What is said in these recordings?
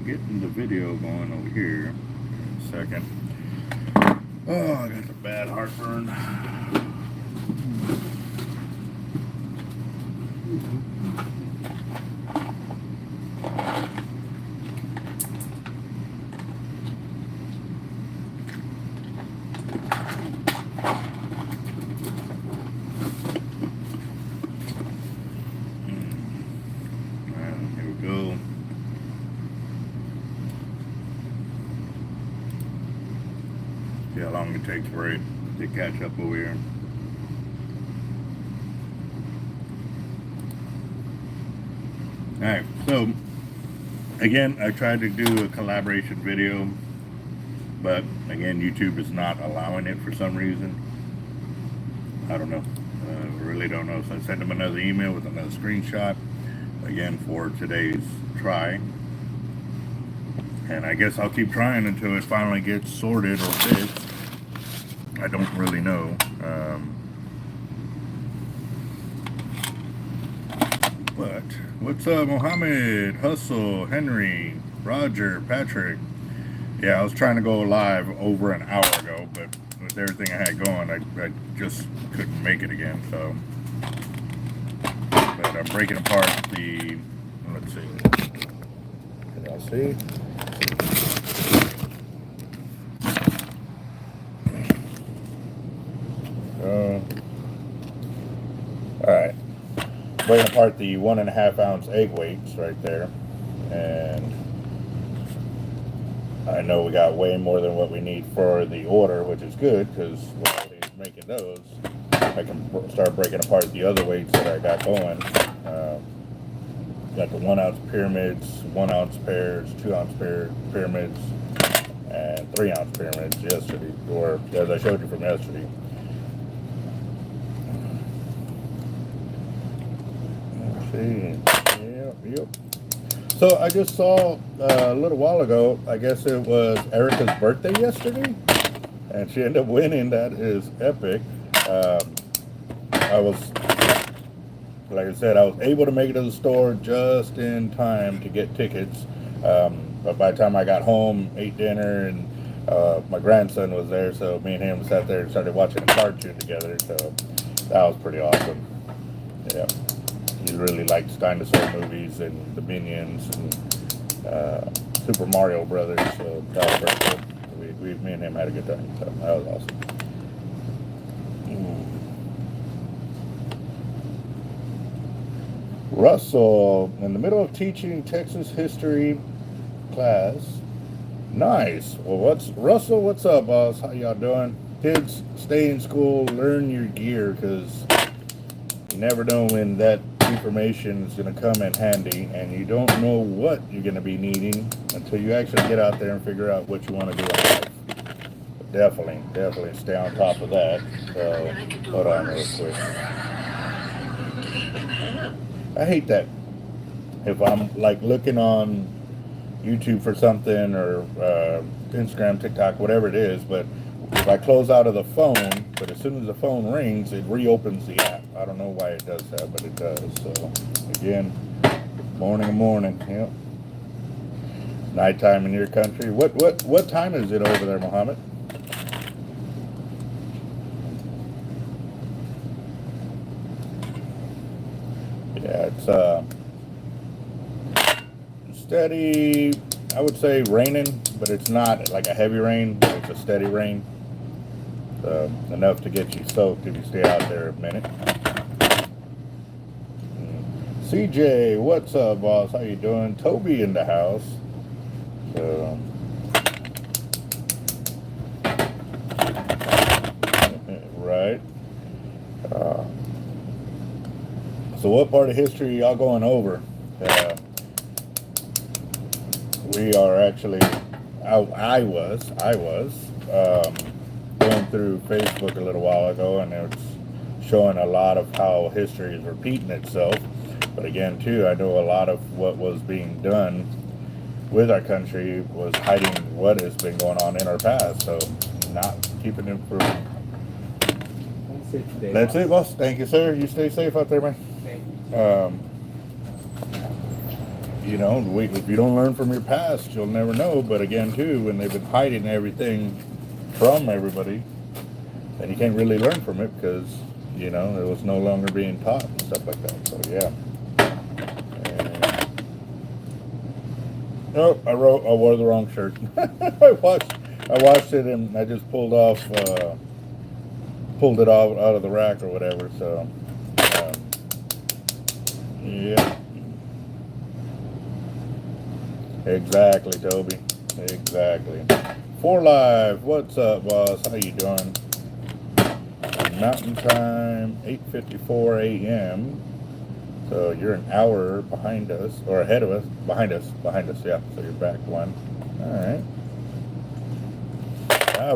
getting the video going over here. In a second. Oh, I got the bad heartburn. See how long it takes for it to catch up over here. Alright, so again, I tried to do a collaboration video, but again, YouTube is not allowing it for some reason. I don't know. Really don't know. So I sent them another email with another screenshot again for today's try. And I guess I'll keep trying until it finally gets sorted or fixed. I don't really know. But what's up, Mohammed, Hustle, Henry, Roger, Patrick? Yeah, I was trying to go live over an hour ago, but with everything I had going, I just couldn't make it again. So, but I'm breaking apart the. Let's see. Can y'all see? Alright, breaking apart the 1.5 ounce egg weights right there, and I know we got way more than what we need for the order, which is good because while he's making those, I can start breaking apart the other weights that I got going. Got the 1 ounce pyramids, 1 ounce pairs, 2 ounce pyramids, and 3 ounce pyramids yesterday, or as I showed you from yesterday. Yep. So I just saw a little while ago, I guess it was Erica's birthday yesterday, and she ended up winning. That is epic. I was, like I said, I was able to make it to the store just in time to get tickets. But by the time I got home, ate dinner, and my grandson was there, so me and him sat there and started watching a cartoon together. So that was pretty awesome. Yeah. He really likes dinosaur movies and the Minions and Super Mario Brothers. So that was pretty cool. Me and him had a good time. So that was awesome. Russell, in the middle of teaching Texas history class. Nice. Well, Russell? What's up, boss? How y'all doing? Kids, stay in school, learn your gear, because you never know when that information is going to come in handy, and you don't know what you're going to be needing until you actually get out there and figure out what you want to do in life. But definitely stay on top of that. So, hold on real quick. I hate that. If I'm like looking on YouTube for something or Instagram, TikTok, whatever it is, but if I close out of the phone, but as soon as the phone rings, it reopens the app. I don't know why it does that, but it does. So, again, morning. Yep. Nighttime in your country. What time is it over there, Mohammed? Yeah, it's steady. I would say raining, but it's not like a heavy rain. It's a steady rain. Enough to get you soaked if you stay out there a minute. CJ, what's up, boss? How you doing? Toby in the house. So, right. So what part of history y'all going over? We are actually, I was going through Facebook a little while ago, and it's showing a lot of how history is repeating itself. But again, too, I know a lot of what was being done with our country was hiding what has been going on in our past, so not keeping it for. That's it, boss. Thank you, sir. You stay safe out there, man. you know, if you don't learn from your past, you'll never know. But again, too, when they've been hiding everything from everybody, then you can't really learn from it because, you know, it was no longer being taught and stuff like that. So, yeah. Oh, I wore the wrong shirt. I washed it and I just pulled it out of the rack or whatever. So, yeah. Exactly, Toby. Exactly. 4Live, what's up, boss? How you doing? Mountain time, 8:54 a.m. So you're an hour behind us, or ahead of us, behind us, yeah. So you're back one. All right.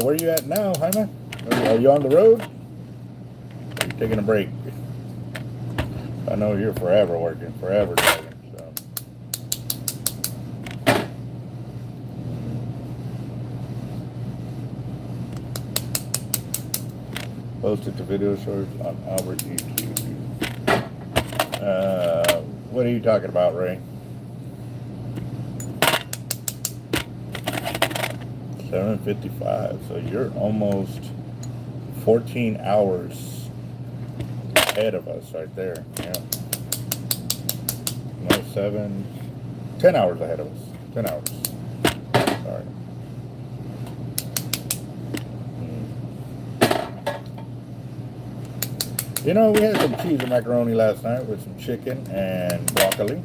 Where are you at now, Jaime? Are you on the road? Or are you taking a break? I know you're forever working, forever driving. So. Posted to video shorts on Albert YouTube. What are you talking about, Ray? 7:55. So you're almost 14 hours ahead of us right there. Yeah. No, 10 hours ahead of us. 10 hours. Sorry. You know, we had some cheese and macaroni last night with some chicken and broccoli.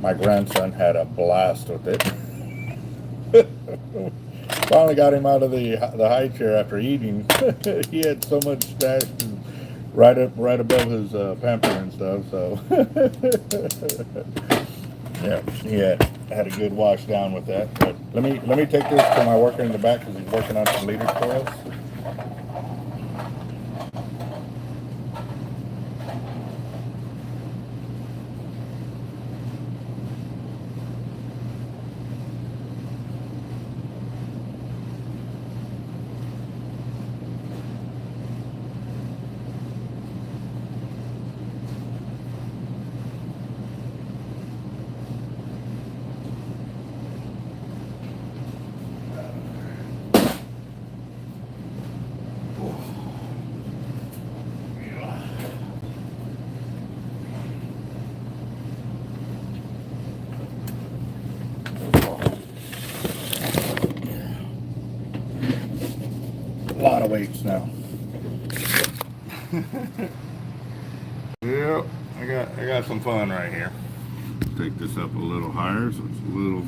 My grandson had a blast with it. Finally got him out of the high chair after eating. He had so much stashed right above his pamper and stuff. So yeah, he had a good wash down with that. But let me take this to my worker in the back because he's working on some leaders for us. Lot of weights now. Yep, I got some fun right here. Take this up a little higher so it's a little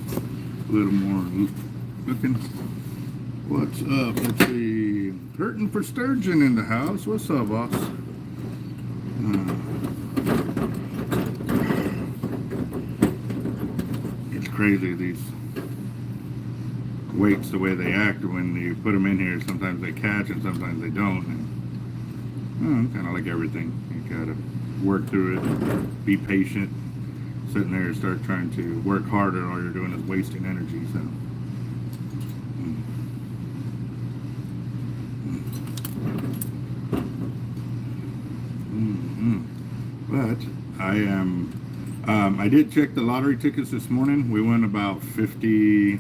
more looking. What's up? Let's see. Hurting for sturgeon in the house. What's up, boss? It's crazy these weights, the way they act when you put them in here. Sometimes they catch and sometimes they don't, and kind of like everything, you gotta work through it, be patient. Sitting there and start trying to work harder, all you're doing is wasting energy. So but I did check the lottery tickets this morning. We won about 50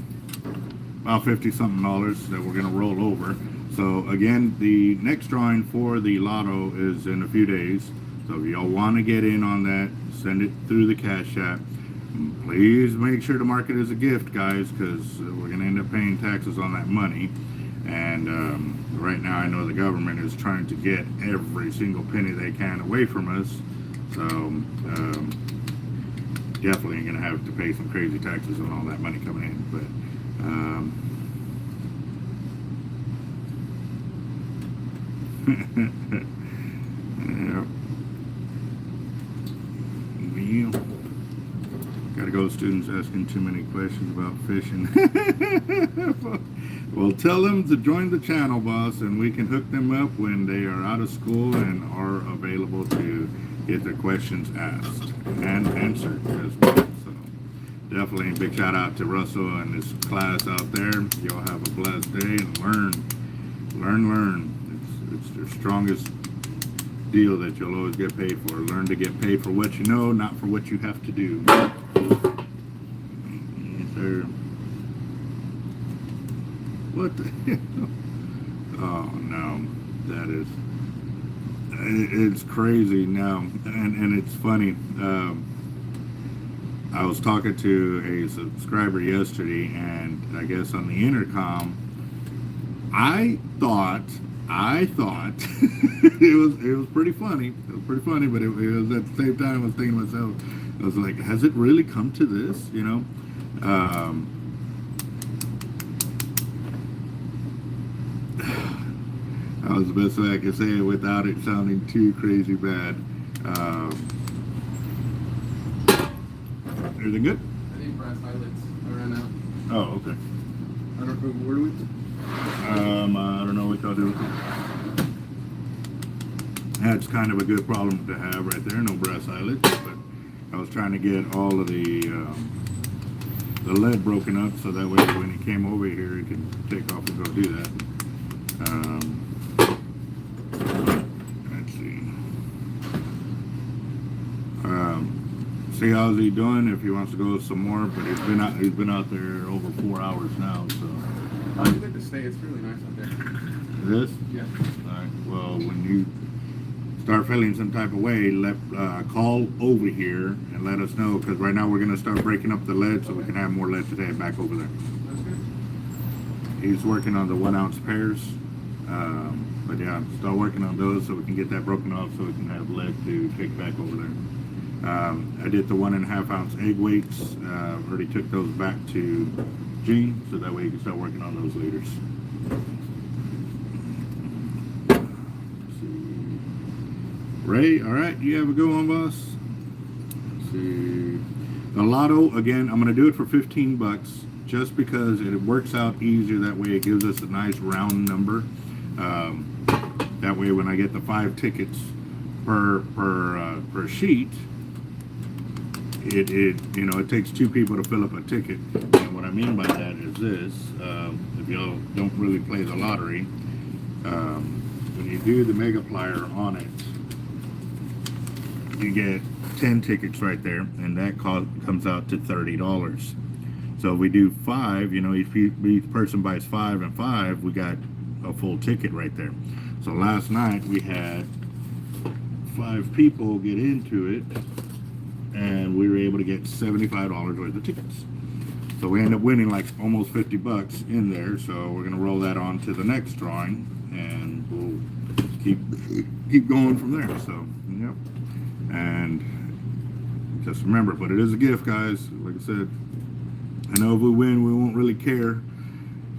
something dollars that we're going to roll over. So again, the next drawing for the lotto is in a few days. So if y'all want to get in on that, send it through the Cash App. Please make sure to mark it as a gift, guys, because we're going to end up paying taxes on that money. And right now I know the government is trying to get every single penny they can away from us. So definitely going to have to pay some crazy taxes on all that money coming in. But yeah. Gotta go, students asking too many questions about fishing. Well, tell them to join the channel, boss, and we can hook them up when they are out of school and are available to get their questions asked and answered as well. So definitely a big shout out to Russell and his class out there. Y'all have a blessed day and learn. It's the strongest deal that you'll always get paid for. Learn to get paid for what you know, not for what you have to do. What the hell? Oh no, that is, it's crazy now, and it's funny. I was talking to a subscriber yesterday, and I guess on the intercom, I thought it was pretty funny. It was pretty funny, but it was at the same time I was thinking to myself, I was like, has it really come to this? You know. That was the best way I could say it without it sounding too crazy bad. Everything good? I think brass eyelets. I ran out. Oh, okay. I don't know. Where do we? I don't know what y'all do. That's kind of a good problem to have right there. No brass eyelets, but I was trying to get all of the lead broken up so that way when he came over here, he can take off and go do that. Let's see. See how's he doing? If he wants to go some more, but he's been out there over 4 hours now. So I would like to stay. It's really nice out there. it is. Yeah. All right. Well, when you start feeling some type of way, call over here and let us know, because right now we're going to start breaking up the lead so we can have more lead today back over there. That's good. He's working on the 1 ounce pairs, but yeah, start working on those so we can get that broken off so we can have lead to take back over there. I did the 1.5 ounce egg weights. Already took those back to Gene so that way he can start working on those leaders. Ray, all right, you have a good one, boss. Let's see. The lotto, again, I'm going to do it for 15 bucks just because it works out easier. That way it gives us a nice round number. That way when I get the 5 tickets per sheet, it takes 2 people to fill up a ticket. And what I mean by that is this: if y'all don't really play the lottery, when you do the mega plier on it, you get 10 tickets right there, and that comes out to $30. So if we do 5, each person buys 5 and 5, we got a full ticket right there. So last night we had 5 people get into it, and we were able to get $75 worth of tickets. So we end up winning like almost 50 bucks in there. So we're gonna roll that on to the next drawing, and we'll keep going from there. So yep. And just remember, but it is a gift, guys. Like I said, I know if we win, we won't really care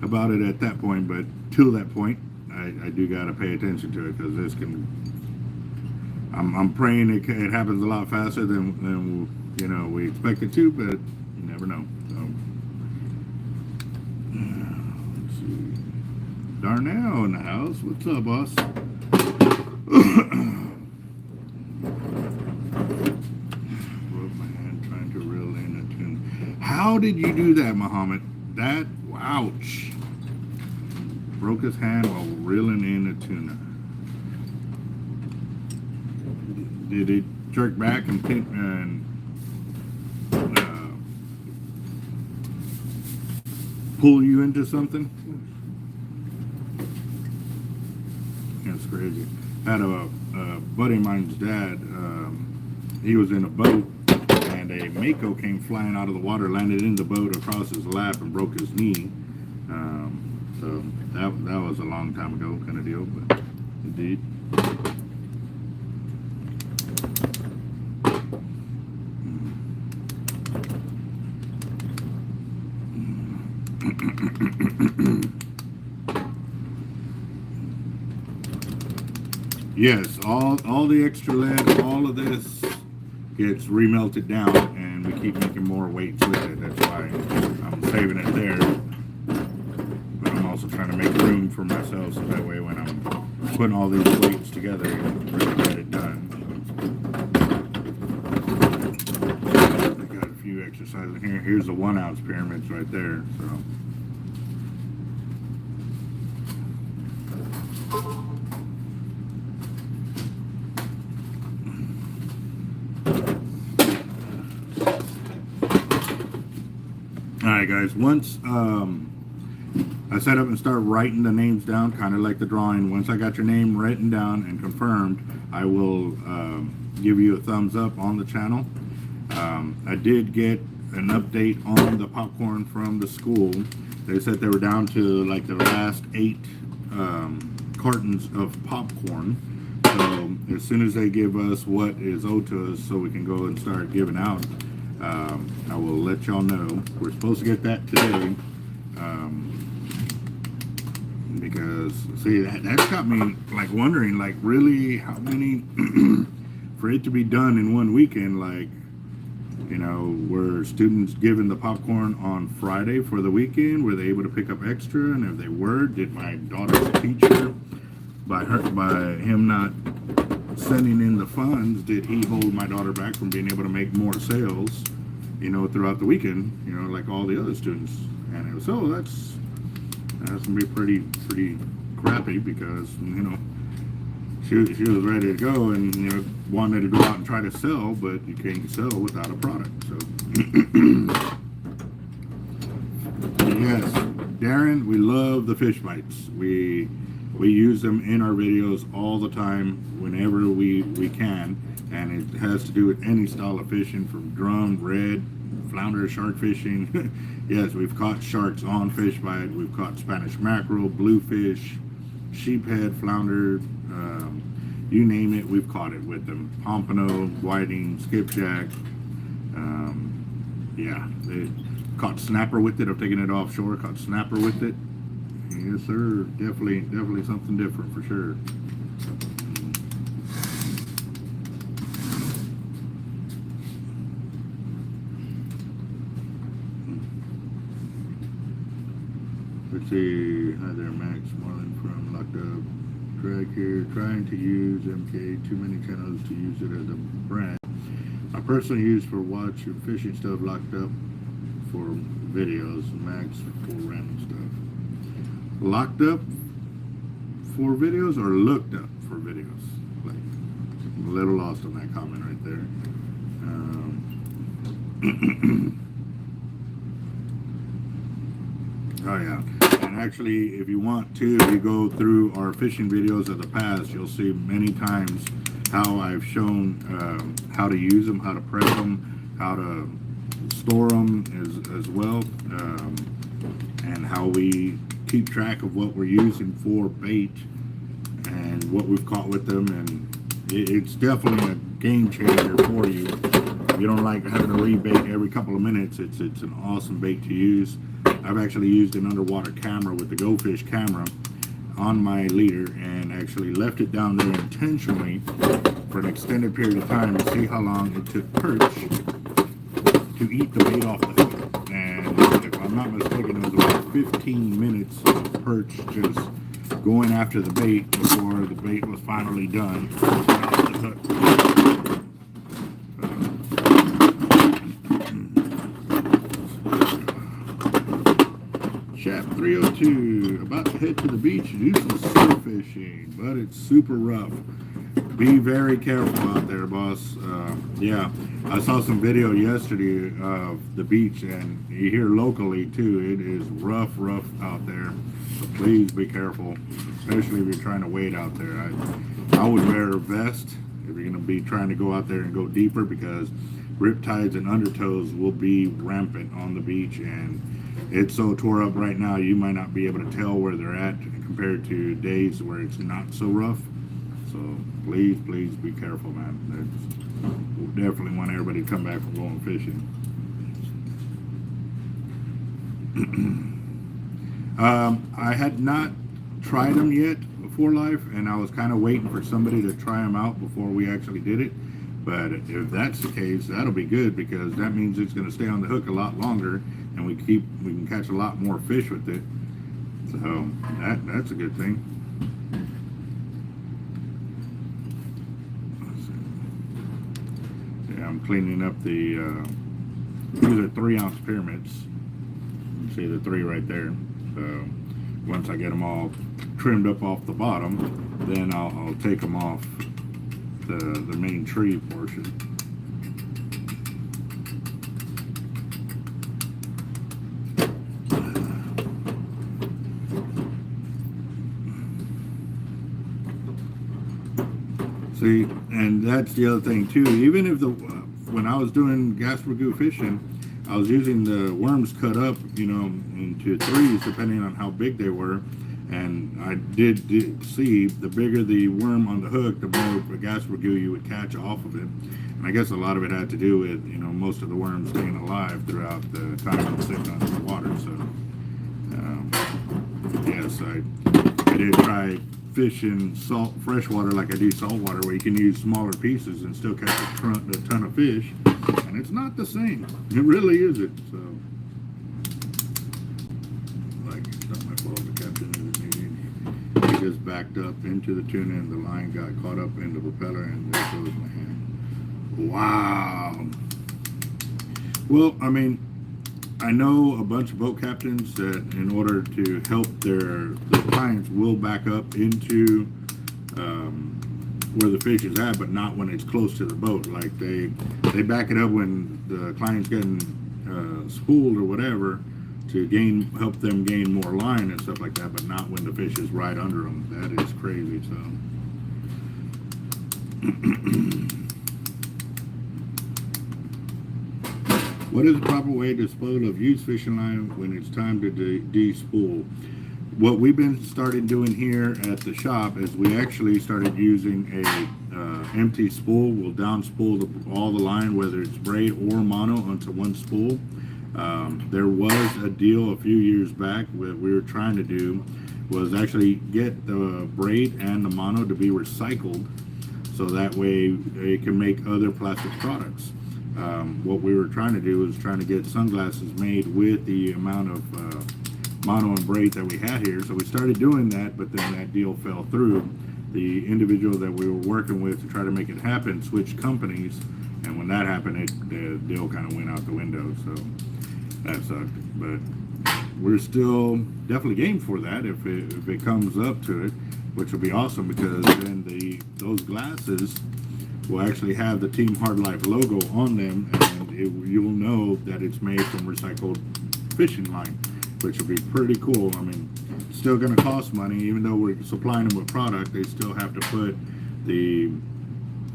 about it at that point, but till that point, I do got to pay attention to it, because this can, I'm praying it happens a lot faster than we expect it to, but you never know. So, let's see. Darnell in the house. What's up, boss? How did you do that, Muhammad? That, ouch. Broke his hand while reeling in a tuna. Did it jerk back and pull you into something? That's crazy. I had a buddy of mine's dad, he was in a boat, and a mako came flying out of the water, landed in the boat across his lap, and broke his knee. So that was a long time ago kind of deal, but indeed. Yes, all the extra lead, all of this gets remelted down, and we keep making more weights with it. That's why I'm saving it there. But I'm also trying to make room for myself, so that way when I'm putting all these weights together, I can really get it done. I got a few exercises here. Here's the 1 ounce pyramids right there. So. right, guys. Once I set up and start writing the names down, kind of like the drawing. Once I got your name written down and confirmed, I will give you a thumbs up on the channel. I did get an update on the popcorn from the school. They said they were down to like the last 8 cartons of popcorn. So as soon as they give us what is owed to us so we can go and start giving out, I will let y'all know. We're supposed to get that today. Because see, that's got me like wondering, like, really, how many for it to be done in one weekend. Like, you know, were students given the popcorn on Friday for the weekend? Were they able to pick up extra? And if they were, did my daughter's teacher, by him not sending in the funds, did he hold my daughter back from being able to make more sales, you know, throughout the weekend, you know, like all the other students? And it was, so that's gonna be pretty crappy, because, you know, she was ready to go and, you know, wanted to go out and try to sell, but you can't sell without a product. So yes, Darren, we love the fish bites. We use them in our videos all the time whenever we can, and it has to do with any style of fishing, from drum, red, flounder, shark fishing. Yes, we've caught sharks on fish bite. We've caught Spanish mackerel, bluefish, sheephead, flounder, you name it, we've caught it with them. Pompano, whiting, skipjack. Yeah, they caught snapper with it. I've taken it offshore, caught snapper with it. Yes, sir. Definitely something different for sure. Let's see. Hi there, Max Marlin from Locked Up. Drag here. Trying to use MK. Too many channels to use it as a brand. I personally use for watch and fishing stuff. Locked Up for videos. Max for random stuff. Locked Up for videos or looked up for videos? Like, I'm a little lost on that comment right there. Oh yeah, and actually, if you want to, if you go through our fishing videos of the past, you'll see many times how I've shown how to use them, how to prep them, how to store them as well, and how we keep track of what we're using for bait and what we've caught with them. And it's definitely a game changer for you. If you don't like having to rebait every couple of minutes, it's an awesome bait to use. I've actually used an underwater camera with the Go Fish camera on my leader, and actually left it down there intentionally for an extended period of time to see how long it took perch to eat the bait off the hook. And if I'm not mistaken, it was about 15 minutes of perch just going after the bait before the bait was finally done off the hook. Chap 302, about to head to the beach to do some surf fishing, but it's super rough. Be very careful out there, boss. Yeah, I saw some video yesterday of the beach, and here locally too, it is rough out there. So please be careful, especially if you're trying to wade out there. I would wear a vest if you're going to be trying to go out there and go deeper, because riptides and undertows will be rampant on the beach, and it's so tore up right now you might not be able to tell where they're at compared to days where it's not so rough. So please be careful, man. We definitely want everybody to come back from going fishing. I had not tried them yet before life, and I was kind of waiting for somebody to try them out before we actually did it. But if that's the case, that'll be good, because that means it's going to stay on the hook a lot longer, and we can catch a lot more fish with it. So that's a good thing. Yeah, I'm cleaning up the these are 3-ounce pyramids. You see the 3 right there. So once I get them all trimmed up off the bottom, then I'll take them off the main tree portion. See, and that's the other thing too. Even if when I was doing gas ragu fishing, I was using the worms cut up, you know, into threes depending on how big they were. And I did see the bigger the worm on the hook, the more gas ragu you would catch off of it. And I guess a lot of it had to do with, you know, most of the worms staying alive throughout the time it was sitting under the water. So, yes, I did try fishing freshwater like I do saltwater, where you can use smaller pieces and still catch a ton of fish. And it's not the same. It really isn't. So, like, it's not my fault. The captain he just backed up into the tuna and the line got caught up in the propeller, and there goes my hand. Wow. Well, I mean, I know a bunch of boat captains that in order to help their clients will back up into where the fish is at, but not when it's close to the boat. Like they back it up when the client's getting spooled or whatever to help them gain more line and stuff like that, but not when the fish is right under them. That is crazy. So what is the proper way to dispose of used fishing line when it's time to de-spool? What we've been started doing here at the shop is we actually started using a empty spool. We'll down spool all the line, whether it's braid or mono, onto one spool. There was a deal a few years back. What we were trying to do was actually get the braid and the mono to be recycled, so that way it can make other plastic products. What we were trying to do was trying to get sunglasses made with the amount of mono and braid that we had here. So we started doing that, but then that deal fell through. The individual that we were working with to try to make it happen switched companies, and when that happened, the deal kind of went out the window. So that sucked. But we're still definitely game for that if it comes up to it, which will be awesome, because then those glasses will actually have the Team Hard Life logo on them, and you'll know that it's made from recycled fishing line, which will be pretty cool. I mean, it's still going to cost money, even though we're supplying them with product. They still have to put the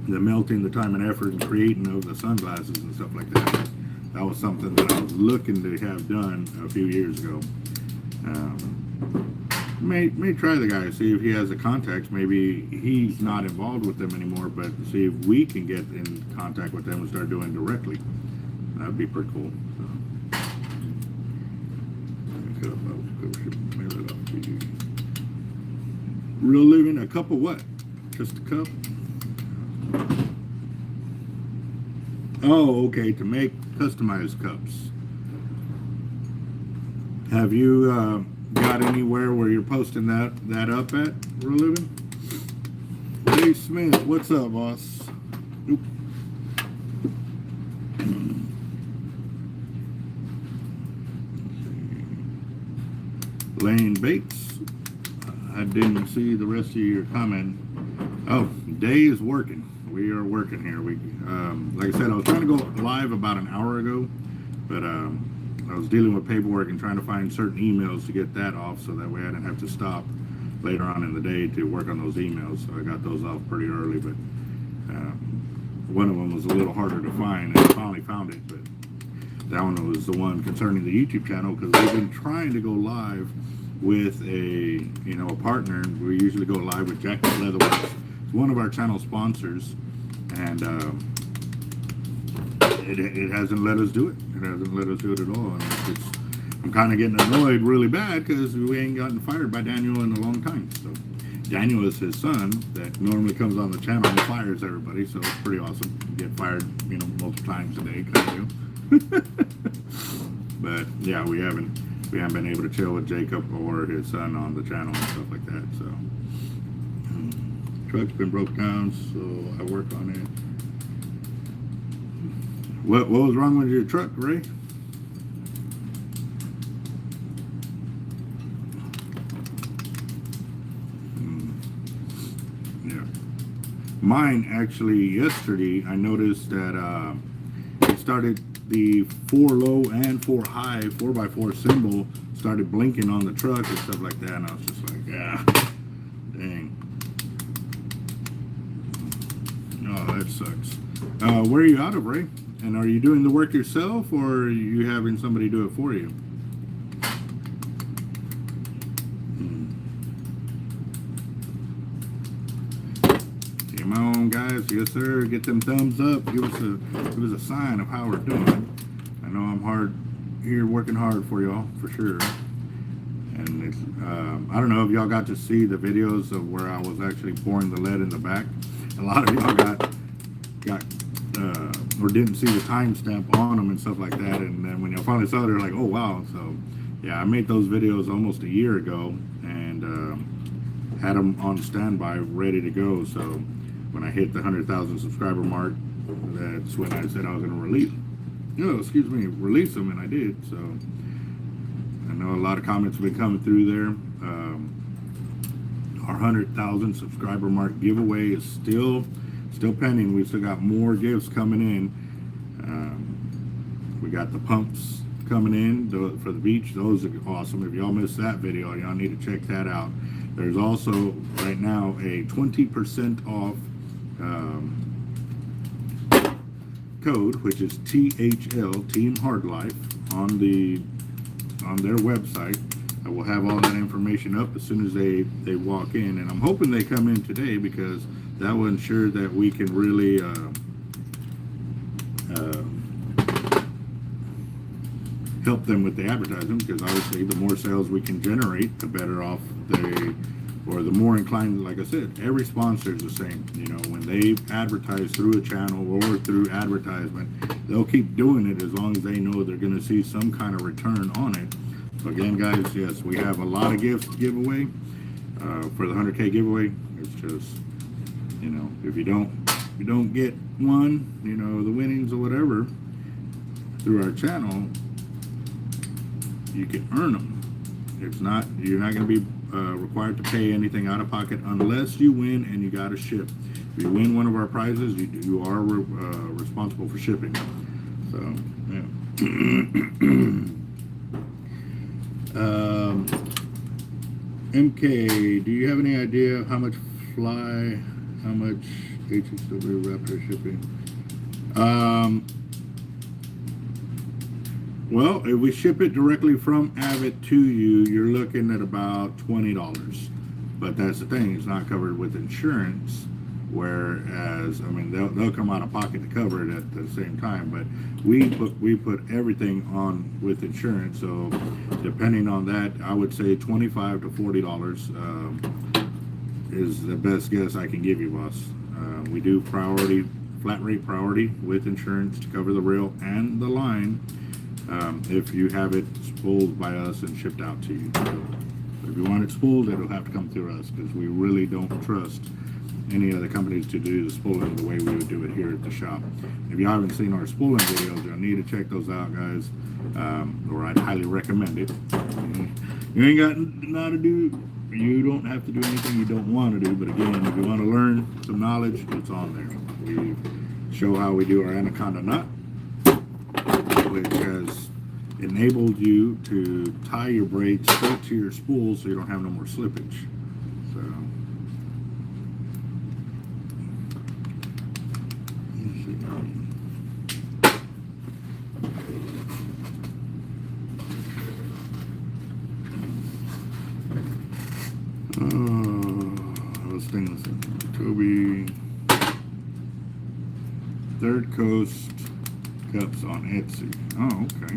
melting, the time and effort, and creating of the sunglasses and stuff like that. That was something that I was looking to have done a few years ago. May try the guy, see if he has the contacts. Maybe he's not involved with them anymore, but see if we can get in contact with them and start doing directly. That'd be pretty cool. Real living, a cup of what? Just a cup? Oh, okay, to make customized cups. Have you got anywhere where you're posting that up at Real Living? Dave Smith, what's up, boss? Oop. Lane Bates, I didn't see the rest of your comment. Oh, Day is working. We are working here. We, like I said, I was trying to go live about an hour ago, but I was dealing with paperwork and trying to find certain emails to get that off, so that way I didn't have to stop later on in the day to work on those emails. So I got those off pretty early, but one of them was a little harder to find, and I finally found it. But that one was the one concerning the YouTube channel, because we've been trying to go live with a partner. We usually go live with Leatherworks. It's one of our channel sponsors, and it hasn't let us do it. It hasn't let us do it at all. And I'm kind of getting annoyed really bad, because we ain't gotten fired by Daniel in a long time. So Daniel is his son that normally comes on the channel and fires everybody. So it's pretty awesome. You get fired, multiple times a day, kind of. But yeah, we haven't been able to chill with Jacob or his son on the channel and stuff like that. So truck's been broke down, so I work on it. What was wrong with your truck, Ray? Yeah. Mine, actually, yesterday, I noticed that it started, the 4 low and 4 high 4x4 symbol started blinking on the truck and stuff like that, and I was just like, yeah, dang. Oh, that sucks. Where are you out of, Ray? And are you doing the work yourself, or are you having somebody do it for you? Come on, guys. Yes, sir. Get them thumbs up. Give us a sign of how we're doing. I know I'm hard here, working hard for y'all, for sure. And it's, I don't know if y'all got to see the videos of where I was actually pouring the lead in the back. A lot of y'all got or didn't see the timestamp on them and stuff like that. And then when y'all finally saw it, they're like, oh wow. So yeah, I made those videos almost a year ago and had them on standby, ready to go. So when I hit the 100,000 subscriber mark, that's when I said I was going to release them, and I did. So I know a lot of comments have been coming through there. Our 100,000 subscriber mark giveaway is still pending. We still got more gifts coming in. We got the pumps coming in for the beach. Those are awesome. If y'all missed that video, y'all need to check that out. There's also right now a 20% off code, which is THL, Team Hard Life, on their website. I will have all that information up as soon as they walk in, and I'm hoping they come in today, because that will ensure that we can really help them with the advertising, because obviously the more sales we can generate, the better off or the more inclined. Like I said, every sponsor is the same. You know, when they advertise through a channel or through advertisement, they'll keep doing it as long as they know they're going to see some kind of return on it. So again, guys, yes, we have a lot of gifts to give away for the 100K giveaway. It's just, you know, if you don't get one, you know, the winnings or whatever through our channel, you can earn them. It's not, you're not going to be required to pay anything out of pocket unless you win and you got to ship. If you win one of our prizes, you are responsible for shipping. So, yeah. MK, do you have any idea how much HSW Raptor shipping? Well, if we ship it directly from Avets to you, you're looking at about $20. But that's the thing, it's not covered with insurance. Whereas, I mean, they'll come out of pocket to cover it at the same time. But we put everything on with insurance. So depending on that, I would say $25 to $40 is the best guess I can give you, boss. We do flat rate priority with insurance to cover the rail and the line. If you have it spooled by us and shipped out to you. So if you want it spooled, it'll have to come through us, because we really don't trust any other companies to do the spooling the way we would do it here at the shop. If you haven't seen our spooling videos, you'll need to check those out, guys. Or I'd highly recommend it. You ain't got nothing to do. You don't have to do anything you don't want to do. But again, if you want to learn some knowledge, it's on there. We show how we do our anaconda knot, which has enabled you to tie your braid straight to your spool so you don't have no more slippage. So, those things, Toby, Third Coast cups on Etsy. Oh, okay.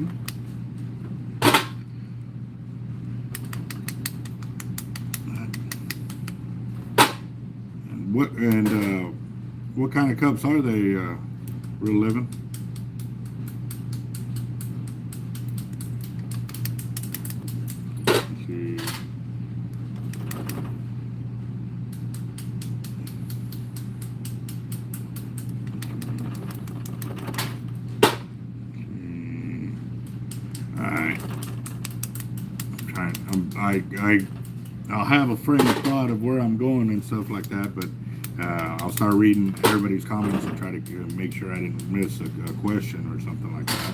What kind of cups are they, Real Living? Let's see. I'll have a frame of thought of where I'm going and stuff like that, but I'll start reading everybody's comments and try to make sure I didn't miss a question or something like that.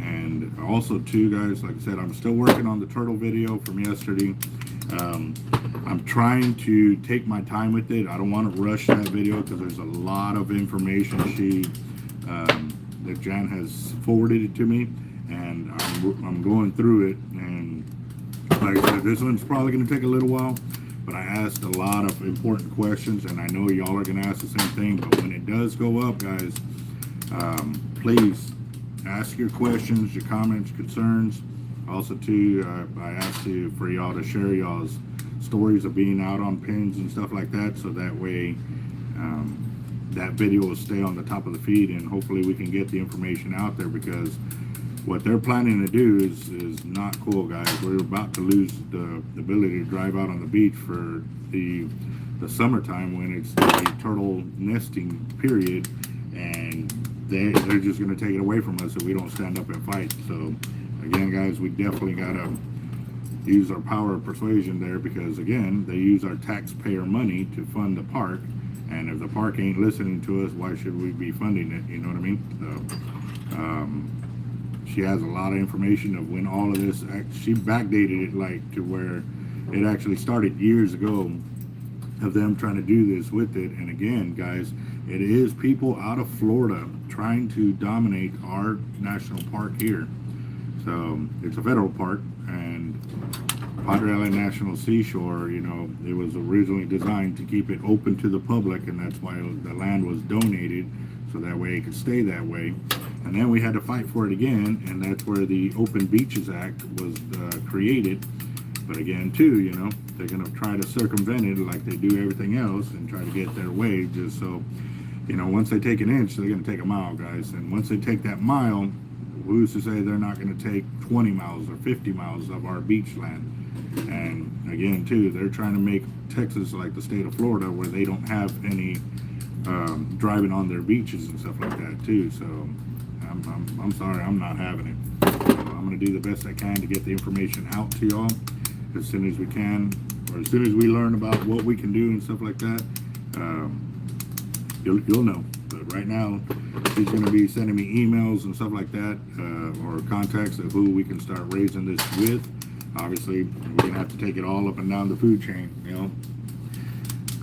And also too, guys, like I said, I'm still working on the turtle video from yesterday. I'm trying to take my time with it. I don't want to rush that video because there's a lot of information that Jan has forwarded it to me, and I'm going through it. And like I said, this one's probably going to take a little while, but I asked a lot of important questions, and I know y'all are going to ask the same thing. But when it does go up, guys, please ask your questions, your comments, concerns. Also too, I asked for y'all to share y'all's stories of being out on pins and stuff like that, so that way that video will stay on the top of the feed, and hopefully we can get the information out there, because what they're planning to do is not cool, guys. We're about to lose the ability to drive out on the beach for the summertime, when it's the turtle nesting period, and they're just going to take it away from us if we don't stand up and fight. So again, guys, we definitely got to use our power of persuasion there, because again, they use our taxpayer money to fund the park, and if the park ain't listening to us, why should we be funding it? You know what I mean? So she has a lot of information of when all of this, she backdated it like to where it actually started years ago of them trying to do this with it. And again, guys, it is people out of Florida trying to dominate our national park here. So it's a federal park, and Padre Island National Seashore, you know, it was originally designed to keep it open to the public, and that's why the land was donated, so that way it could stay that way. And then we had to fight for it again, and that's where the Open Beaches Act was created. But again, too, you know, they're going to try to circumvent it like they do everything else and try to get their way, just so, you know, once they take an inch, they're going to take a mile, guys. And once they take that mile, who's to say they're not going to take 20 miles or 50 miles of our beach land? And again, too, they're trying to make Texas like the state of Florida, where they don't have any driving on their beaches and stuff like that, too. So I'm sorry, I'm not having it. So I'm going to do the best I can to get the information out to y'all as soon as we can, or as soon as we learn about what we can do and stuff like that. You'll know. But right now, she's going to be sending me emails and stuff like that, or contacts of who we can start raising this with. Obviously, we're going to have to take it all up and down the food chain, you know.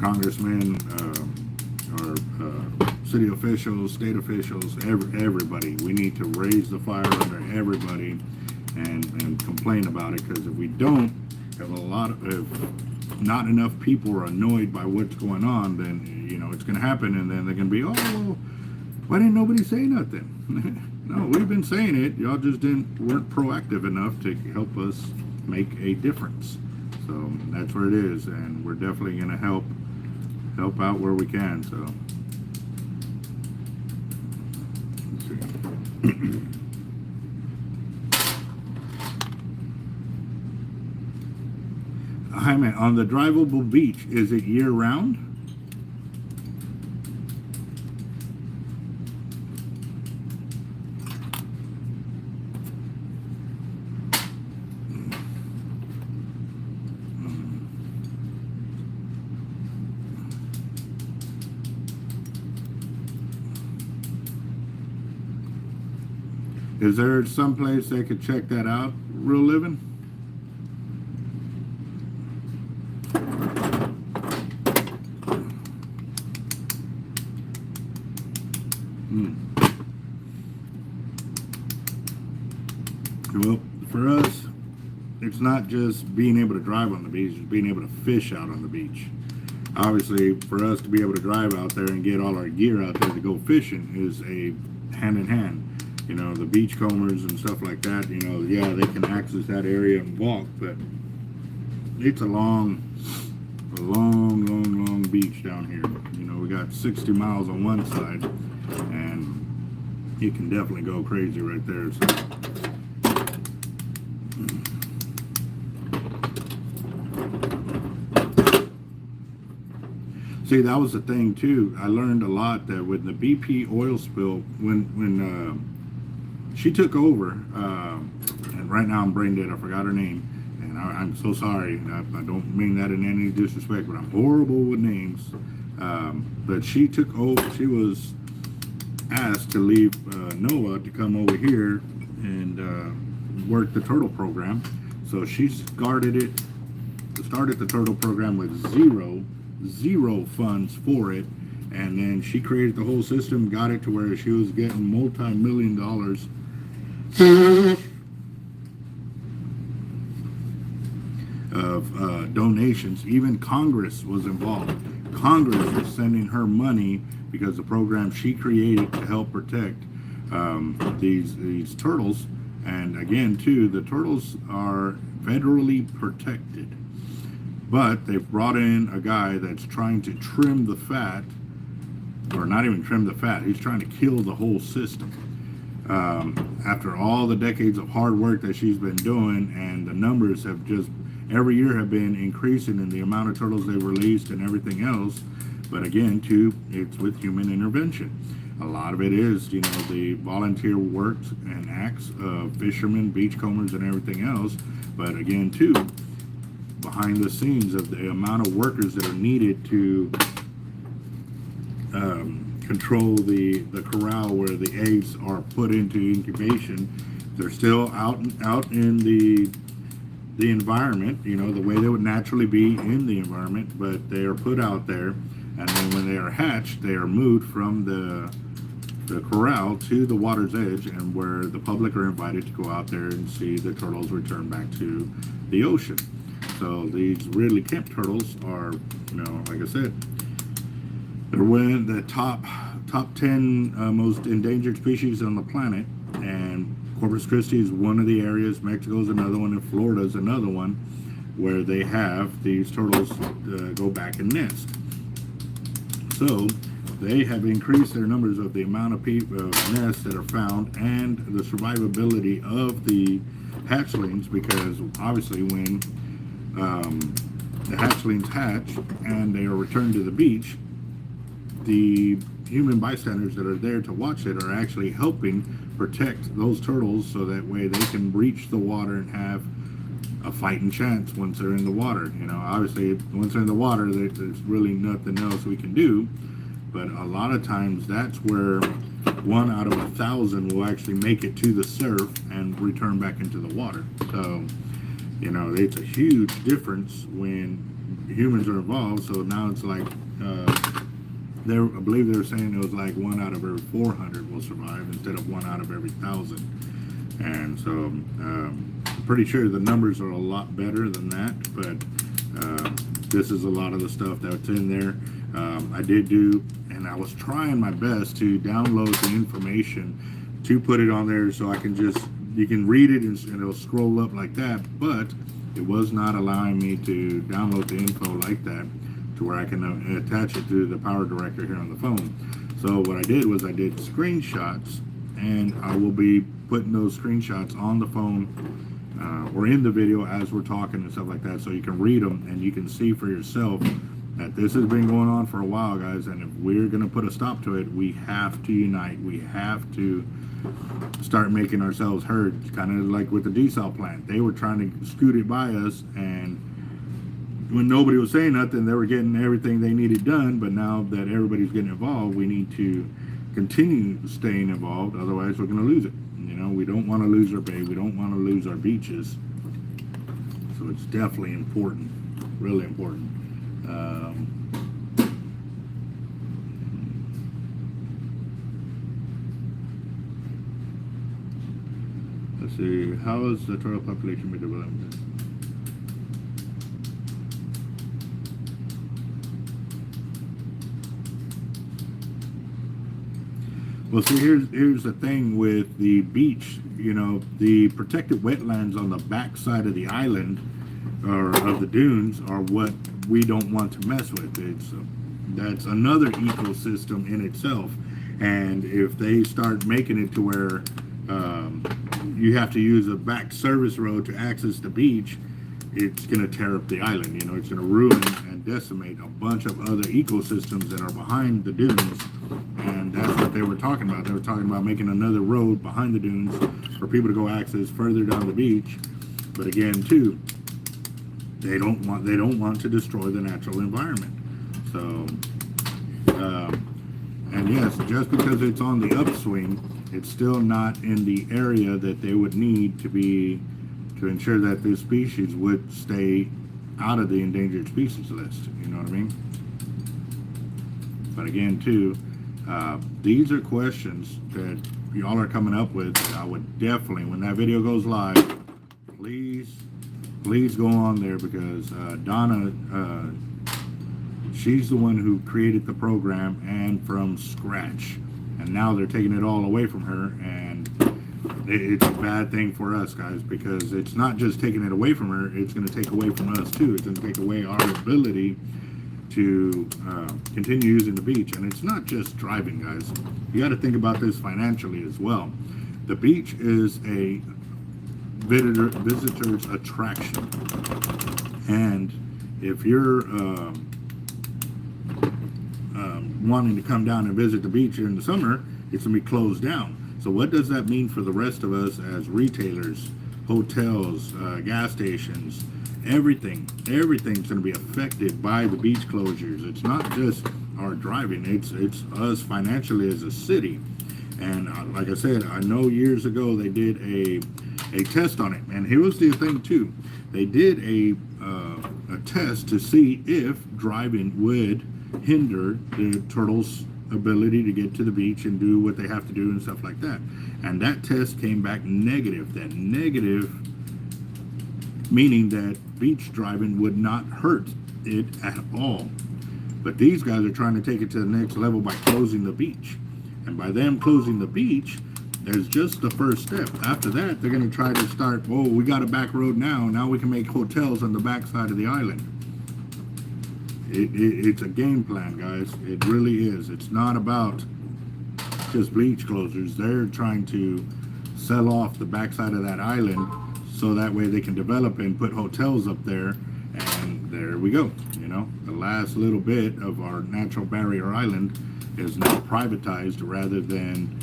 Congressmen, or city officials, state officials, everybody. We need to raise the fire under everybody and complain about it, because if we don't, if not enough people are annoyed by what's going on, then, you know, it's going to happen, and then they're going to be, oh, why didn't nobody say nothing? No, we've been saying it. Y'all just weren't proactive enough to help us make a difference. So that's where it is, and we're definitely going to help out where we can. So let's see. Jaime, on the drivable beach, is it year round? Is there some place they could check that out, real living? Well, for us, it's not just being able to drive on the beach, it's being able to fish out on the beach. Obviously, for us to be able to drive out there and get all our gear out there to go fishing is a hand in hand. You know, the beachcombers and stuff like that, you know, yeah, they can access that area and walk, but it's a long beach down here. You know, we got 60 miles on one side, and you can definitely go crazy right there. So. See, that was the thing too. I learned a lot that with the BP oil spill, when she took over, and right now I'm brain dead, I forgot her name, and I'm so sorry. I don't mean that in any disrespect, but I'm horrible with names. But she took over. She was asked to leave NOAA to come over here and worked the turtle program. So she started the turtle program with zero funds for it, and then she created the whole system, got it to where she was getting multi-million dollars of donations. Even Congress was involved. Congress was sending her money because the program she created to help protect these turtles. And again, too, the turtles are federally protected, but they've brought in a guy that's trying to trim the fat, or not even trim the fat. He's trying to kill the whole system. After all the decades of hard work that she's been doing, and the numbers have just every year have been increasing in the amount of turtles they've released and everything else. But again, too, it's with human intervention. A lot of it is, you know, the volunteer work and acts of fishermen, beachcombers, and everything else. But again, too, behind the scenes of the amount of workers that are needed to control the corral where the eggs are put into incubation. They're still out in the environment, you know, the way they would naturally be in the environment, but they are put out there, and then when they are hatched, they are moved from the corral to the water's edge, and where the public are invited to go out there and see the turtles return back to the ocean. So these really kept turtles are, you know, like I said, they're one of the top 10 most endangered species on the planet, and Corpus Christi is one of the areas. Mexico is another one, and Florida is another one where they have these turtles go back and nest. So they have increased their numbers of the amount of nests that are found and the survivability of the hatchlings, because obviously when the hatchlings hatch and they are returned to the beach, the human bystanders that are there to watch it are actually helping protect those turtles, so that way they can reach the water and have a fighting chance once they're in the water. You know, obviously once they're in the water, there's really nothing else we can do. But a lot of times that's where 1 out of 1,000 will actually make it to the surf and return back into the water. So, you know, it's a huge difference when humans are involved. So now it's like, I believe they were saying it was like 1 out of every 400 will survive instead of 1 out of every 1,000. And so I'm pretty sure the numbers are a lot better than that, but this is a lot of the stuff that's in there. I did do, and I was trying my best to download the information to put it on there so I can you can read it and it'll scroll up like that, but it was not allowing me to download the info like that to where I can attach it to the power director here on the phone. So what I did was I did screenshots, and I will be putting those screenshots on the phone or in the video as we're talking and stuff like that, so you can read them and you can see for yourself that this has been going on for a while, guys, and if we're going to put a stop to it, we have to unite. We have to start making ourselves heard, kind of like with the desal plant. They were trying to scoot it by us, and when nobody was saying nothing, they were getting everything they needed done. But now that everybody's getting involved, we need to continue staying involved, otherwise we're going to lose it. You know, we don't want to lose our bay, we don't want to lose our beaches, so it's definitely important, really important. Let's see, how is the turtle population been developed? Well, see, here's the thing with the beach. You know, the protected wetlands on the back side of the island or of the dunes are what we don't want to mess with. That's another ecosystem in itself, and if they start making it to where you have to use a back service road to access the beach, it's going to tear up the island. You know, it's going to ruin and decimate a bunch of other ecosystems that are behind the dunes, and that's what they were talking about. They were talking about making another road behind the dunes for people to go access further down the beach. But again, too, they don't want to destroy the natural environment. So, and yes, just because it's on the upswing, it's still not in the area that they would need to be to ensure that this species would stay out of the endangered species list. You know what I mean? But again, too, these are questions that y'all are coming up with. That I would definitely, when that video goes live, please go on there, because Donna, she's the one who created the program and from scratch, and now they're taking it all away from her, and it's a bad thing for us, guys, because it's not just taking it away from her, it's going to take away from us too. It's going to take away our ability to continue using the beach. And it's not just driving, guys. You got to think about this financially as well. The beach is a visitor's attraction, and if you're wanting to come down and visit the beach during the summer, it's going to be closed down. So what does that mean for the rest of us as retailers, hotels, gas stations? Everything's going to be affected by the beach closures. It's not just our driving, it's us financially as a city. And like I said, I know years ago they did a test on it, and here was the thing too. They did a test to see if driving would hinder the turtles' ability to get to the beach and do what they have to do and stuff like that. And that test came back negative. That negative meaning that beach driving would not hurt it at all. But these guys are trying to take it to the next level by closing the beach. And by them closing the beach, there's just the first step. After that, they're going to try to start, oh, we got a back road now. Now we can make hotels on the back side of the island. It's a game plan, guys. It really is. It's not about just beach closures. They're trying to sell off the backside of that island so that way they can develop and put hotels up there. And there we go. You know, the last little bit of our natural barrier island is now privatized rather than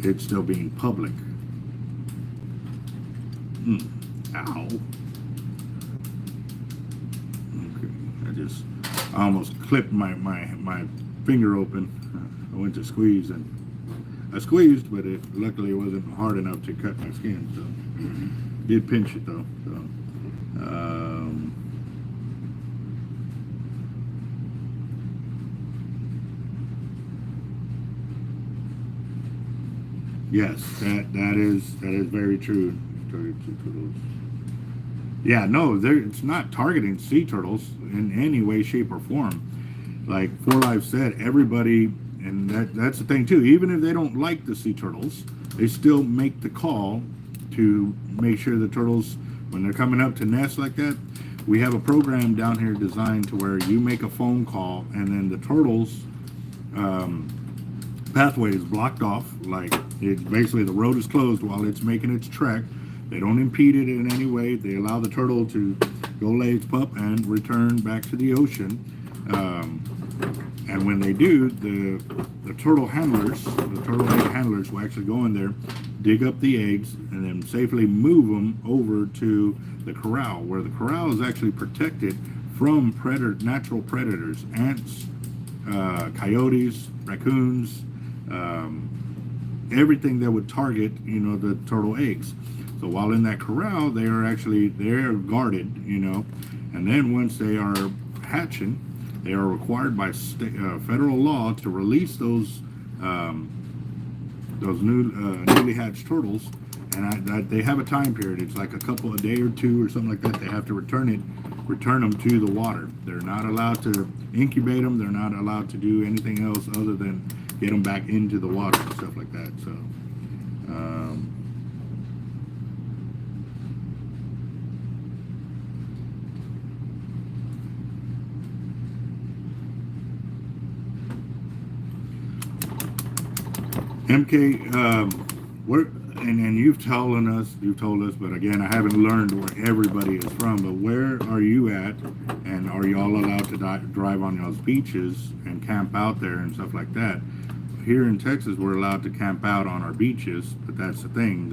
it still being public. Ow. Okay, I almost clipped my finger open. I went to squeeze and I squeezed, but luckily it wasn't hard enough to cut my skin. So did pinch it though. So, yes, that is very true. Yeah, no, it's not targeting sea turtles in any way, shape, or form. Like 4Life said, everybody, and that's the thing too, even if they don't like the sea turtles, they still make the call to make sure the turtles, when they're coming up to nest like that, we have a program down here designed to where you make a phone call and then the turtles pathway is blocked off. Like, it's basically the road is closed while it's making its trek. They don't impede it in any way. They allow the turtle to go lay its pup and return back to the ocean. And when they do, the turtle handlers, the turtle egg handlers will actually go in there, dig up the eggs, and then safely move them over to the corral, where the corral is actually protected from natural predators, ants, coyotes, raccoons, everything that would target, the turtle eggs. So while in that corral, they're guarded, and then once they are hatching, they are required by federal law to release those newly hatched turtles, and they have a time period. It's like a day or two or something like that. They have to return them to the water. They're not allowed to incubate them. They're not allowed to do anything else other than get them back into the water and stuff like that. So, MK, and you've told us, but again, I haven't learned where everybody is from, but where are you at, and are y'all allowed to drive on y'all's beaches and camp out there and stuff like that? Here in Texas, we're allowed to camp out on our beaches, but that's the thing,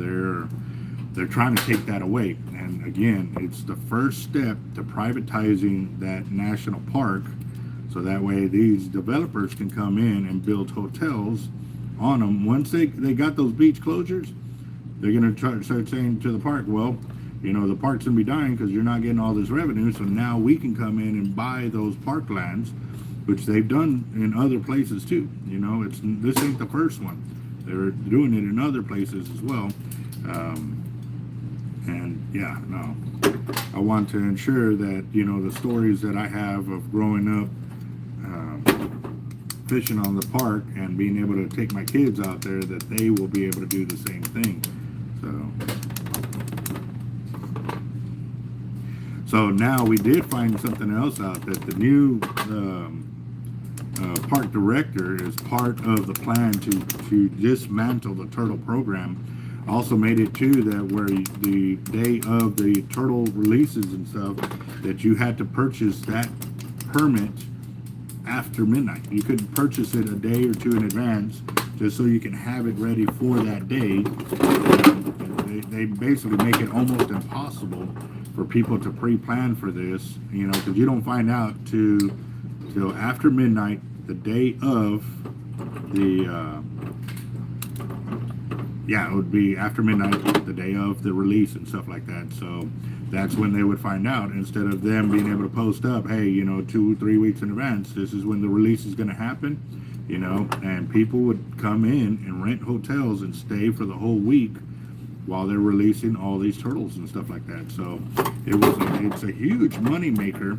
they're trying to take that away. And again, it's the first step to privatizing that national park, so that way these developers can come in and build hotels on them. Once they got those beach closures, they're going to start saying to the park, well, you know, the park's going to be dying because you're not getting all this revenue, so now we can come in and buy those park lands, which they've done in other places too. You know, this ain't the first one. They're doing it in other places as well. And yeah, no, I want to ensure that, you know, the stories that I have of growing up fishing on the park and being able to take my kids out there, that they will be able to do the same thing. So now we did find something else out, that the new park director is part of the plan to dismantle the turtle program. Also made it too that where the day of the turtle releases and stuff, that you had to purchase that permit after midnight. You couldn't purchase it a day or two in advance, just so you can have it ready for that day. They basically make it almost impossible for people to pre-plan for this, you know, because you don't find out till after midnight, the day of the it would be after midnight, the day of the release and stuff like that. So that's when they would find out, instead of them being able to post up, hey, you know, 2-3 weeks in advance, this is when the release is going to happen, you know, and people would come in and rent hotels and stay for the whole week while they're releasing all these turtles and stuff like that. So it's a huge money maker.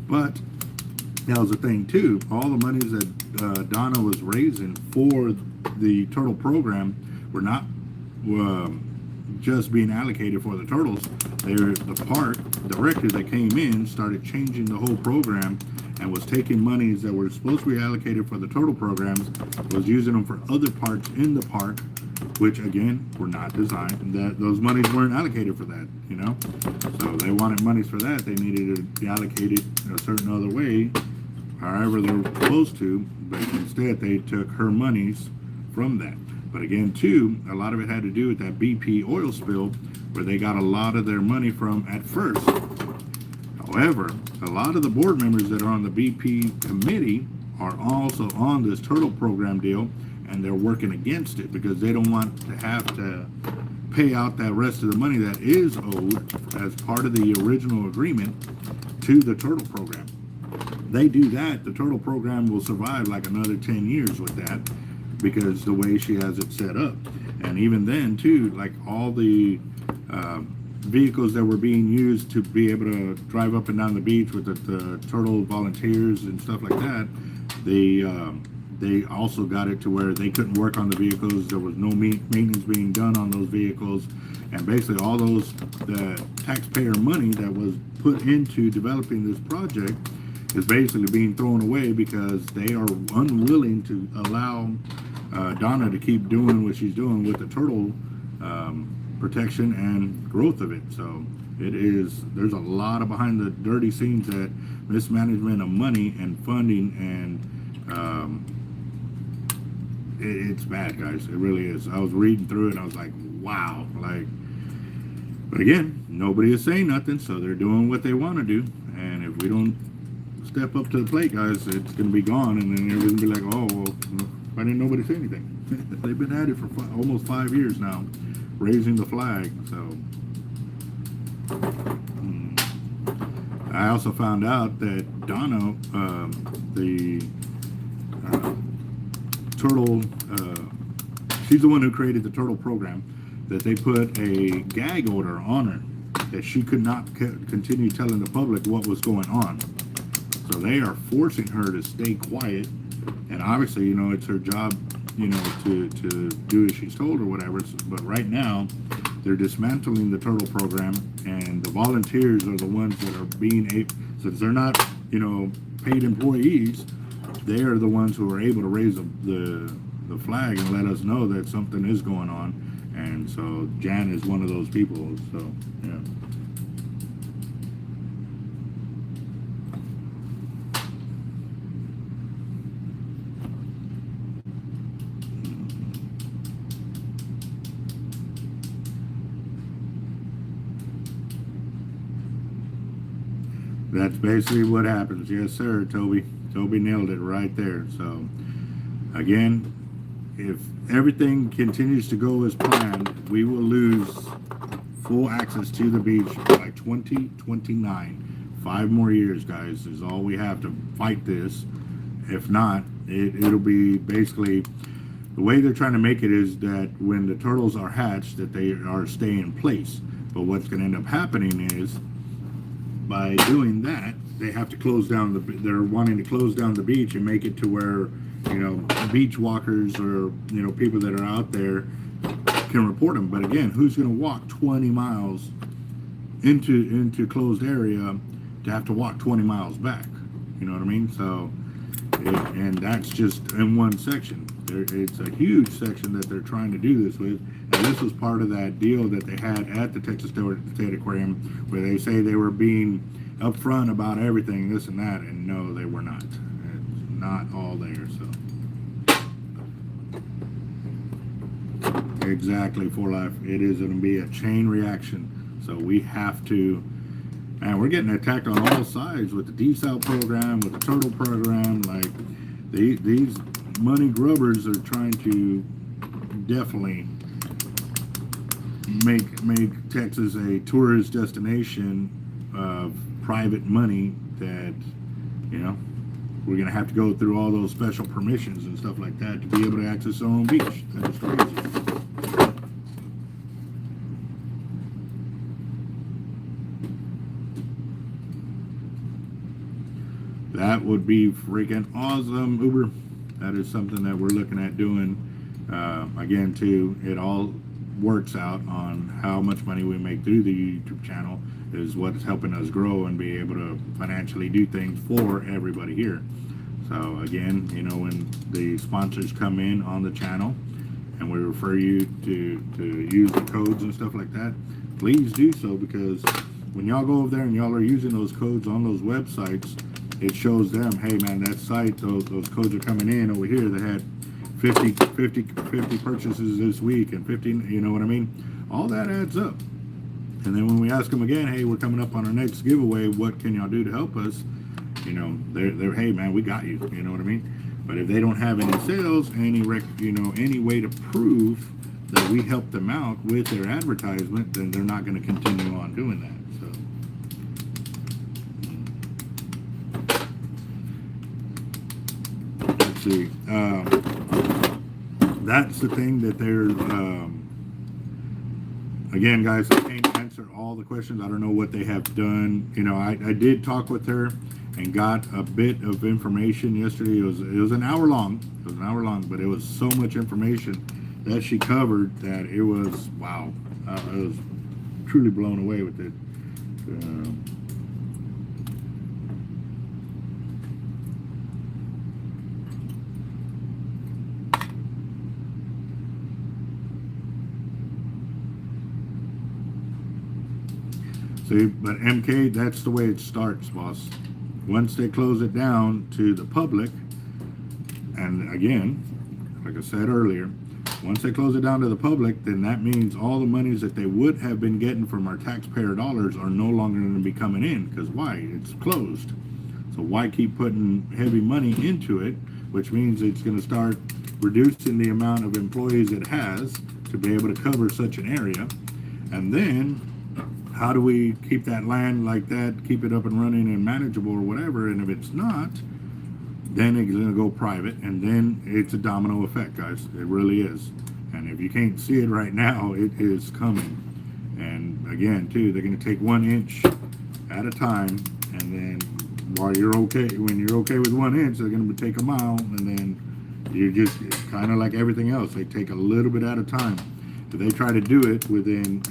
But that was the thing too, all the monies that Donna was raising for the turtle program were not just being allocated for the turtles. The park director that came in started changing the whole program and was taking monies that were supposed to be allocated for the turtle programs, was using them for other parts in the park, which again were not designed, that those monies weren't allocated for that, you know. So they wanted monies for that, they needed to be allocated a certain other way, however they were supposed to, but instead they took her monies from that. But again too, a lot of it had to do with that BP oil spill, where they got a lot of their money from at first. However, a lot of the board members that are on the BP committee are also on this turtle program deal, and they're working against it because they don't want to have to pay out that rest of the money that is owed as part of the original agreement to the turtle program. They do that, the turtle program will survive like another 10 years with that, because the way she has it set up. And even then too, like all the vehicles that were being used to be able to drive up and down the beach with the turtle volunteers and stuff like that, they also got it to where they couldn't work on the vehicles. There was no maintenance being done on those vehicles, and basically all those taxpayer money that was put into developing this project is basically being thrown away because they are unwilling to allow Donna to keep doing what she's doing with the turtle protection and growth of it. So there's a lot of behind the dirty scenes, that mismanagement of money and funding, and it's bad, guys. It really is. I was reading through it and I was like, wow. But again, nobody is saying nothing, so they're doing what they want to do. And if we don't step up to the plate, guys, it's going to be gone, and then everybody's going to be like, oh, well, why didn't nobody say anything? They've been at it for almost 5 years now, raising the flag. So I also found out that Donna, the turtle, she's the one who created the turtle program, that they put a gag order on her that she could not continue telling the public what was going on. So they are forcing her to stay quiet, and obviously, you know, it's her job, you know, to do as she's told or whatever. But right now, they're dismantling the turtle program, and the volunteers are the ones that are being able, since they're not, you know, paid employees, they are the ones who are able to raise the flag and let us know that something is going on. And so Jan is one of those people. So yeah. That's basically what happens. Yes, sir, Toby. Toby nailed it right there. So, again, if everything continues to go as planned, we will lose full access to the beach by 2029. 5 more years, guys, is all we have to fight this. If not, it'll be basically, the way they're trying to make it is that when the turtles are hatched, that they are stay in place. But what's going to end up happening is, by doing that, they have to close down they're wanting to close down the beach and make it to where, beach walkers or, people that are out there can report them. But again, who's going to walk 20 miles into closed area to have to walk 20 miles back? You know what I mean? So, and that's just in one section. It's a huge section that they're trying to do this with. And this was part of that deal that they had at the Texas State Aquarium, where they say they were being upfront about everything, this and that, and no, they were not. It's not all there, so. Exactly, for life. It is going to be a chain reaction. So we have to, and we're getting attacked on all sides with the desal program, with the turtle program. Like, these money grubbers are trying to definitely make Texas a tourist destination of private money that, we're going to have to go through all those special permissions and stuff like that to be able to access our own beach. That is crazy. That would be freaking awesome, Uber. That is something that we're looking at doing. Again, too, it all works out on how much money we make through the YouTube channel is what's helping us grow and be able to financially do things for everybody here. So again, when the sponsors come in on the channel and we refer you to use the codes and stuff like that, please do so, because when y'all go over there and y'all are using those codes on those websites, it shows them, hey man, that site, those codes are coming in over here that had 50 purchases this week and 50, you know what I mean? All that adds up. And then when we ask them again, hey, we're coming up on our next giveaway, what can y'all do to help us? They're hey man, we got you, you know what I mean? But if they don't have any sales, any way to prove that we help them out with their advertisement, then they're not going to continue on doing that. See, that's the thing that they're again, guys, I can't answer all the questions. I don't know what they have done. I did talk with her and got a bit of information yesterday. It was an hour long. But it was so much information that she covered that it was wow. I was truly blown away with it. See, but MK, that's the way it starts, boss. Once they close it down to the public, and again, like I said earlier, once they close it down to the public, then that means all the monies that they would have been getting from our taxpayer dollars are no longer going to be coming in. Because why? It's closed. So why keep putting heavy money into it, which means it's going to start reducing the amount of employees it has to be able to cover such an area. And then how do we keep that land like that, keep it up and running and manageable or whatever? And if it's not, then it's going to go private, and then it's a domino effect, guys. It really is. And if you can't see it right now, it is coming. And again, too, they're going to take 1 inch at a time, and then when you're okay with 1 inch, they're going to take a mile, and then you're just kind of like everything else. They take a little bit at a time. If they try to do it within,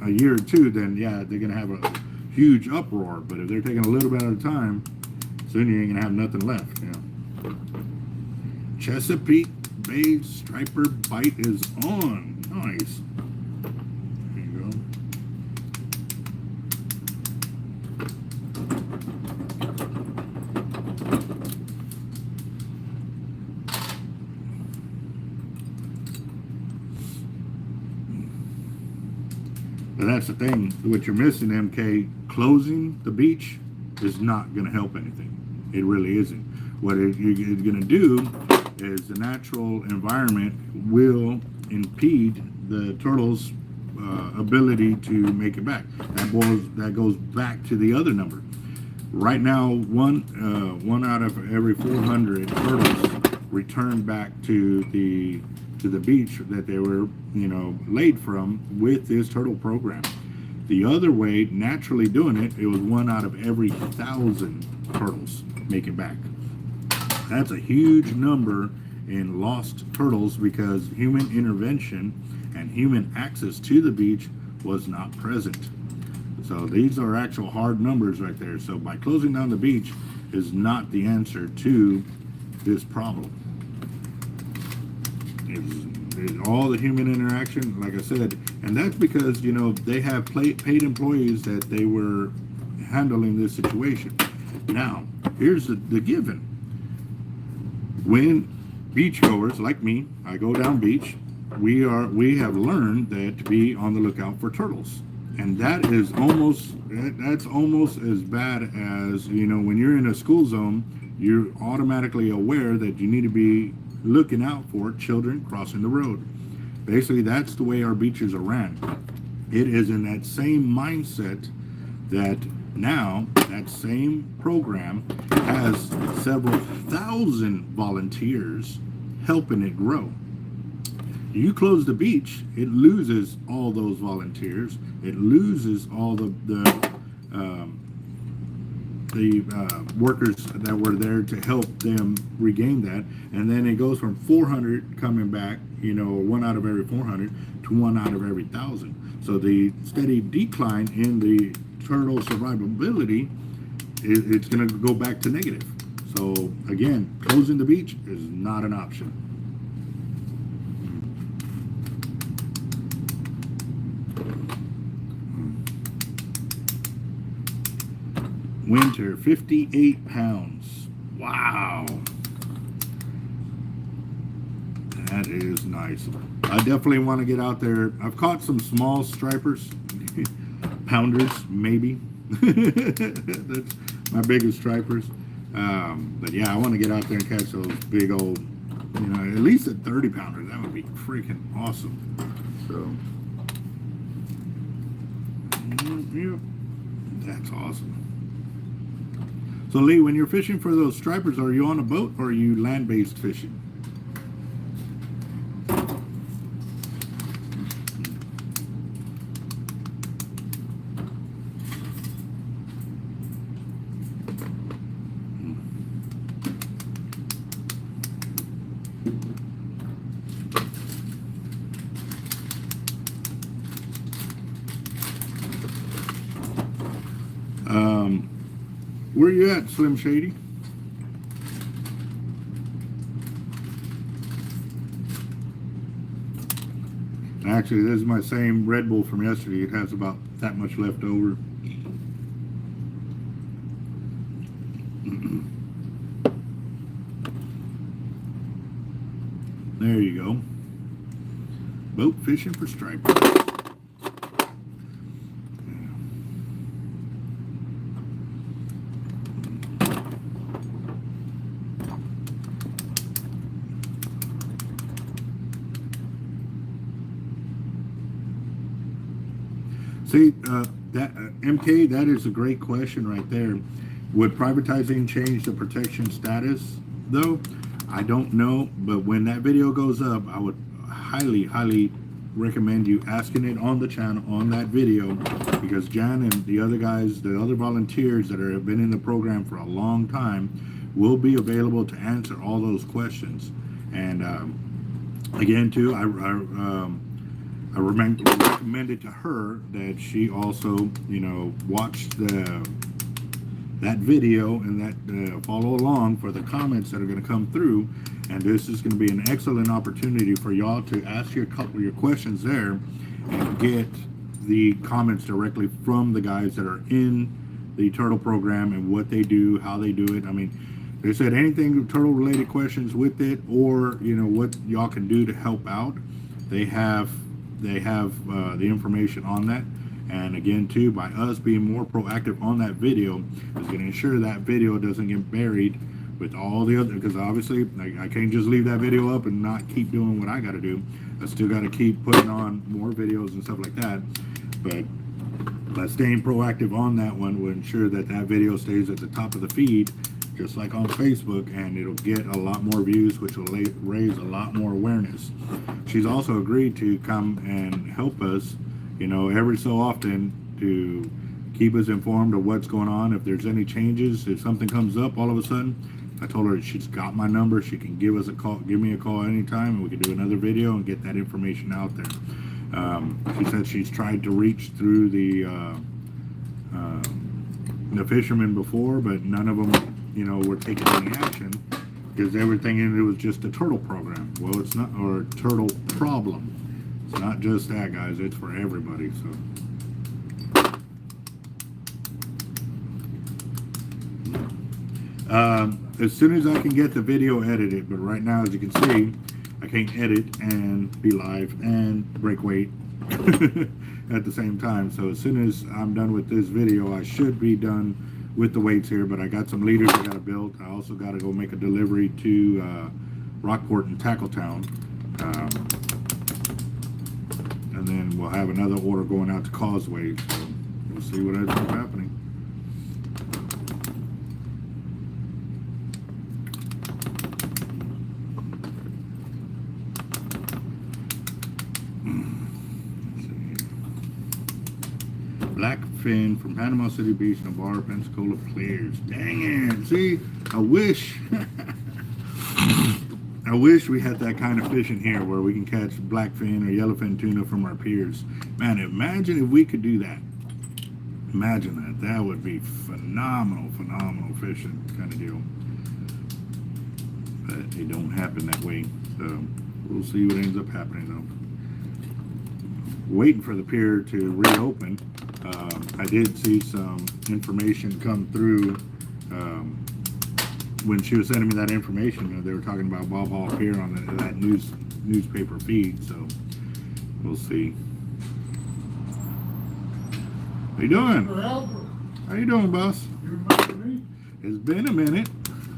a year or two, then yeah, they're going to have a huge uproar. But if they're taking a little bit at a time, soon you ain't going to have nothing left. Chesapeake Bay Striper bite is on. Nice. There you go. But that's the thing, what you're missing, MK, closing the beach is not going to help anything. It really isn't. What you're going to do is the natural environment will impede the turtle's ability to make it back. That goes back to the other number. Right now, one out of every 400 turtles return back to the beach that they were, laid from with this turtle program. The other way, naturally doing it, it was 1 out of every 1,000 turtles make it back. That's a huge number in lost turtles because human intervention and human access to the beach was not present. So these are actual hard numbers right there. So by closing down the beach is not the answer to this problem. It's all the human interaction, like I said, and that's because, they have paid employees that they were handling this situation. Now, here's the given. When beachgoers like me, I go down beach, we have learned that to be on the lookout for turtles. And that's almost as bad as, when you're in a school zone, you're automatically aware that you need to be looking out for children crossing the road. Basically, that's the way our beaches are ran. It is in that same mindset that now that same program has several thousand volunteers helping it grow. You close the beach, it loses all those volunteers. It loses all the workers that were there to help them regain that, and then it goes from 400 coming back, 1 out of every 400 to 1 out of every 1,000. So the steady decline in the turtle survivability, it's going to go back to negative. So again, closing the beach is not an option. Winter, 58 pounds. Wow. That is nice. I definitely want to get out there. I've caught some small stripers, pounders, maybe. That's my biggest stripers. But yeah, I want to get out there and catch those big old, at least a 30 pounder. That would be freaking awesome. So, yeah, that's awesome. So Lee, when you're fishing for those stripers, are you on a boat or are you land-based fishing? Where you at, Slim Shady? Actually, this is my same Red Bull from yesterday. It has about that much left over. There you go. Boat fishing for stripers. See, MK, that is a great question right there. Would privatizing change the protection status, though? I don't know, but when that video goes up, I would highly recommend you asking it on the channel, on that video, because Jan and the other guys, the other volunteers that have been in the program for a long time, will be available to answer all those questions. And again, too, I recommended to her that she also, watch that video and that follow along for the comments that are going to come through. And this is going to be an excellent opportunity for y'all to ask your questions there and get the comments directly from the guys that are in the turtle program and what they do, how they do it. I mean, they said anything turtle related questions with it, or what y'all can do to help out. They have the information on that. And again, too, by us being more proactive on that video is going to ensure that video doesn't get buried with all the other, because obviously I can't just leave that video up and not keep doing what I got to do. I still got to keep putting on more videos and stuff like that. But staying proactive on that one will ensure that that video stays at the top of the feed, just like on Facebook, and it'll get a lot more views, which will raise a lot more awareness. She's also agreed to come and help us, you know, every so often to keep us informed of what's going on. If there's any changes, if something comes up all of a sudden, I told her she's got my number. She can give us a call, give me a call anytime, and we can do another video and get that information out there. She said she's tried to reach through the fishermen before, but none of them, you know, were taking any action because everything in it was just a turtle program. Well, it's not, or a turtle problem. It's not just that, guys. It's for everybody. So. As soon as I can get the video edited, but right now, as you can see, I can't edit and be live and break weight at the same time. So as soon as I'm done with this video, I should be done with the weights here, but I got some leaders I got to build. I also got to go make a delivery to Rockport and Tackletown. And then we'll have another order going out to Causeway. So we'll see what ends up happening. Blackfin from Panama City Beach, Navarre, Pensacola Players. Dang it. See, I wish we had that kind of fishing here where we can catch blackfin or yellowfin tuna from our piers. Man, imagine if we could do that. Imagine that. That would be phenomenal fishing kind of deal. But it don't happen that way. So we'll see what ends up happening though. Waiting for the pier to reopen. I did see some information come through when she was sending me that information. They were talking about Bob Hall Pier on that newspaper feed, so we'll see. How you doing? How you doing, boss? You remember me? It's been a minute.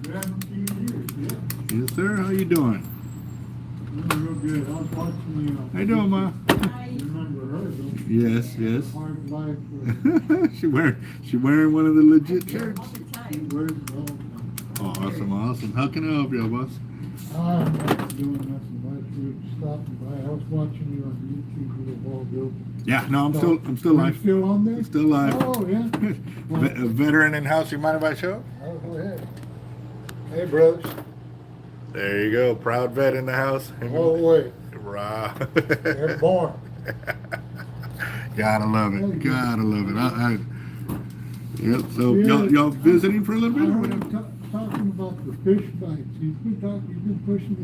We haven't seen you, yeah. Yes, sir. How you doing? Doing real good. I was watching you. How you doing, Ma? You remember her, don't you? Yes, yes. Hard life. she wearing one of the legit shirts. She wears it all the time. Awesome. How can I help you, boss? I'm not doing nothing but stopping by. I was watching you on YouTube with a ball build. Yeah, no, I'm still Are live. you still on there? Still live. Oh, yeah. Well, A veteran in house. You mind if I show up? oh, go ahead. Hey, brothers. There you go. Proud vet in the house. All the way. Rah. They're born. Gotta love it. Gotta love it. Yep. So Yeah. y'all visiting for a little I bit? heard him talking about the fish bites. You've been pushing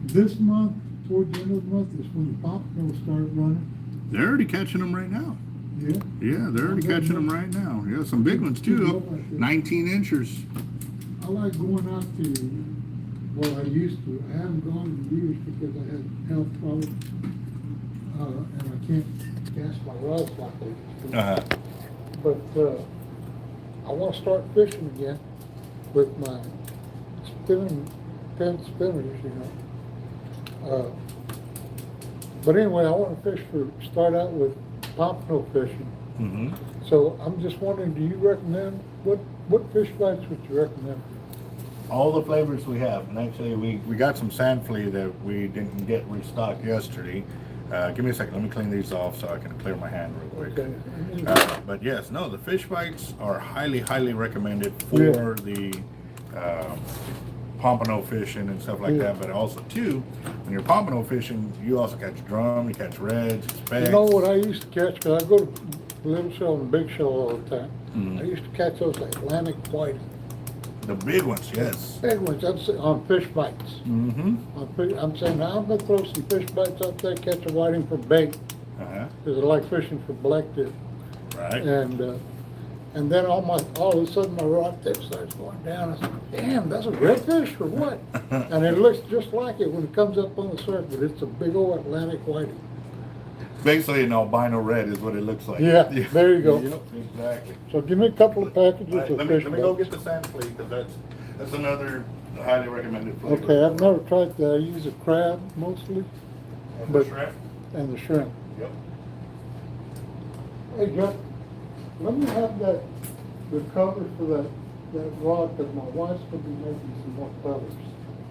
this month, toward the end of the month is when the pop will start running. They're already catching them right now. Yeah. Yeah, they're already catching them right now. Yeah, some big ones too. Up 19 inches. I like going out to, well, I used to. I haven't gone in years because I had health problems. And I can't cast my rods like I used to. But I want to start fishing again with my spinning, 10 spinners, you know. But anyway, I want to start out with pompano fishing. Mm-hmm. So I'm just wondering, do you recommend, what fish bites would you recommend? All the flavors we have, and actually we got some sand flea that we didn't get restocked yesterday. Give me a second, let me clean these off so I can clear my hand real quick. Okay. But yes, no, the fish bites are highly recommended for the pompano fishing and stuff like that. But also too, when you're pompano fishing, you also catch drum, you catch reds, specks. You know what I used to catch, because I go to little shell and big shell all the time. Mm. I used to catch those Atlantic whiting. The big ones, yes. Big ones, on fish bites. Mm-hmm. I'm saying, now I'm going to throw some fish bites out there, catch a whiting for bait, because I like fishing for blackfin. Right. And then all of a sudden my rod tip starts going down. I said, damn, that's a redfish or what? And it looks just like it when it comes up on the surface. It's a big old Atlantic whiting. Basically an albino red is what it looks like. Yeah, there you go. Yep, exactly. So give me a couple of packages Right, of let fish me go bites. get the sand flea, because That's another highly recommended flavor. Okay, I've never tried that. I use a crab mostly, And but- the shrimp? and the shrimp. Yep. Hey, Jeff, let me have the cover for that rod, because my wife's gonna be making some more covers.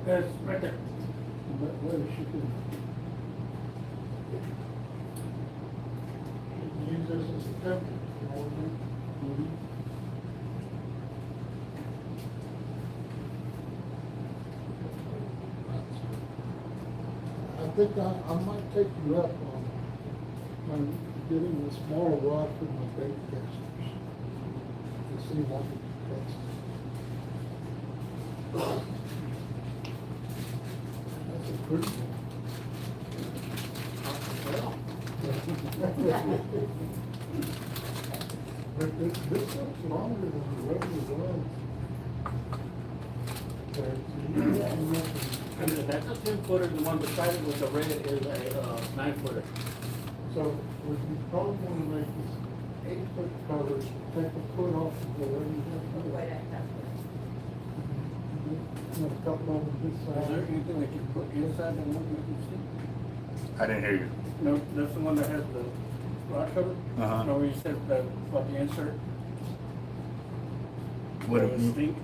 There's, right there. And that way she can use this as a template, you know what I mean? Mhm. I think I might take you up on getting a smaller rod for my bait casters. It seems like it's that's a pretty one. But this looks longer than the regular ones. That's a 10-footer, the one beside it with the red is a 9-footer. So we probably want to make this 8-foot covers, take a foot off of the regular. A couple of them this Is there side. anything that you put inside the one that you see? I didn't hear you. No, that's the one that has the rod cover? Uh-huh. No, you said that, like the insert? What Or do the you- stink?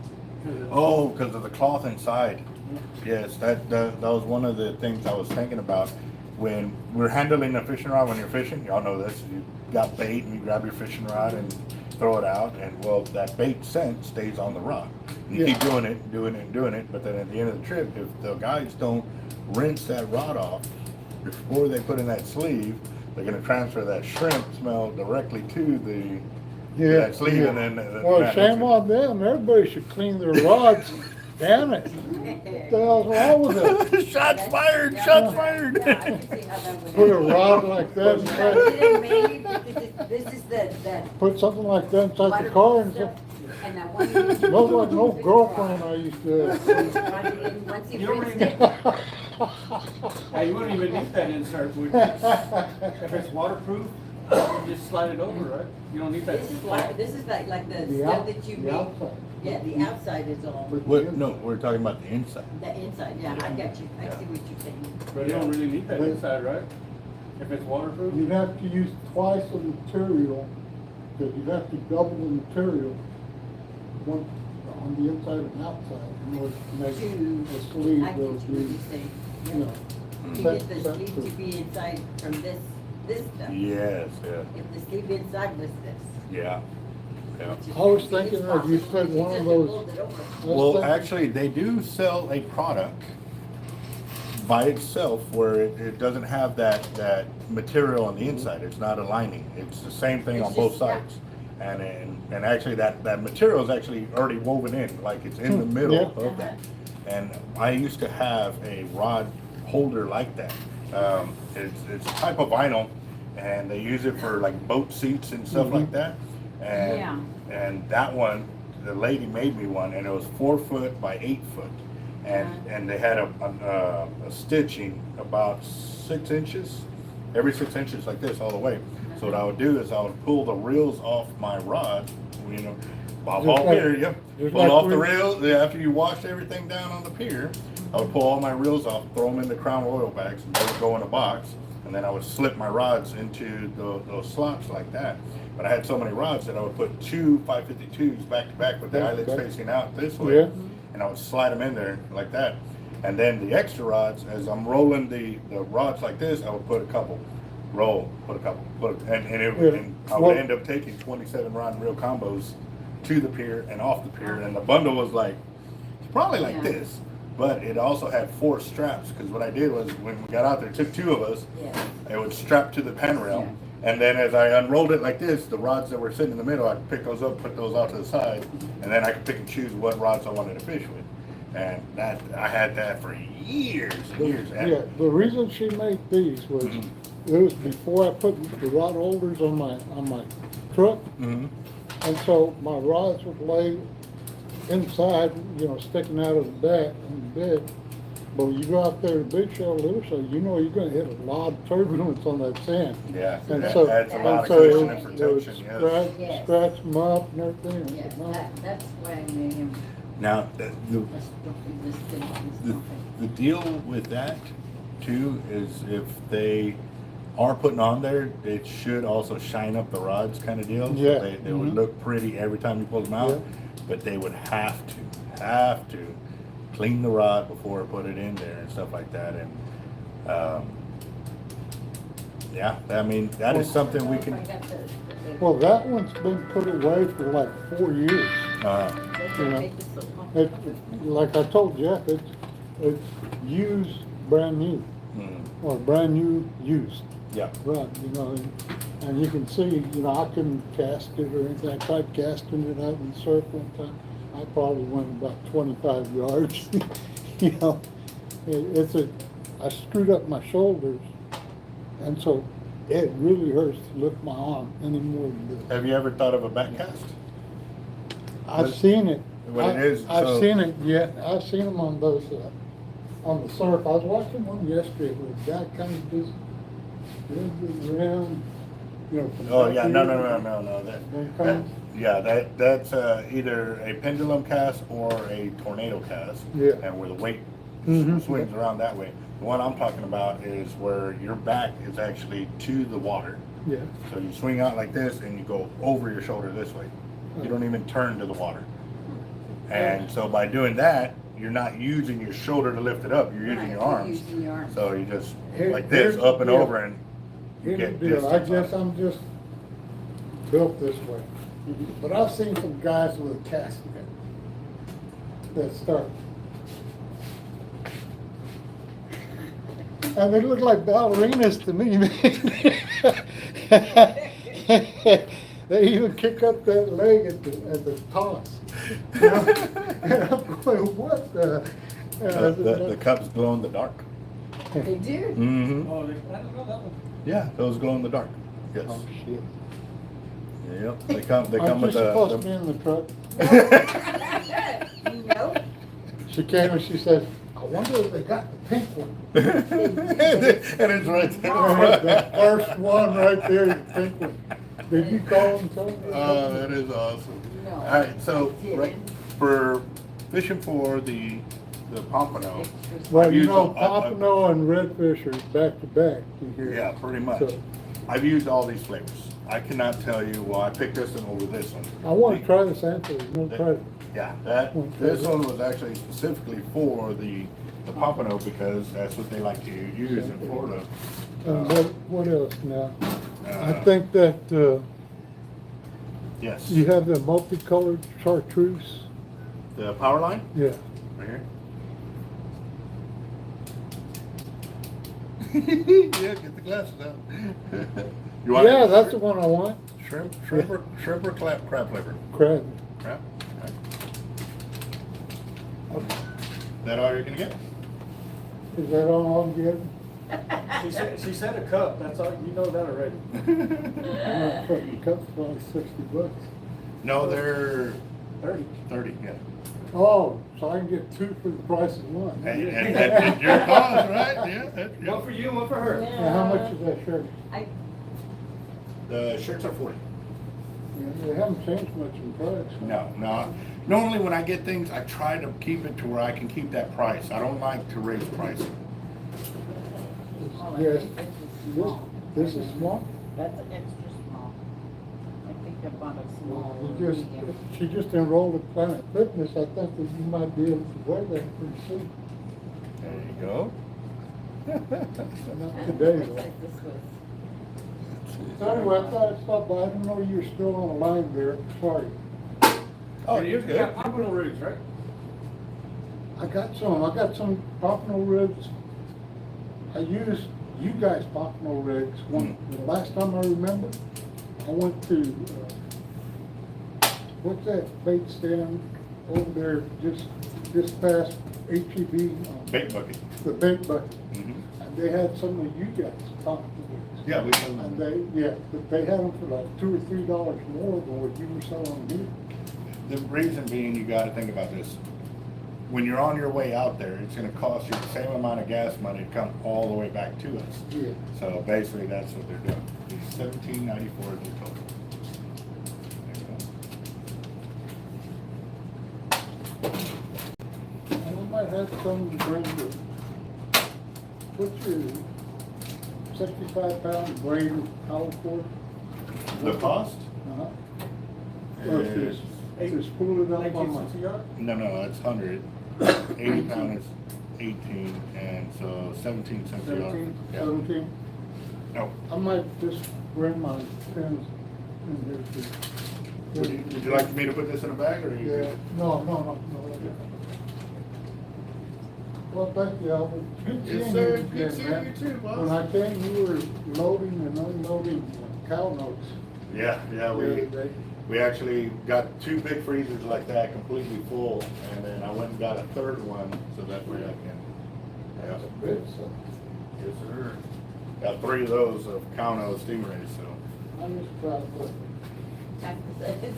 'Cause it's- Oh, because of the cloth inside. Mhm. Yes, that was one of the things I was thinking about. When we're handling a fishing rod when you're fishing, y'all know this, you got bait and you grab your fishing rod and throw it out, and well, that bait scent stays on the rod. You keep doing it, but then at the end of the trip, if the guys don't rinse that rod off before they put in that sleeve, they're gonna transfer that shrimp smell directly to the that sleeve, and then Well, shame on them. Everybody should clean their rods. Damn it. What the hell's wrong with it? Shots fired! Shots fired! Put a rod like that inside, This is the put something like that inside the car and waterproof stuff, and that one. smells like no girlfriend I used to have. Once You you don't rinse really- it, Hey, you wouldn't even need that insert, would you? If it's waterproof, you just slide it over, right? You don't need that. this is like the The stuff out- that you the make. outside. Yeah, the outside is all, What? No, we're talking about the inside. the inside, yeah, I got you, I see what you're saying. But you don't really need that inside, right? If it's waterproof? You'd have to use twice the material, because you'd have to double the material, one on the inside and outside, in order to make the sleeve I get go you what through, you're saying. you know. To get the sleeve to be inside from this stuff. Yes, yeah, If the sleeve inside was this. yeah, yeah. I was thinking of, you said one of those. Well, actually, they do sell a product by itself where it doesn't have that material on the inside. It's not a lining. It's the same thing It's on both just- yeah. sides. And actually that material is actually already woven in, like it's in the middle Yeah. of that. And I used to have a rod holder like that. It's a type of vinyl, and they use it for like boat seats and stuff like that. And that one, the lady made me one, and it was 4 foot by 8 foot, and they had a stitching about 6 inches, every 6 inches like this all the way. So what I would do is I would pull the reels off my rod, you know, off Just like- here, yep. just Pull like off the we- reels. After you washed everything down on the pier, I would pull all my reels off, throw them in the Crown Royal bags, and they would go in a box. And then I would slip my rods into those slots like that. But I had so many rods that I would put 2 552s back to back with the Back to eyelets back. facing out this way. Yeah. And I would slide them in there like that. And then the extra rods, as I'm rolling the rods like this, I would put a couple. Roll, put a couple, and I would end up taking 27 rod reel combos to the pier and off the pier, and the bundle was like probably like this, but it also had 4 straps, because what I did was when we got out there, it took 2 of us, it would strap to the pen rail, and then as I unrolled it like this, the rods that were sitting in the middle, I'd pick those up, put those out to the side, and then I could pick and choose what rods I wanted to fish with. And that I had that for years and years. And Yeah, the reason she made these was, it was before I put the rod holders on my truck, Mhm. and so my rods would lay inside, you know, sticking out of the back on the bed. But when you go out there to big shell, little shell, you know you're gonna hit a lot of turbulence on that sand. Yeah, And that so, adds a lot and of so cushion and it would protection, yes. scratch them up and everything. I Yes, said, "No." that's why I made him. Now, That's nothing, this thing is the nothing. deal with that too is if they are putting on there, it should also shine up the rods kind of deal. So Yeah. they would Mhm. look pretty every time you pull them out, Yeah. but they would have to clean the rod before put it in there and stuff like that. And yeah, I mean, that is something we I can, got the- Well, that one's been put away for like 4 years. They you know, make this so It, comfortable. like I told Jeff, it's used brand new, or brand new used. yeah. Right, you know, and you can see, you know, I couldn't cast it or anything. I tried casting it out in the surf one time. I probably went about 25 yards. You know, I screwed up my shoulders, and so it really hurts to lift my arm any more than this. Have you ever thought of a back cast? I've seen it. What it is, I've so- seen it, yeah, I've seen them on those, on the surf. I was watching one yesterday where the guy kind of just lives around, you know. from Oh, back yeah, here no. Then That, comes, yeah, that's either a pendulum cast or a tornado cast. Yeah. And where the weight Mhm. swings around that way. The one I'm talking about is where your back is actually to the water. yeah, So you swing out like this and you go over your shoulder this way. You don't even turn to the water. And so by doing that, you're not using your shoulder to lift it up, you're using Right, your you're arms. using your arms. So you just, Here- like this, here's up and the deal. over, and you here's the get deal, I distance guess on it. I'm just built this way. But I've seen some guys with a casket that start. And they look like ballerinas to me, man. They even kick up that leg at the toss. You know? And I'm going, what the? The cups glow in the dark. They do? Mm-hmm. Oh, I don't know that one. Yeah, those glow in the dark. Yes. Oh, shit. Yep. They come Aren't you with supposed to be in the truck? You know? She came and she said, I wonder if they got the pink one. And it's right The there. first one right there, the pink one. Did you call and tell them? Oh, that is awesome. No. All right, so I didn't. right, for fishing for the pompano. Well, I've you used know, all- pompano and redfish are back to back. You hear? Yeah, pretty much. So, I've used all these flavors. I cannot tell you, well, I picked this one over this one. I want to try the sample, no try it. Yeah, Okay. this one was actually specifically for the pompano because that's what they like to use in Florida. What else now? I Uh, think that, Yes. you have the multicolored chartreuse. The power line, Yeah. right here. Yeah, get the glasses out. You want Yeah, that's the one I want. shrimp or crab flavor? Crab. Crab? Okay. Is that all you're gonna get? Is that all I'm getting? She said a cup, that's all, you know that already. I'm putting cups for like $60. No, they're 30. 30, yeah. Oh, so I can get two for the price of one. And your cause, right? Yeah. One for you, one for her. Yeah. Now, how much is that shirt? The shirts are 40. Yeah, they haven't changed much in price. No. Normally when I get things, I try to keep it to where I can keep that price. I don't like to raise pricing. Oh, I Yes. think this is small. This is small? That's an extra small. I think I bought a small. You just, she just enrolled at Planet Fitness. I think that you might be able to wear that pretty soon. There you go. Not today, Looks though. like this was. So anyway, I thought I'd stop by. I didn't know you were still on the line there. Sorry. Oh, you're You good. got pompano roots, right? I got some pompano ribs. I used you guys' pompano rigs the last time I remember. I went to, what's that bait stand over there just past HEB? Bait bucket. The bait bucket. Mhm. And they had some of you guys' pompano rigs. Yeah, we can. And they had them for like $2 or $3 more than what you were selling here. The reason being, you gotta think about this. When you're on your way out there, it's gonna cost you the same amount of gas money to come all the way back to us. Yeah. So basically, that's what they're doing. $17.94 is the total. There you go. had some bring the, what's your 65-pound braided power cord? The cost? Uh-huh. Is, To spool it up on my. no, it's 100. 80 pound is 18, and so 17 cents a yard. 17, Yeah. 17? No. I might just bring my pins in here too. Would you like me to put this in a bag, or you? Yeah, no. Well, thank you, Albert. Good Yes, seeing sir. you Good again, seeing man. you too, boss. When I came, you were loading and unloading cow notes. Yeah, the other day. we actually got 2 big freezers like that, completely full, and then I went and got a 3rd one so that way I can. That's a bit, so. Yes, sir. Got 3 of those of Kauno stingrays, so. I'm just proud of it.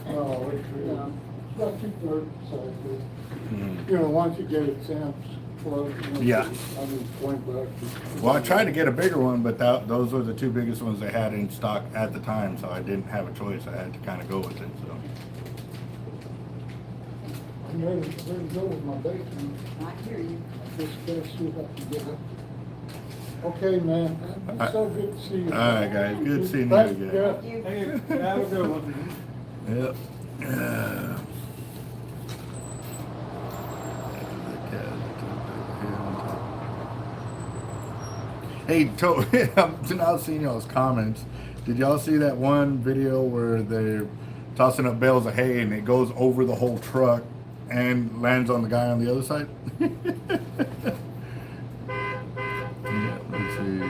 Oh, it's really, No. it's not too third side, Mm. but, you know, once you get it Sam's Club, you know. Yeah. I mean, $20. Well, I tried to get a bigger one, but those were the 2 biggest ones they had in stock at the time, so I didn't have a choice. I had to kind of go with it. So. I'm ready to go with my bacon. I hear you. Just gotta see if I can get it. Okay, man. It's so good to see you. All right, guys. Good seeing you Thank again. Jeff. You. Hey, have a good one. Yep. Hey, I'm now seeing y'all's comments. Did y'all see that one video where they're tossing up bales of hay and it goes over the whole truck and lands on the guy on the other side? Yeah, let's see.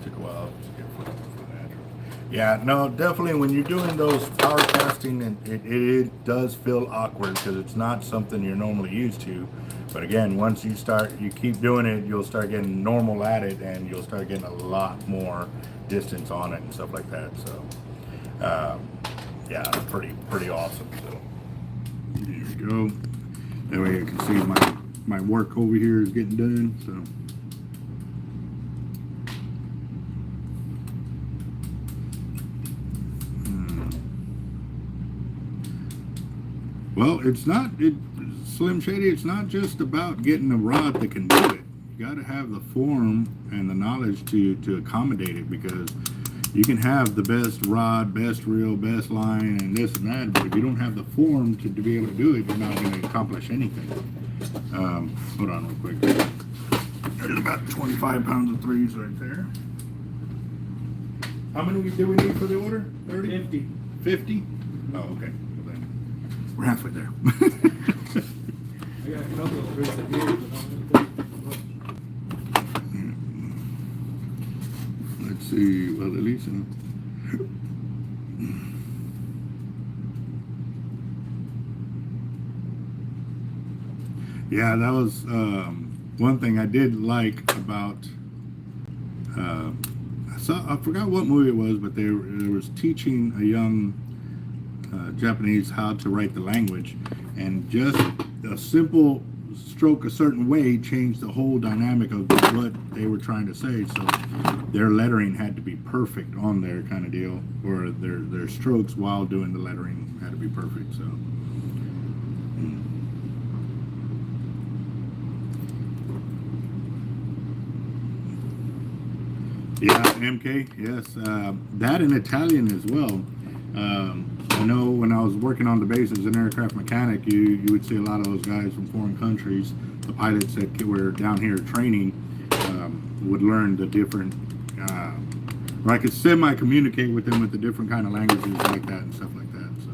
Took a while to get for natural. Yeah, no, definitely when you're doing those power casting, it does feel awkward because it's not something you're normally used to. But again, once you keep doing it, you'll start getting normal at it, and you'll start getting a lot more distance on it and stuff like that. So, yeah, it's pretty awesome. So, there you go. That way you can see my work over here is getting done. So. Well, Slim Shady, it's not just about getting a rod that can do it. You got to have the form and the knowledge to accommodate it, because you can have the best rod, best reel, best line, and this and that, but if you don't have the form to be able to do it, you're not going to accomplish anything. Hold on real quick. There's about 25 pounds of threes right there. How many do we need for the order? 30? 50. 50? Oh, okay. Well, then we're halfway there. I got a couple of trees that need it. Let's see. Well, at least. Yeah, that was one thing I did like about. I forgot what movie it was, but there was teaching a young Japanese how to write the language, and just a simple stroke a certain way changed the whole dynamic of what they were trying to say. So their lettering had to be perfect on their kind of deal, or their strokes while doing the lettering had to be perfect. So. Yeah, MK, yes. That in Italian as well. I know when I was working on the base as an aircraft mechanic, you would see a lot of those guys from foreign countries. The pilots that were down here training would learn the different, or I could semi-communicate with them with the different kind of languages like that and stuff like that. So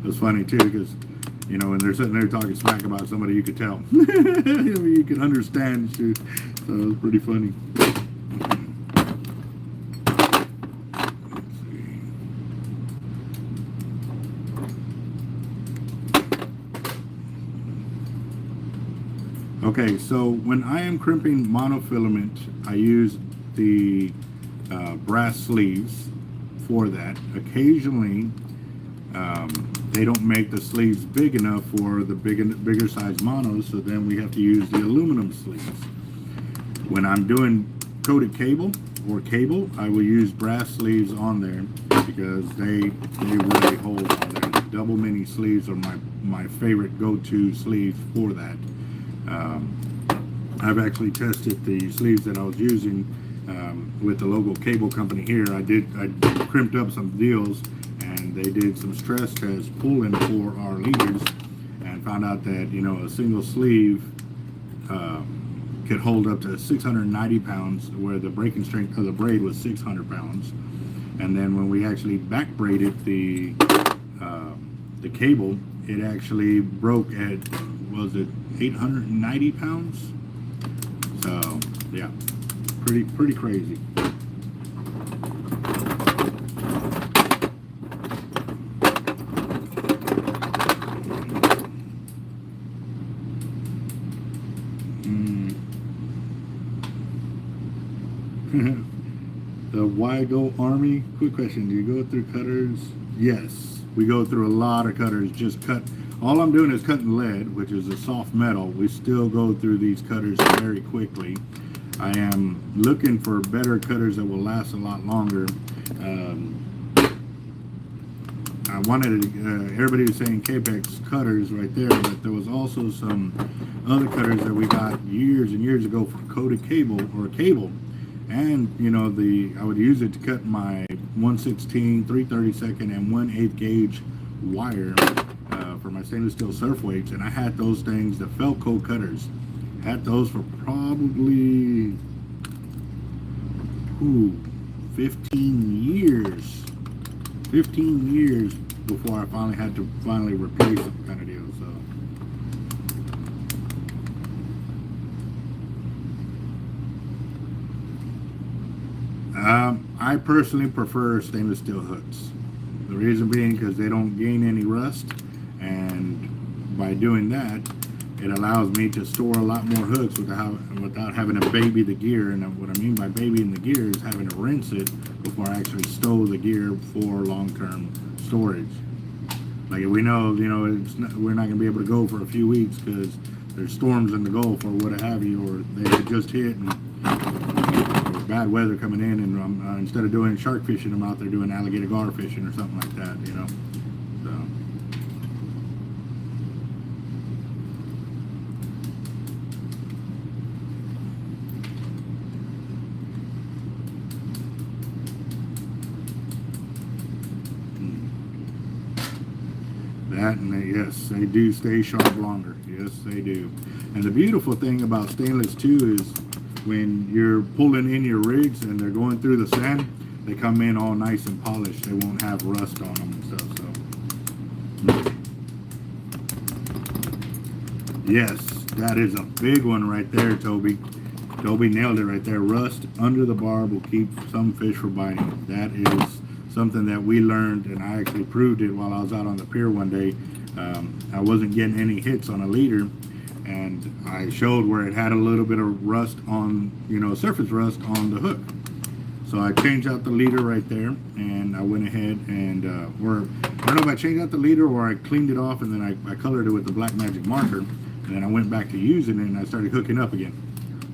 it was funny too, because you know, when they're sitting there talking smack about somebody, you could tell. You could understand too. So it was pretty funny. Okay, so when I am crimping monofilament, I use the brass sleeves for that. Occasionally, they don't make the sleeves big enough for the bigger size monos, so then we have to use the aluminum sleeves. When I'm doing coated cable or cable, I will use brass sleeves on there because they really hold on there. double mini sleeves are my favorite go-to sleeves for that. I've actually tested the sleeves that I was using with the Loco cable company here. I crimped up some deals, and they did some stress tests pulling for our leaders, and found out that, you know, a single sleeve could hold up to 690 pounds, where the breaking strength of the braid was 600 pounds. And then when we actually back braided the cable, it actually broke at, was it 890 pounds? So yeah, pretty crazy. The Why Go Army? Quick question, do you go through cutters? Yes, we go through a lot of cutters. Just cut, all I'm doing is cutting lead, which is a soft metal. We still go through these cutters very quickly. I am looking for better cutters that will last a lot longer. I wanted everybody was saying Capex cutters right there, but there was also some other cutters that we got years and years ago for coated cable or cable. And, you know, I would use it to cut my 1/16, 3/32, and 1/8 gauge wire for my stainless steel surf weights. And I had those things, the Felco cutters. Had those for probably 15 years. 15 years before I finally had to replace them, kind of deal. So. I personally prefer stainless steel hooks. The reason being because they don't gain any rust, and by doing that, it allows me to store a lot more hooks without having to baby the gear. And what I mean by babying the gear is having to rinse it before I actually stow the gear for long-term storage. Like we know, you know, we're not going to be able to go for a few weeks because there's storms in the Gulf or what have you, or they just hit and there's bad weather coming in, and instead of doing shark fishing, I'm out there doing alligator gar fishing or something like that, you know. So. That, and yes, they do stay sharp longer. Yes, they do. And the beautiful thing about stainless too is when you're pulling in your rigs and they're going through the sand, they come in all nice and polished. They won't have rust on them and stuff. So yes, that is a big one right there, Toby. Toby nailed it right there. Rust under the barb will keep some fish from biting. That is something that we learned, and I actually proved it while I was out on the pier one day. I wasn't getting any hits on a leader, and I showed where it had a little bit of rust on, you know, surface rust on the hook. So I changed out the leader right there, and I went ahead and, I don't know if I changed out the leader or I cleaned it off, and then I colored it with the black magic marker, and then I went back to using it, and I started hooking up again.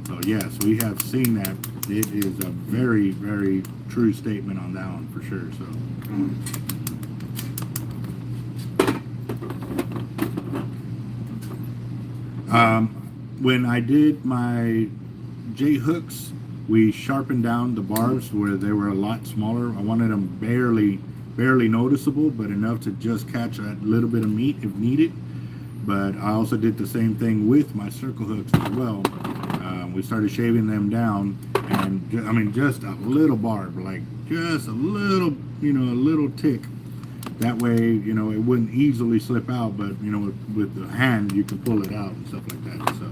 So yes, we have seen that. It is a very, very true statement on that one for sure. So. When I did my J hooks, we sharpened down the barbs where they were a lot smaller. I wanted them barely noticeable, but enough to just catch a little bit of meat if needed. But I also did the same thing with my circle hooks as well. We started shaving them down, and I mean just a little barb, like just a little, you know, a little tick. That way, you know, it wouldn't easily slip out, but you know, with the hand you can pull it out and stuff like that. So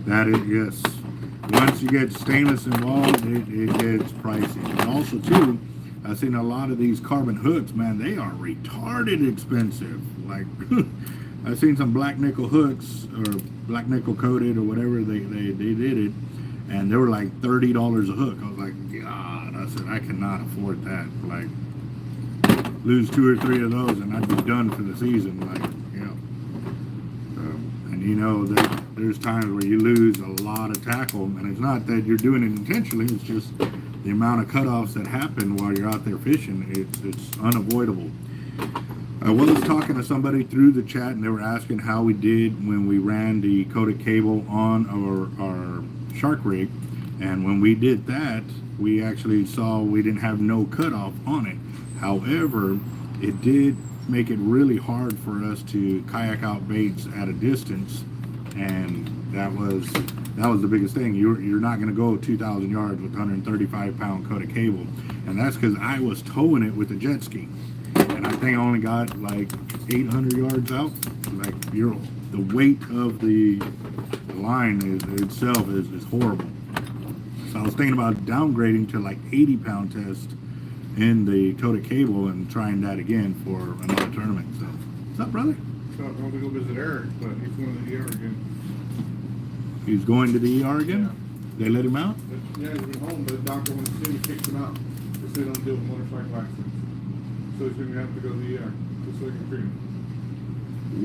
that is, yes. Once you get stainless involved, it gets pricey. And also too, I've seen a lot of these carbon hooks, man, they are retarded expensive. Like I've seen some black nickel hooks or black nickel coated or whatever they did it, and they were like $30 a hook. I was like, God, I said, I cannot afford that. Like, lose 2 or 3 of those and I'd be done for the season. Like, you know. And you know, there's times where you lose a lot of tackle, and it's not that you're doing it intentionally, it's just the amount of cutoffs that happen while you're out there fishing. It's unavoidable. I was talking to somebody through the chat, and they were asking how we did when we ran the coated cable on our shark rig, and when we did that, we actually saw we didn't have no cutoff on it. However, it did make it really hard for us to kayak out baits at a distance, and that was the biggest thing. You're not going to go 2,000 yards with 135-pound coated cable, and that's because I was towing it with a jet ski, and I think I only got like 800 yards out. Like the weight of the line itself is horrible. So I was thinking about downgrading to like 80-pound test in the coated cable and trying that again for another tournament. So, what's up, brother? So I'm going to go visit Eric, but he's going to the ER again. He's going to the ER again? Yeah. They let him out? But, yeah, he's been home, but the doctor wants to see him, kicks him out. They say don't deal with motorcycle accidents. So he's going to have to go to the ER just so he can treat him.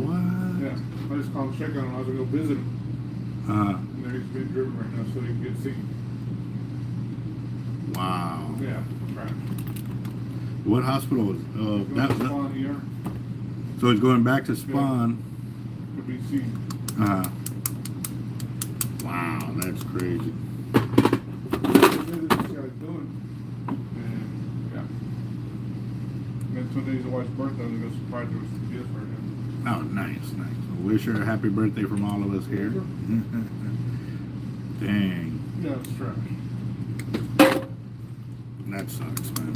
What? Yeah. I just called and check on him. I was going to go visit him. And then he's being driven right now so he can get seen. Wow. Yeah, right. What hospital was that? Spawn ER So he's going back to Spawn. to be seen. Wow, that's crazy. This guy's doing. And yeah. And then today's the wife's birthday. I'm going to go surprise her with some gifts for him. Oh, nice. Well, wish her a happy birthday from all of us here. Dang. Yeah, it's trash. That sucks, man.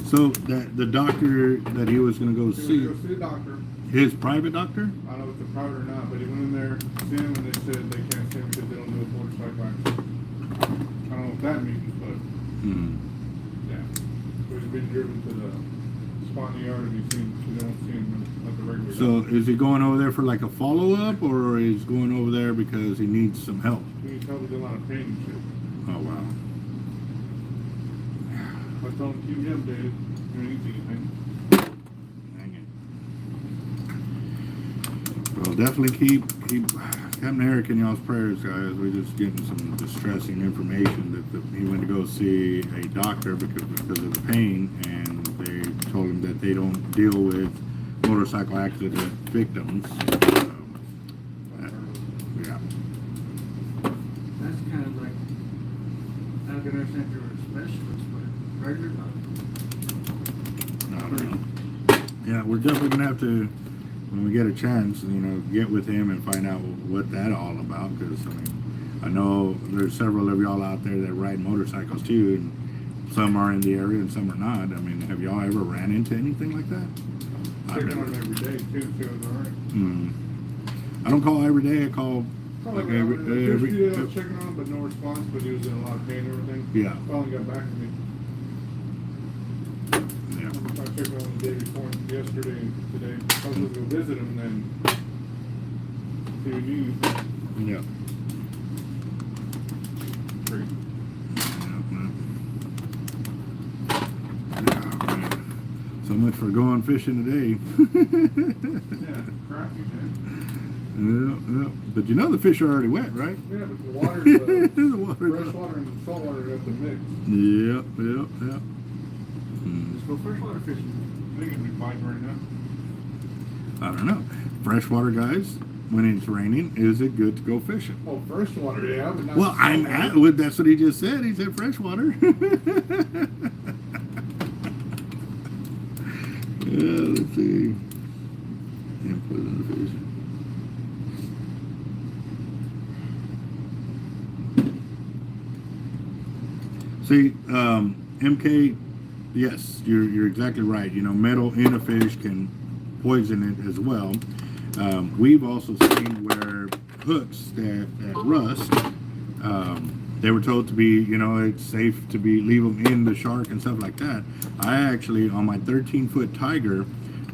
So the doctor that he was going to go He see, went to go see a doctor. his private doctor? I don't know if it's private or not, but he went in there, see him, and they said they can't see him because they don't do a motorcycle accident. I don't know what that means, but yeah. So he's been driven to the Spawn ER to be seen, so they don't see him at the regular. So is he going over there for like a follow-up, or is going over there because he needs some help? He needs help with a lot of pain and shit. Oh, wow. I told him, keep me updated. You need anything. Dang it. Well, definitely keep Capt.Eric in y'all's prayers, guys. We're just getting some distressing information that he went to go see a doctor because of the pain, and they told him that they don't deal with motorcycle accident victims. Yeah. That's kind of like, I can understand if you're a specialist, but regular doctor. I don't know. Yeah, we're definitely gonna have to, when we get a chance, get with him and find out what that all about. Because I know there's several of y'all out there that ride motorcycles too, and some are in the area and some are not. I mean, have y'all ever ran into anything like that? Checking on him every day, too, see if it's all right. I don't call every day. I call Like like every I was checking on him, but no response, but he was in a lot of pain and everything. Yeah. Finally got back to me. Yeah. I checked on him the day before, yesterday and today. I was going to go visit him and then see what he needs. Yeah. Crazy. So much for going fishing today. Yeah, crappy, man. Yeah. But the fish are already wet, right? Yeah, but the water, The water. fresh water and salt water have to mix. Yep. Let's go freshwater fishing. They can be biting right now. I don't know. Freshwater guys, when it's raining, is it good to go fishing? Oh, freshwater, yeah, but not Well, saltwater. that's what he just said. He said freshwater. Yeah, let's see. Input in the fish. See, MK, yes, you're exactly right. Metal in a fish can poison it as well. We've also seen where hooks that rust, they were told to be, it's safe to leave them in the shark and stuff like that. I actually, on my 13-foot tiger,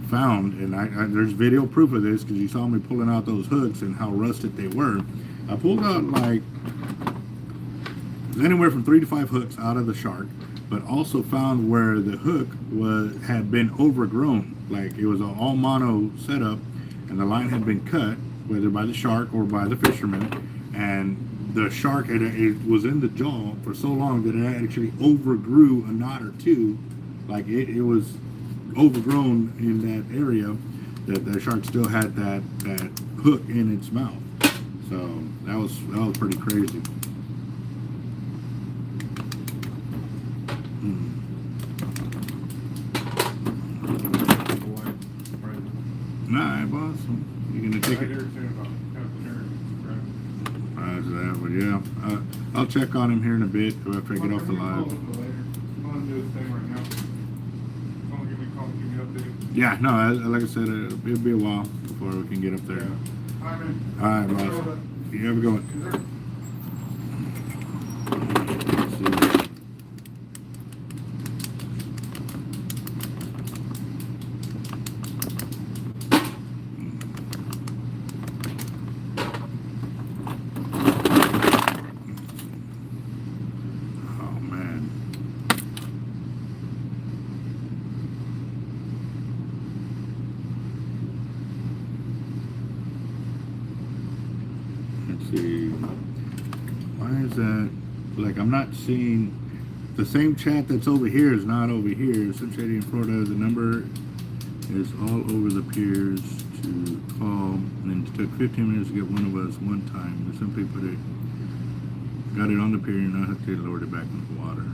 found, and there's video proof of this because you saw me pulling out those hooks and how rusted they were. I pulled out anywhere from 3 to 5 hooks out of the shark, but also found where the hook had been overgrown. Like it was an all mono setup, and the line had been cut, whether by the shark or by the fisherman, and the shark it was in the jaw for so long that it actually overgrew a knot or two, like it was overgrown in that area, that the shark still had that hook in its mouth. So that was pretty crazy. Alright, boss. You gonna take it? That, but yeah, I'll check on him here in a bit after I get off the live. Yeah, no, like I said, it'll be a while before we can get up there. Alright, boss. You have a good one. I'm not seeing the same chat that's over here is not over here. Some shady in Florida, the number is all over the piers to call, and it took 15 minutes to get one of us one time. Some people got it on the pier and now have to lower it back into the water.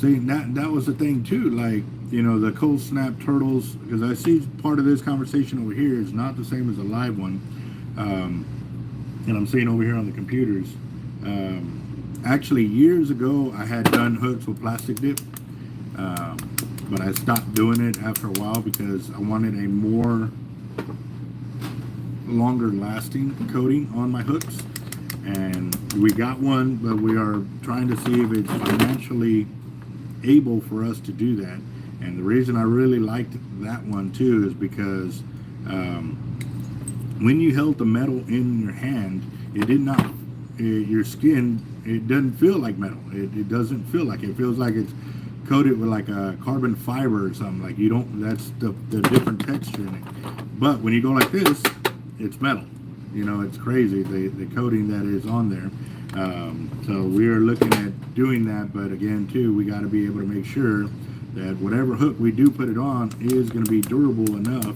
See, that was the thing too, like, you know, the cold snap turtles, because I see part of this conversation over here is not the same as a live one. And I'm seeing over here on the computers. Actually, years ago, I had done hooks with plastic dip, but I stopped doing it after a while because I wanted a more longer lasting coating on my hooks. And we got one, but we are trying to see if it's financially able for us to do that. And the reason I really liked that one too is because when you held the metal in your hand, it did not, your skin, it doesn't feel like metal. It doesn't feel like it. It feels like it's coated with like a carbon fiber or something. Like you don't, that's the different texture in it. But when you go like this, it's metal. You know, it's crazy, the coating that is on there. So we are looking at doing that, but again too, we got to be able to make sure that whatever hook we do put it on is going to be durable enough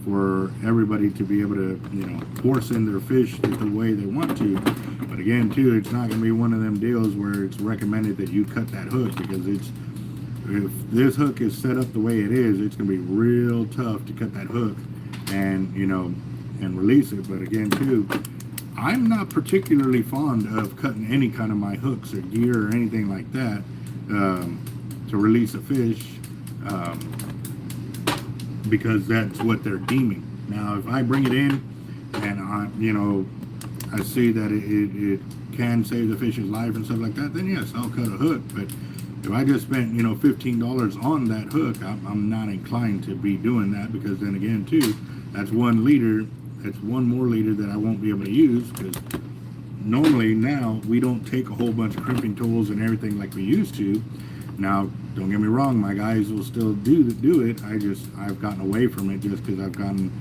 for everybody to be able to, you know, force in their fish the way they want to. But again too, it's not going to be one of them deals where it's recommended that you cut that hook, because it's, if this hook is set up the way it is, it's going to be real tough to cut that hook and, you know, and release it. But again too, I'm not particularly fond of cutting any kind of my hooks or gear or anything like that to release a fish, because that's what they're deeming. Now, if I bring it in and I, you know, I see that it can save the fish's life and stuff like that, then yes, I'll cut a hook. But if I just spent, you know, $15 on that hook, I'm not inclined to be doing that, because then again too, that's one leader. It's one more leader that I won't be able to use, because normally now we don't take a whole bunch of crimping tools and everything like we used to. Now, don't get me wrong, my guys will still do it. I've gotten away from it just because I've gotten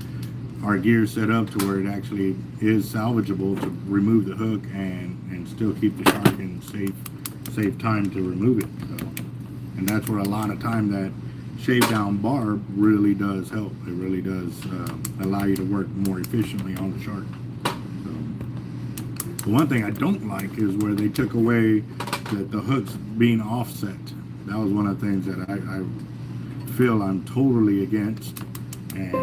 our gear set up to where it actually is salvageable to remove the hook and still keep the shark in safe time to remove it. So, and that's where a lot of time that shave down barb really does help. It really does allow you to work more efficiently on the shark. So, the one thing I don't like is where they took away the hooks being offset. That was one of the things that I feel I'm totally against, and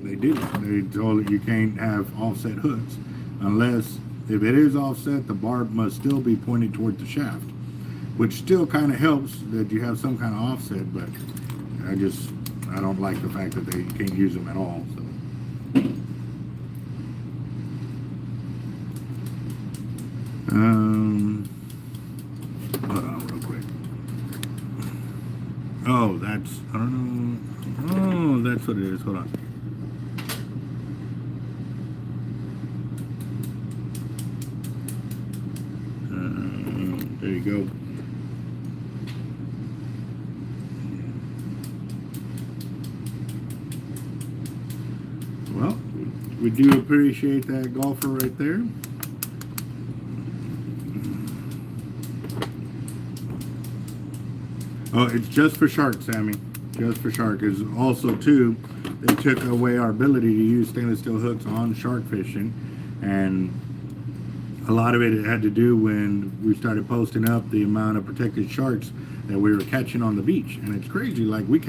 they did it. They told you can't have offset hooks unless, if it is offset, the barb must still be pointed toward the shaft, which still kind of helps that you have some kind of offset, but I don't like the fact that they can't use them at all. So, hold on real quick. Oh, that's, I don't know. Oh, that's what it is. Hold on. There you go. We do appreciate that golfer right there. Oh, it's just for shark, Sammy. Just for shark. Is also too, they took away our ability to use stainless steel hooks on shark fishing, and a lot of it had to do when we started posting up the amount of protected sharks that we were catching on the beach. And it's crazy. Like we were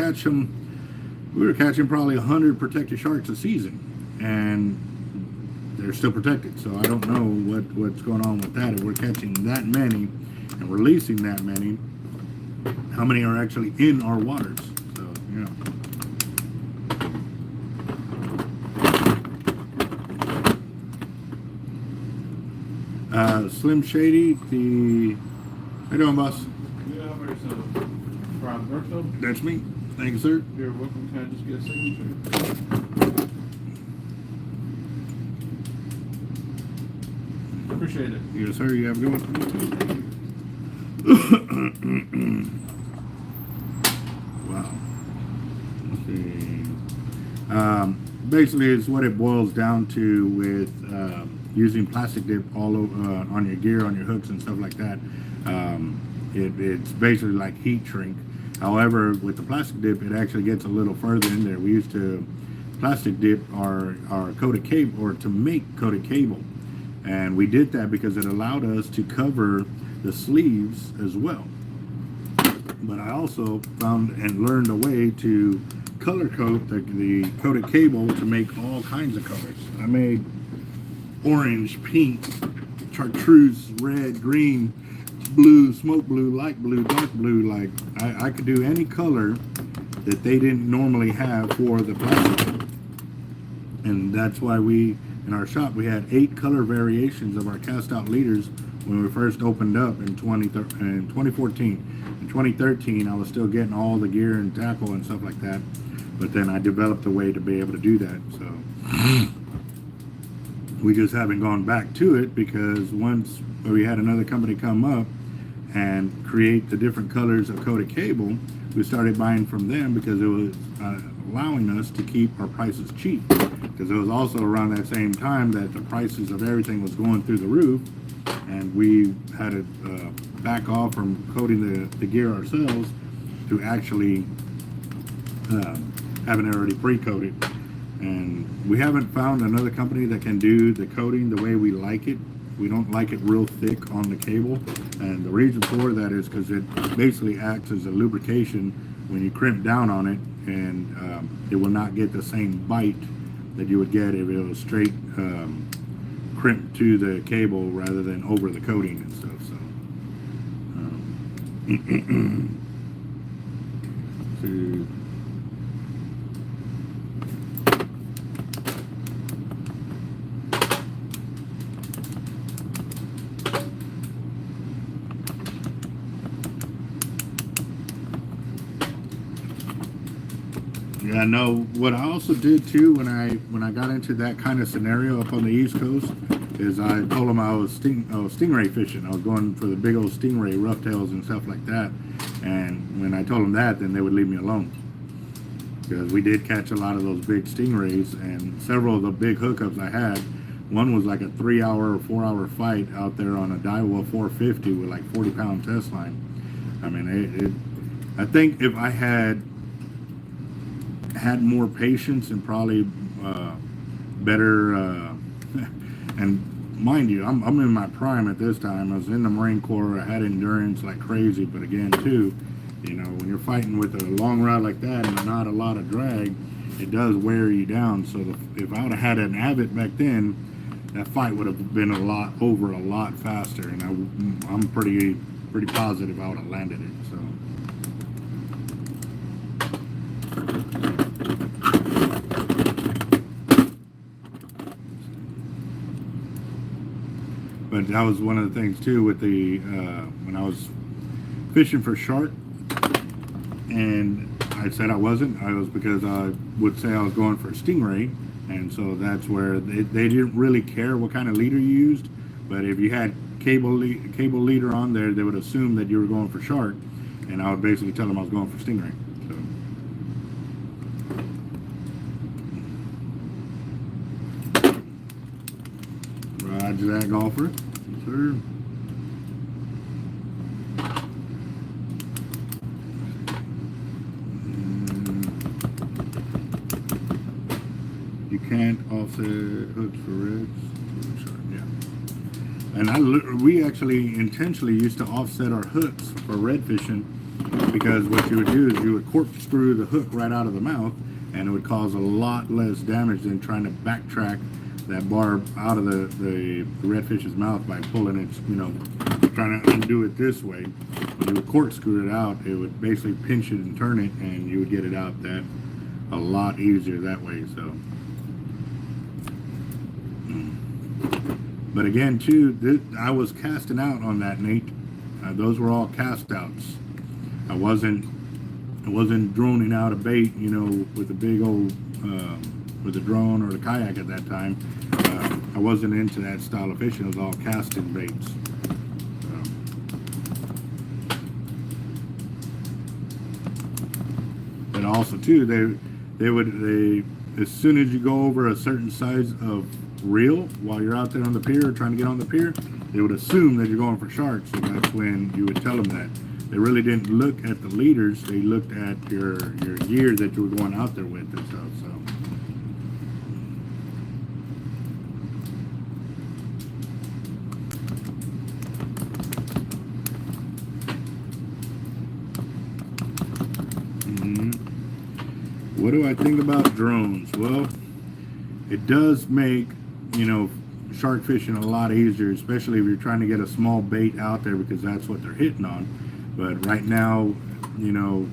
catching probably 100 protected sharks a season, and they're still protected. So I don't know what's going on with that. If we're catching that many and releasing that many, how many are actually in our waters? So, you know. Slim Shady, how you doing, boss? Yeah, how about yourself? From Roberto? That's me. Thank you, sir. You're welcome. Can I just get a signature? Appreciate it. Yes, sir. You have a good one. Wow. Let's see. Basically, it's what it boils down to with using plastic dip all over on your gear, on your hooks, and stuff like that. It's basically like heat shrink. However, with the plastic dip, it actually gets a little further in there. We used to plastic dip our coated cable, or to make coated cable. And we did that because it allowed us to cover the sleeves as well. But I also found and learned a way to color coat the coated cable to make all kinds of colors. I made orange, pink, chartreuse, red, green, blue, smoke blue, light blue, dark blue. Like I could do any color that they didn't normally have for the plastic. And that's why in our shop, we had 8 color variations of our cast out leaders when we first opened up in 2014. In 2013, I was still getting all the gear and tackle and stuff like that. But then I developed a way to be able to do that. So we just haven't gone back to it, because once we had another company come up and create the different colors of coated cable, we started buying from them because it was allowing us to keep our prices cheap. Because it was also around that same time that the prices of everything was going through the roof, and we had to back off from coating the gear ourselves to actually having it already pre-coated. And we haven't found another company that can do the coating the way we like it. We don't like it real thick on the cable, and the reason for that is because it basically acts as a lubrication when you crimp down on it, and it will not get the same bite that you would get if it was straight crimped to the cable rather than over the coating and stuff. So yeah, no. What I also did too when I got into that kind of scenario up on the East Coast is I told them I was stingray fishing. I was going for the big old stingray roughtails and stuff like that. And when I told them that, then they would leave me alone, because we did catch a lot of those big stingrays, and several of the big hookups I had. One was like a 3-hour or 4-hour fight out there on a Daiwa 450 with like 40-pound test line. I mean, I think if I had more patience and probably better and mind you, I'm in my prime at this time. I was in the Marine Corps. I had endurance like crazy, but again too, you know, when you're fighting with a long rod like that and not a lot of drag, it does wear you down. So if I would have had an Avet back then, that fight would have been a lot faster, and I'm pretty positive I would have landed it. So. But that was one of the things too with the when I was fishing for shark, and I said I wasn't. I was because I would say I was going for stingray, and so that's where they didn't really care what kind of leader you used. But if you had cable leader on there, they would assume that you were going for shark, and I would basically tell them I was going for stingray. So. Roger that, golfer. Yes, sir. You can't offset hooks for reds. Sure, yeah. And we actually intentionally used to offset our hooks for red fishing, because what you would do is you would corkscrew the hook right out of the mouth, and it would cause a lot less damage than trying to backtrack that barb out of the redfish's mouth by pulling it, you know, trying to undo it this way. When you would corkscrew it out, it would basically pinch it and turn it, and you would get it out that a lot easier that way. So, but again, too, I was casting out on that, Nate. Those were all cast outs. I wasn't droning out a bait, you know, with a big old with a drone or the kayak at that time. I wasn't into that style of fishing. It was all casting baits. And also too, they as soon as you go over a certain size of reel while you're out there on the pier trying to get on the pier, they would assume that you're going for sharks, and that's when you would tell them that. They really didn't look at the leaders, they looked at your gear that you were going out there with and stuff. So what do I think about drones? Well, it does make, you know, shark fishing a lot easier, especially if you're trying to get a small bait out there, because that's what they're hitting on. But right now, you know,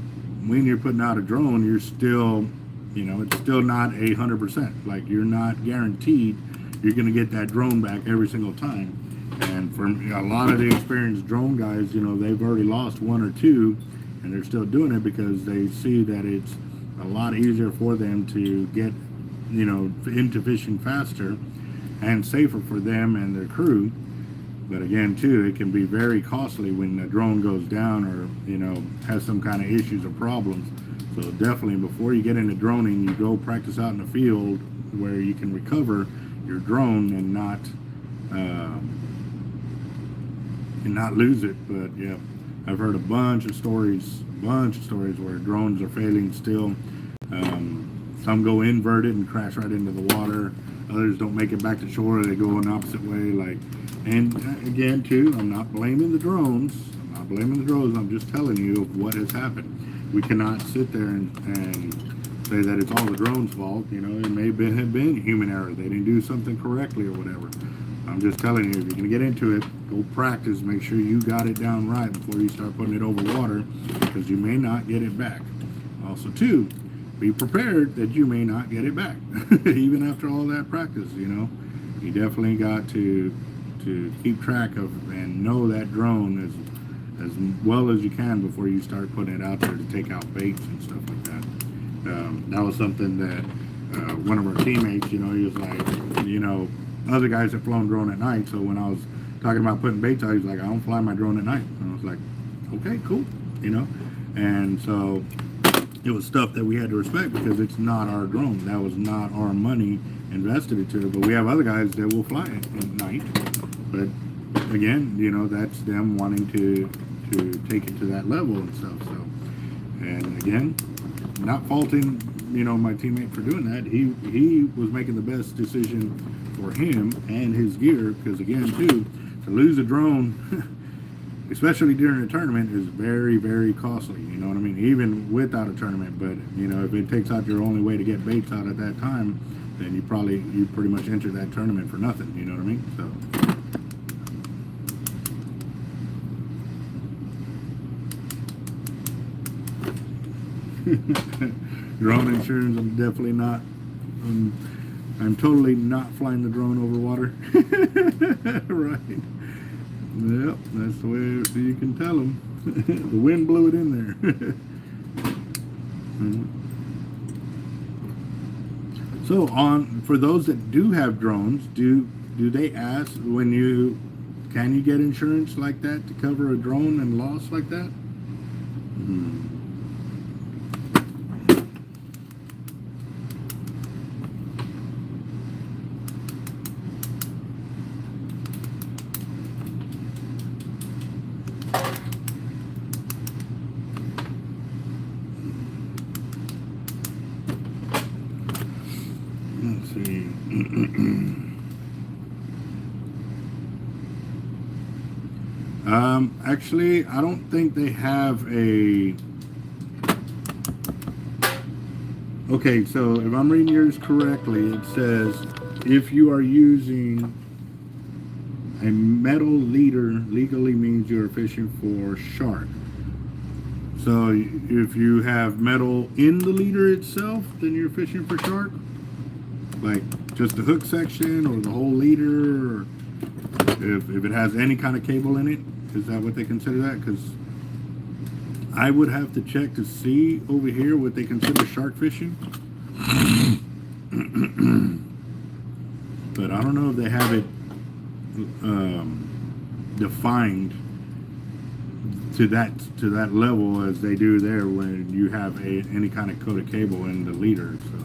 when you're putting out a drone, you're still, you know, it's still not 100%. Like, you're not guaranteed you're going to get that drone back every single time. And for a lot of the experienced drone guys, you know, they've already lost one or two, and they're still doing it because they see that it's a lot easier for them to get, you know, into fishing faster and safer for them and their crew. But again, too, it can be very costly when the drone goes down or, you know, has some kind of issues or problems. So definitely, before you get into droning, you go practice out in the field where you can recover your drone and not lose it. But yeah, I've heard a bunch of stories where drones are failing still. Some go inverted and crash right into the water. Others don't make it back to shore. They go an opposite way. Like, and again, too, I'm not blaming the drones. I'm just telling you of what has happened. We cannot sit there and say that it's all the drone's fault. You know, it may have been human error. They didn't do something correctly or whatever. I'm just telling you, if you're going to get into it, go practice. Make sure you got it down right before you start putting it over water, because you may not get it back. Also, too, be prepared that you may not get it back, even after all that practice. You know, you definitely got to keep track of and know that drone as well as you can before you start putting it out there to take out baits and stuff like that. That was something that one of our teammates, you know, he was like, you know, other guys have flown drone at night, so when I was talking about putting baits out, he was like, I don't fly my drone at night. And I was like, okay, cool, you know. And so it was stuff that we had to respect, because it's not our drone. That was not our money invested into it. But we have other guys that will fly it at night. But again, you know, that's them wanting to take it to that level and stuff. So, and again, not faulting, you know, my teammate for doing that. He was making the best decision for him and his gear, because again, too, to lose a drone, especially during a tournament, is very, very costly. You know what I mean? Even without a tournament. But you know, if it takes out your only way to get baits out at that time, then you pretty much enter that tournament for nothing. You know what I mean? So. Drone insurance, I'm definitely not. I'm totally not flying the drone over water. Right. Yep, that's the way, so you can tell them. The wind blew it in there. So for those that do have drones, do they ask can you get insurance like that to cover a drone and loss like that? Let's see. Actually, I don't think they have a... Okay, so if I'm reading yours correctly, it says if you are using a metal leader, legally means you're fishing for shark. So if you have metal in the leader itself, then you're fishing for shark? Like just the hook section or the whole leader? Or if it has any kind of cable in it, is that what they consider that? Because I would have to check to see over here what they consider shark fishing. But I don't know if they have it defined to that level as they do there when you have any kind of coated cable in the leader. So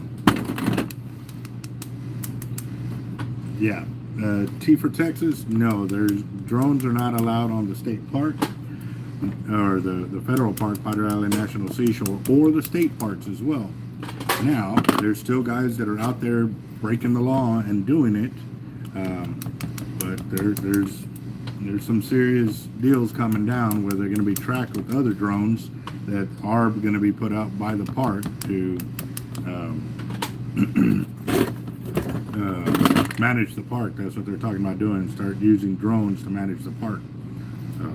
yeah, T for Texas, no, drones are not allowed on the state park or the federal park, Padre Island National Seashore, or the state parks as well. Now, there's still guys that are out there breaking the law and doing it, but there's some serious deals coming down where they're going to be tracked with other drones that are going to be put out by the park to manage the park. That's what they're talking about doing, start using drones to manage the park. So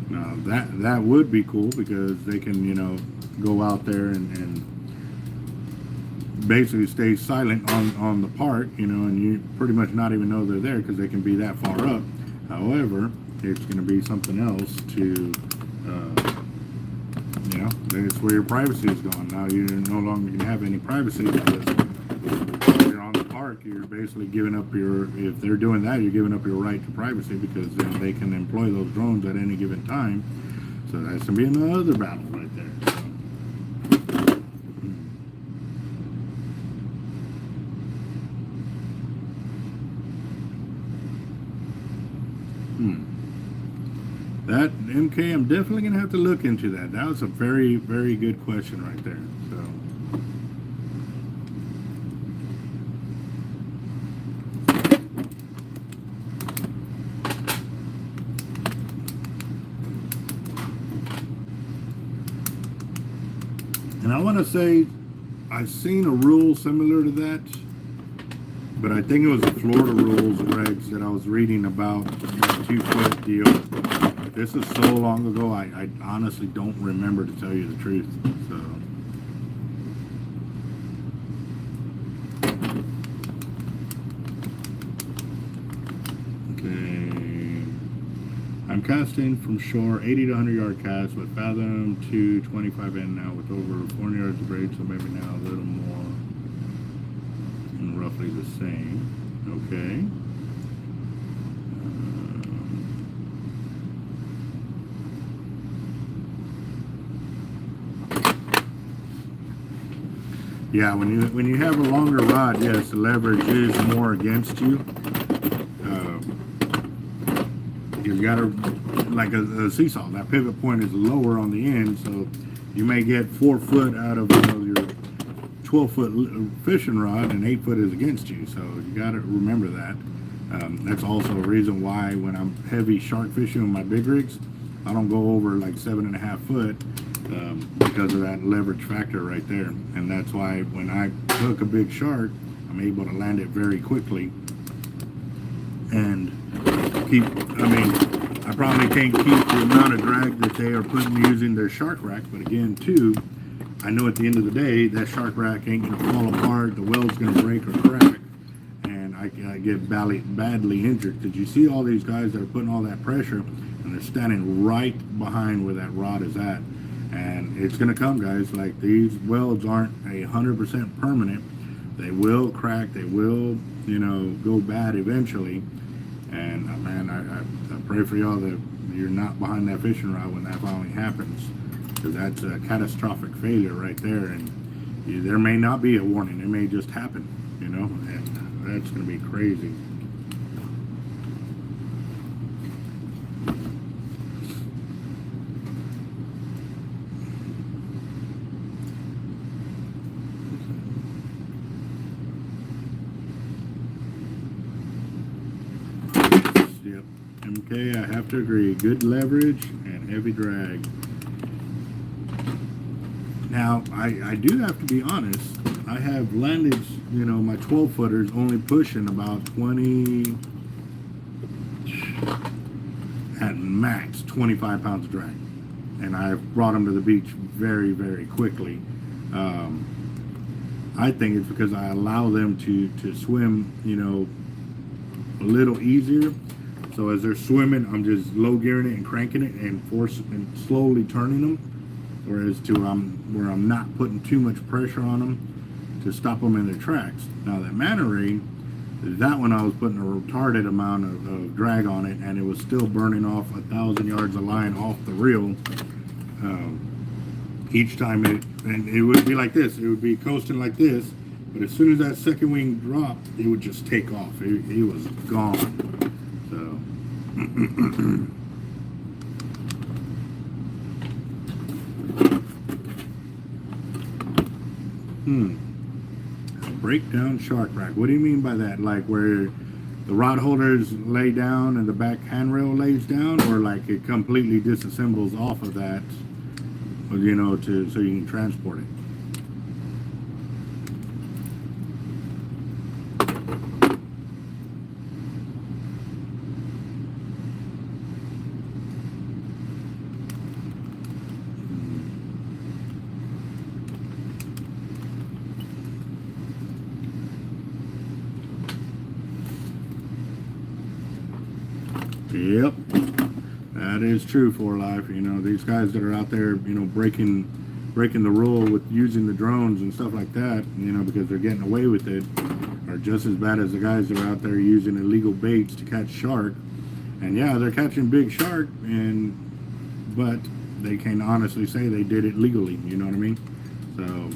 now that would be cool because they can, you know, go out there and basically stay silent on the park, you know, and you pretty much not even know they're there because they can be that far up. However, it's going to be something else to, you know, that's where your privacy is gone. Now you're no longer going to have any privacy because if you're on the park, you're basically giving up if they're doing that, you're giving up your right to privacy because then they can employ those drones at any given time. So that's going to be another battle right there. That MK, I'm definitely gonna have to look into that. That was a very, very good question right there. So, and I want to say I've seen a rule similar to that, but I think it was the Florida rules regs that I was reading about, the 2-foot deal. This is so long ago, I honestly don't remember, to tell you the truth. So, okay, I'm casting from shore 80 to 100 yard cast with fathom to 25 in now with over 400 yards of braid, so maybe now a little more and roughly the same. Okay. Yeah, when you have a longer rod, yes, the leverage is more against you. You've got to, like a seesaw, that pivot point is lower on the end, so you may get 4 foot out of, you know, your 12-foot fishing rod, and 8 foot is against you. So you got to remember that. That's also a reason why when I'm heavy shark fishing with my big rigs, I don't go over like 7.5 foot. Because of that leverage factor right there. And that's why when I hook a big shark, I'm able to land it very quickly and I probably can't keep the amount of drag that they are putting using their shark rack, but again too, I know at the end of the day that shark rack ain't gonna fall apart, the weld's gonna break or crack, and I get badly injured. Because you see all these guys that are putting all that pressure and they're standing right behind where that rod is at. And it's going to come, guys. Like, these welds aren't 100% permanent. They will crack. They will, you know, go bad eventually. And man, I pray for y'all that you're not behind that fishing rod when that finally happens, because that's a catastrophic failure right there. And there may not be a warning. It may just happen, you know, and that's going to be crazy. Yep. MK, I have to agree. Good leverage and heavy drag. Now, I do have to be honest. I have landed, you know, my 12 footers only pushing about 20, at max 25 pounds of drag. And I've brought them to the beach very, very quickly. I think it's because I allow them to swim, you know, a little easier. So as they're swimming, I'm just low gearing it and cranking it and slowly turning them. Whereas where I'm not putting too much pressure on them to stop them in their tracks. Now that manta ray, that one I was putting a retarded amount of drag on it, and it was still burning off 1,000 yards of line off the reel. Each time it would be like this. It would be coasting like this, but as soon as that second wing dropped, it would just take off. It was gone. So. A breakdown shark rack. What do you mean by that? Like where the rod holders lay down and the back handrail lays down, or like it completely disassembles off of that, you know, so you can transport it? Yep, that is true for life. You know, these guys that are out there, you know, breaking the rule with using the drones and stuff like that, you know, because they're getting away with it, are just as bad as the guys that are out there using illegal baits to catch shark. And yeah, they're catching big shark, but they can honestly say they did it legally. You know what I mean? So,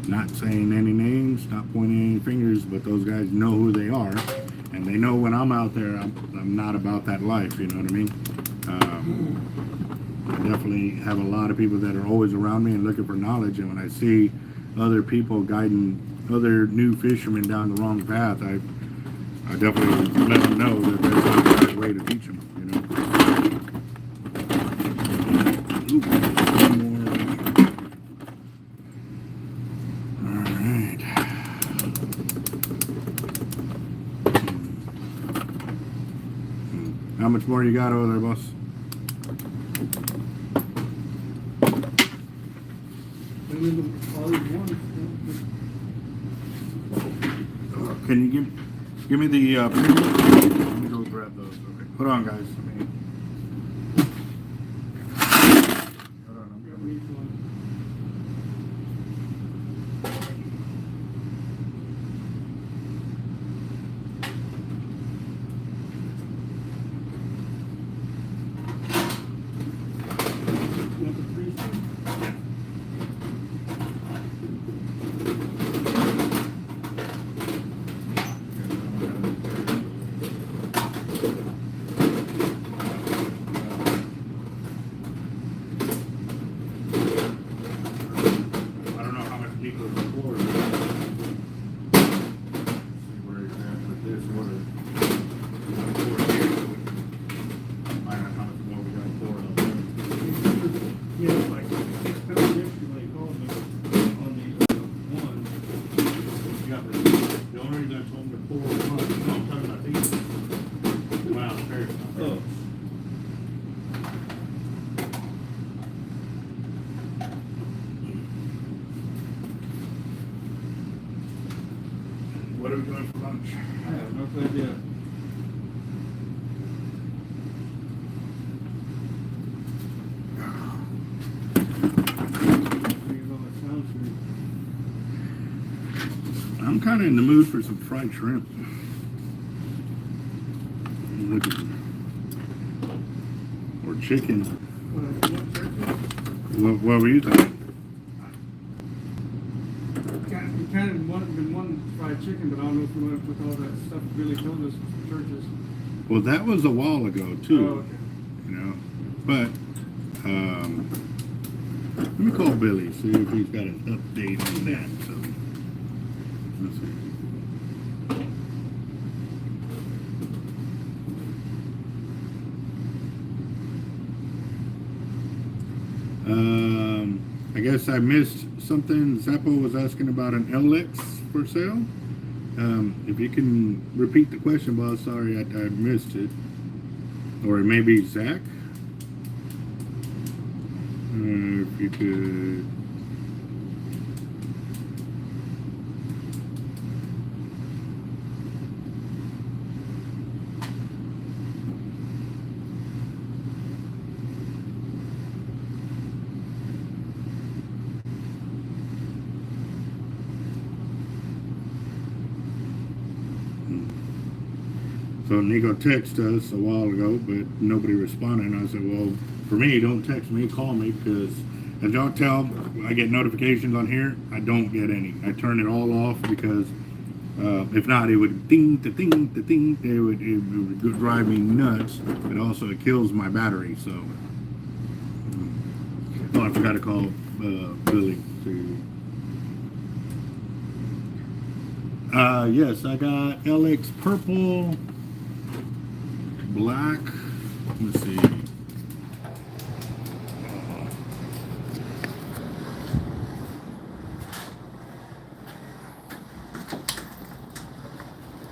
not saying any names, not pointing any fingers, but those guys know who they are. And they know when I'm out there, I'm not about that life, you know what I mean? I definitely have a lot of people that are always around me and looking for knowledge. And when I see other people guiding other new fishermen down the wrong path, I definitely let them know that there's not the right way to teach them, you know? Ooh, one more. All right. How much more you got over there, boss? Can you give me the let me go grab those. Okay. Hold on, guys. Hold on, I'm coming. What are we doing for lunch? I have no idea. I'm kind of in the mood for some fried shrimp. Look at them. Or chicken. What were you thinking? Kind of been wanting fried chicken, but I don't know if we want to put all that stuff Billy told us from churches. Well, that was a while ago too. Oh, okay. You know, but let me call Billy, see if he's got an update on that. So let's see. I guess I missed something. Zappo was asking about an LX for sale. If you can repeat the question, boss, sorry I missed it. Or it may be Zach. If you could. So Nico texted us a while ago, but nobody responded. And I said, well, for me, don't text me, call me, because as y'all tell, I get notifications on here. I don't get any. I turn it all off because if not, it would ding, to ding, to ding. It would drive me nuts. But also, it kills my battery. So, oh, I forgot to call Billy to. Yes, I got LX purple. Black. Let's see.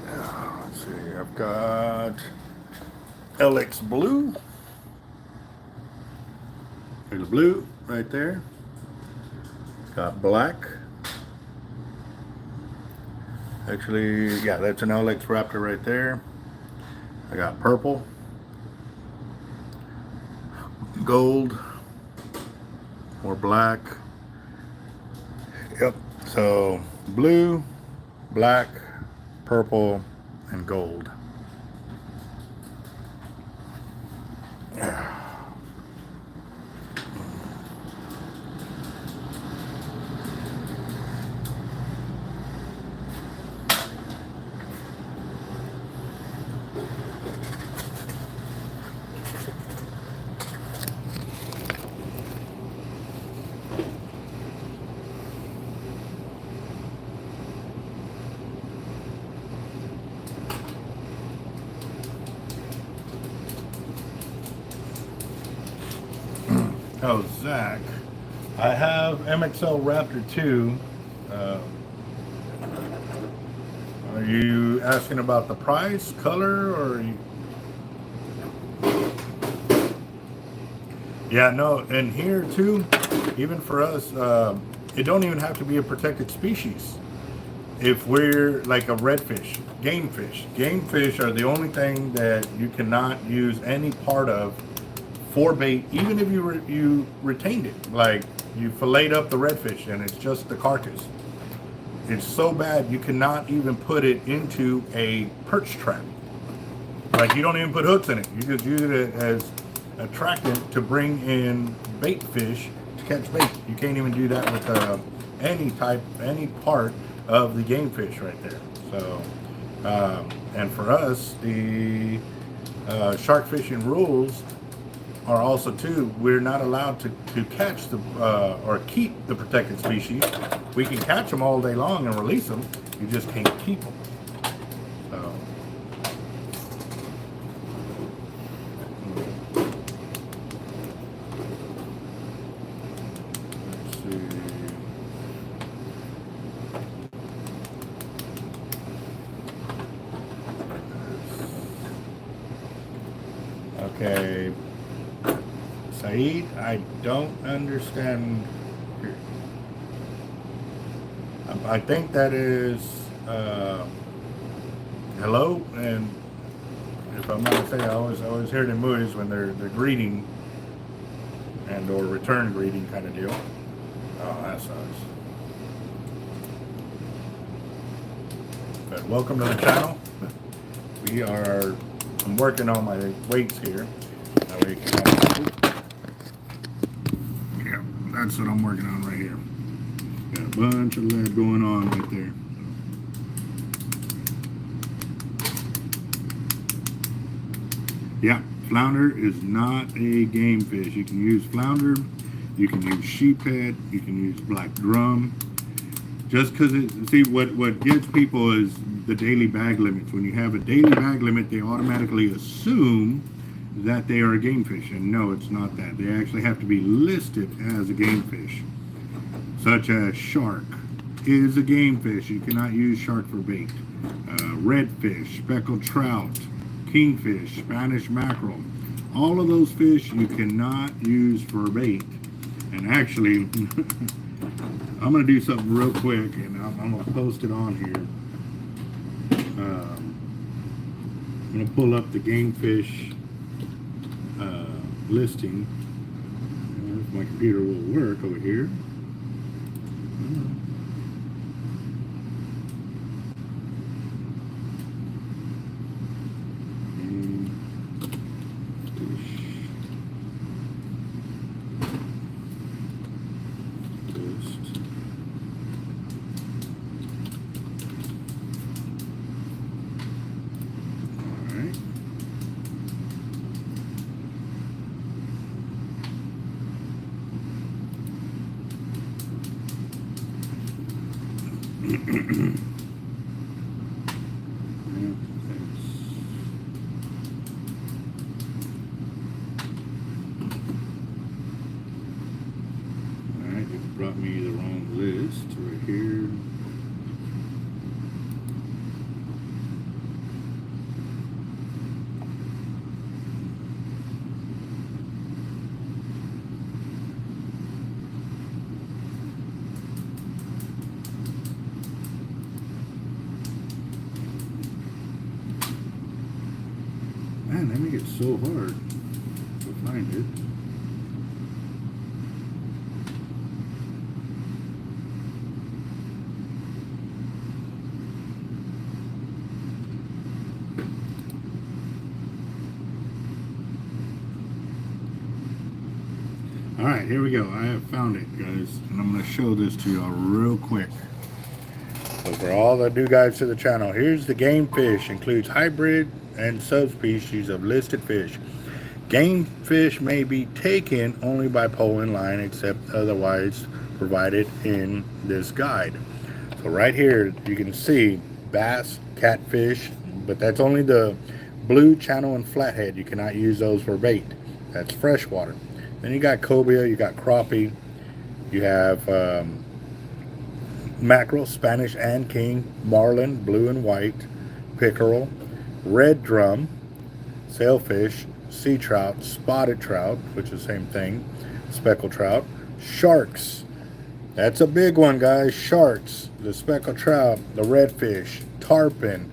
Let's see. I've got LX blue. There's blue right there. Got black. Actually, yeah, that's an LX Raptor right there. I got purple, gold, or black. Yep. So blue, black, purple, and gold. Oh, Zach, I have MXL Raptor 2. Are you asking about the price, color, or? Yeah, no, and here too, even for us, it don't even have to be a protected species. If we're like a redfish, game fish. Game fish are the only thing that you cannot use any part of for bait, even if you retained it, like you filleted up the redfish and it's just the carcass. It's so bad you cannot even put it into a perch trap. Like you don't even put hooks in it. You just use it as attractant to bring in bait fish to catch bait. You can't even do that with any part of the game fish right there. So, and for us, the shark fishing rules are also too, we're not allowed to catch the or keep the protected species. We can catch them all day long and release them. You just can't keep them. So. Let's see. Okay. Saeed, I don't understand. I think that is hello, and if I'm not mistaken, I always hear the emojis when they're greeting and or return greeting kind of deal. Oh, that sucks. But welcome to the channel. I'm working on my weights here. That way you can yeah, that's what I'm working on right here. Got a bunch of lead going on right there. Yeah, flounder is not a game fish. You can use flounder, you can use sheephead, you can use black drum. Just because what gets people is the daily bag limits. When you have a daily bag limit, they automatically assume that they are a game fish, and no, it's not that. They actually have to be listed as a game fish, such as shark is a game fish. You cannot use shark for bait. Redfish, speckled trout, kingfish, Spanish mackerel, all of those fish you cannot use for bait. And actually, I'm going to do something real quick, and I'm going to post it on here. I'm going to pull up the game fish listing. If my computer will work over here. Alright, it brought me the wrong list right here. Man, they make it so hard to find it. Alright, here we go. I have found it, guys. And I'm going to show this to y'all real quick. So for all the new guys to the channel, here's the game fish. Includes hybrid and subspecies of listed fish. Game fish may be taken only by pole and line except otherwise provided in this guide. So right here you can see bass, catfish, but that's only the blue, channel, and flathead. You cannot use those for bait. That's freshwater. Then you got cobia, you got crappie, you have mackerel, Spanish and king, marlin, blue and white, pickerel, red drum, sailfish, sea trout, spotted trout, which is the same thing, speckled trout, sharks. That's a big one, guys. Sharks, the speckled trout, the redfish, tarpon,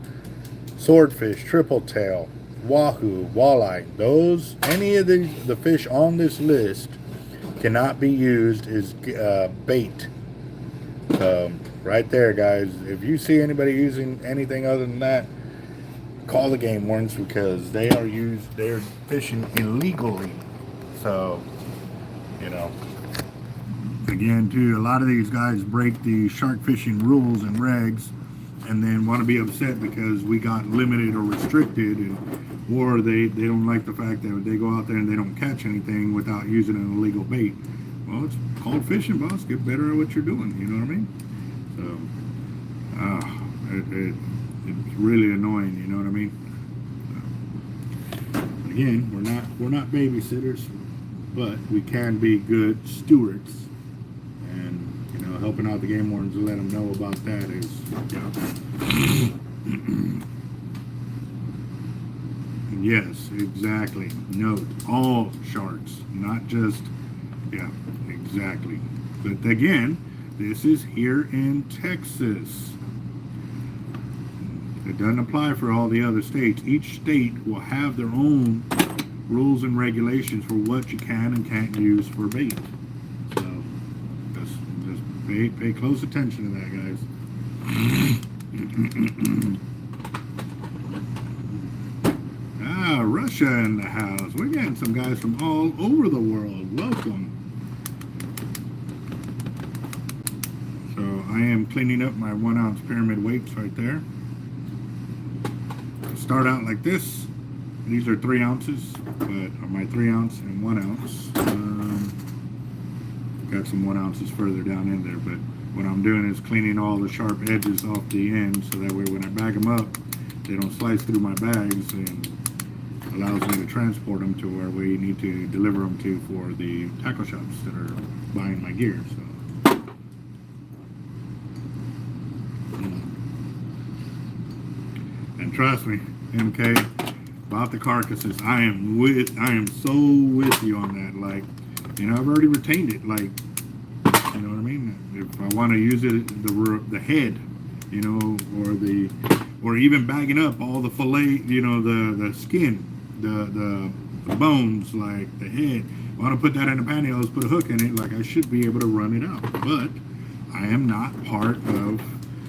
swordfish, triple tail, wahoo, walleye. Those, any of the fish on this list cannot be used as bait. Right there, guys. If you see anybody using anything other than that, call the game wardens, because they're fishing illegally. So, you know, again, too, a lot of these guys break the shark fishing rules and regs, and then want to be upset because we got limited or restricted, or they don't like the fact that they go out there and they don't catch anything without using an illegal bait. Well, it's called fishing, boss. Get better at what you're doing. You know what I mean? So, it's really annoying. You know what I mean? Again, we're not babysitters, but we can be good stewards, and you know, helping out the game wardens to let them know about that is, yes, exactly. Note all sharks, not just, exactly. But again, this is here in Texas. It doesn't apply for all the other states. Each state will have their own rules and regulations for what you can and can't use for bait. So just pay close attention to that, guys. Russia in the house. We're getting some guys from all over the world. Welcome. So I am cleaning up my 1 ounce pyramid weights right there. Start out like this. These are 3 ounces, but my 3 ounce and 1 ounce. Got some 1 ounces further down in there, but what I'm doing is cleaning all the sharp edges off the end, so that way when I bag them up, they don't slice through my bags and allows me to transport them to where we need to deliver them to for the tackle shops that are buying my gear. So. And trust me, MK, about the carcasses, I am so with you on that. Like, you know, I've already retained it. Like, you know what I mean? If I want to use it, the head, you know, or even bagging up all the fillet, you know, the skin, the bones, like the head. I want to put that in the pantyhose, put a hook in it, like I should be able to run it out. But I am not part of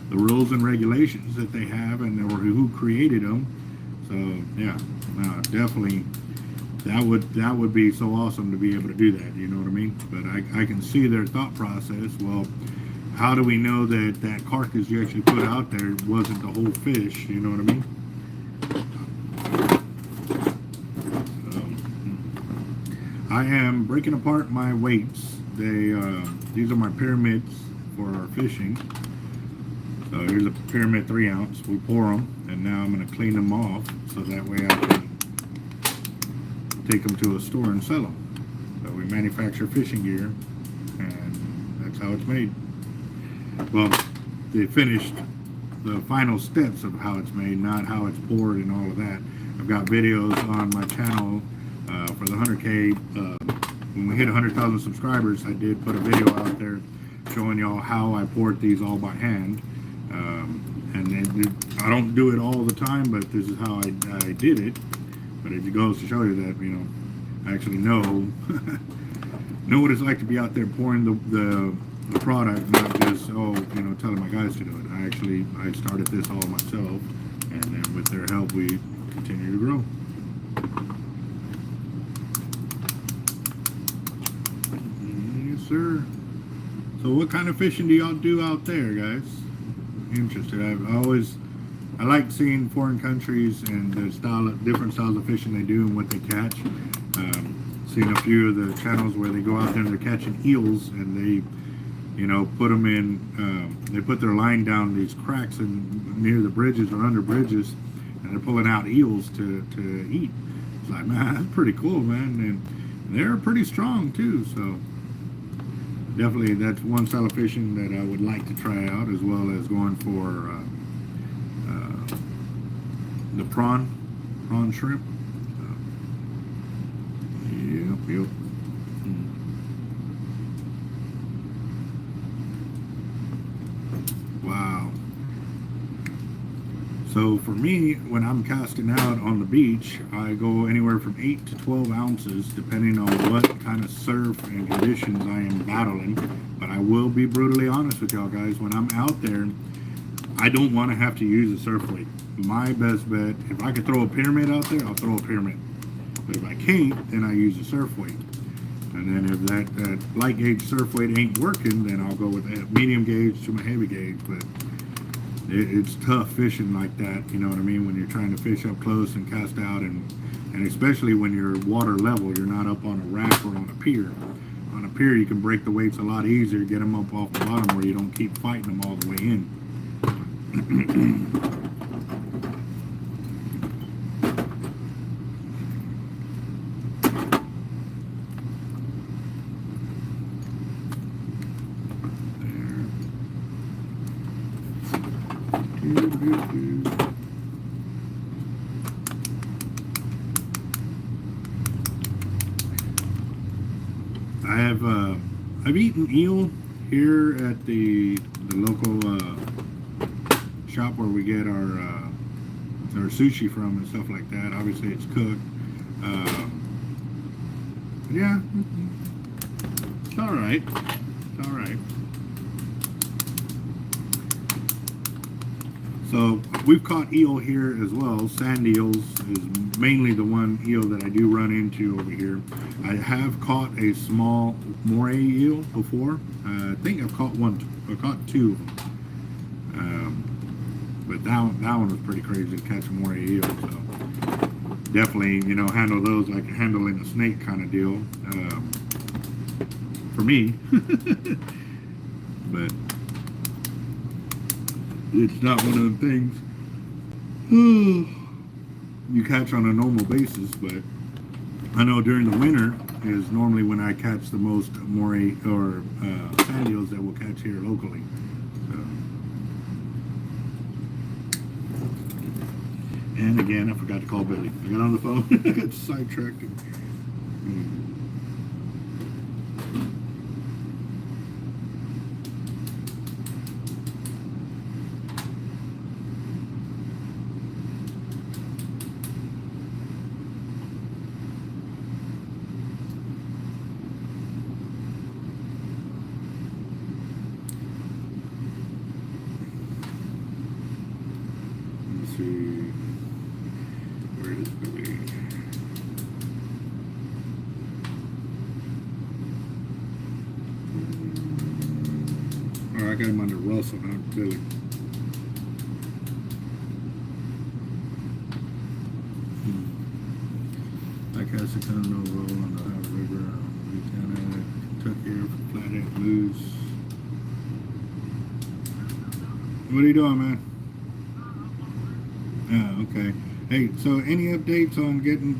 the rules and regulations that they have and or who created them. So yeah, no, definitely that would be so awesome to be able to do that, you know what I mean? But I can see their thought process. Well, how do we know that that carcass you actually put out there wasn't the whole fish, you know what I mean? I am breaking apart my weights. These are my pyramids for our fishing. So here's a pyramid 3 ounce. We pour them, and now I'm going to clean them off so that way I can take them to a store and sell them. So we manufacture fishing gear, and that's how it's made. Well, they finished the final steps of how it's made, not how it's poured and all of that. I've got videos on my channel for the 100K. When we hit 100,000 subscribers, I did put a video out there showing y'all how I poured these all by hand. I don't do it all the time, but this is how I did it. But it goes to show you that, you know, I actually know what it's like to be out there pouring the product, not just, you know, telling my guys to do it. I started this all myself, and then with their help, we continue to grow. Yes, sir. So what kind of fishing do y'all do out there, guys? Interested. I like seeing foreign countries and the different styles of fishing they do and what they catch. Seen a few of the channels where they go out there and they're catching eels, and they, you know, put them in. They put their line down these cracks near the bridges or under bridges, and they're pulling out eels to eat. It's like, man, that's pretty cool, man, and they're pretty strong too. So definitely, that's one style of fishing that I would like to try out, as well as going for the prawn shrimp. Yep. Wow. So for me, when I'm casting out on the beach, I go anywhere from 8 to 12 ounces, depending on what kind of surf and conditions I am battling. But I will be brutally honest with y'all guys, when I'm out there, I don't want to have to use a surf weight. My best bet, if I could throw a pyramid out there, I'll throw a pyramid. But if I can't, then I use a surf weight. And then if that light gauge surf weight ain't working, then I'll go with a medium gauge to my heavy gauge. But it's tough fishing like that, you know what I mean, when you're trying to fish up close and cast out, and especially when you're water level, you're not up on a rack or on a pier. On a pier, you can break the weights a lot easier, get them up off the bottom where you don't keep fighting them all the way in. I've eaten eel here at the local shop where we get our sushi from and stuff like that. Obviously, it's cooked. Yeah, it's all right. It's all right. So we've caught eel here as well. Sand eels is mainly the one eel that I do run into over here. I have caught a small moray eel before. I think I've caught two of them. But that one was pretty crazy to catch a moray eel. So definitely, you know, handle those like handling a snake kind of deal for me. But it's not one of the things. you catch on a normal basis, but I know during the winter is normally when I catch the most moray or sand eels that we'll catch here locally. So. And again, I forgot to call Billy. I got on the phone. I got sidetracked. Let's see. Where is Billy? Oh, I got him under Russell, not Billy. Like I said, kind of no roll on the Ohio River, Louisiana, Kentucky, Flathead Blues. What are you doing, man? Oh, okay. Hey, so any updates on getting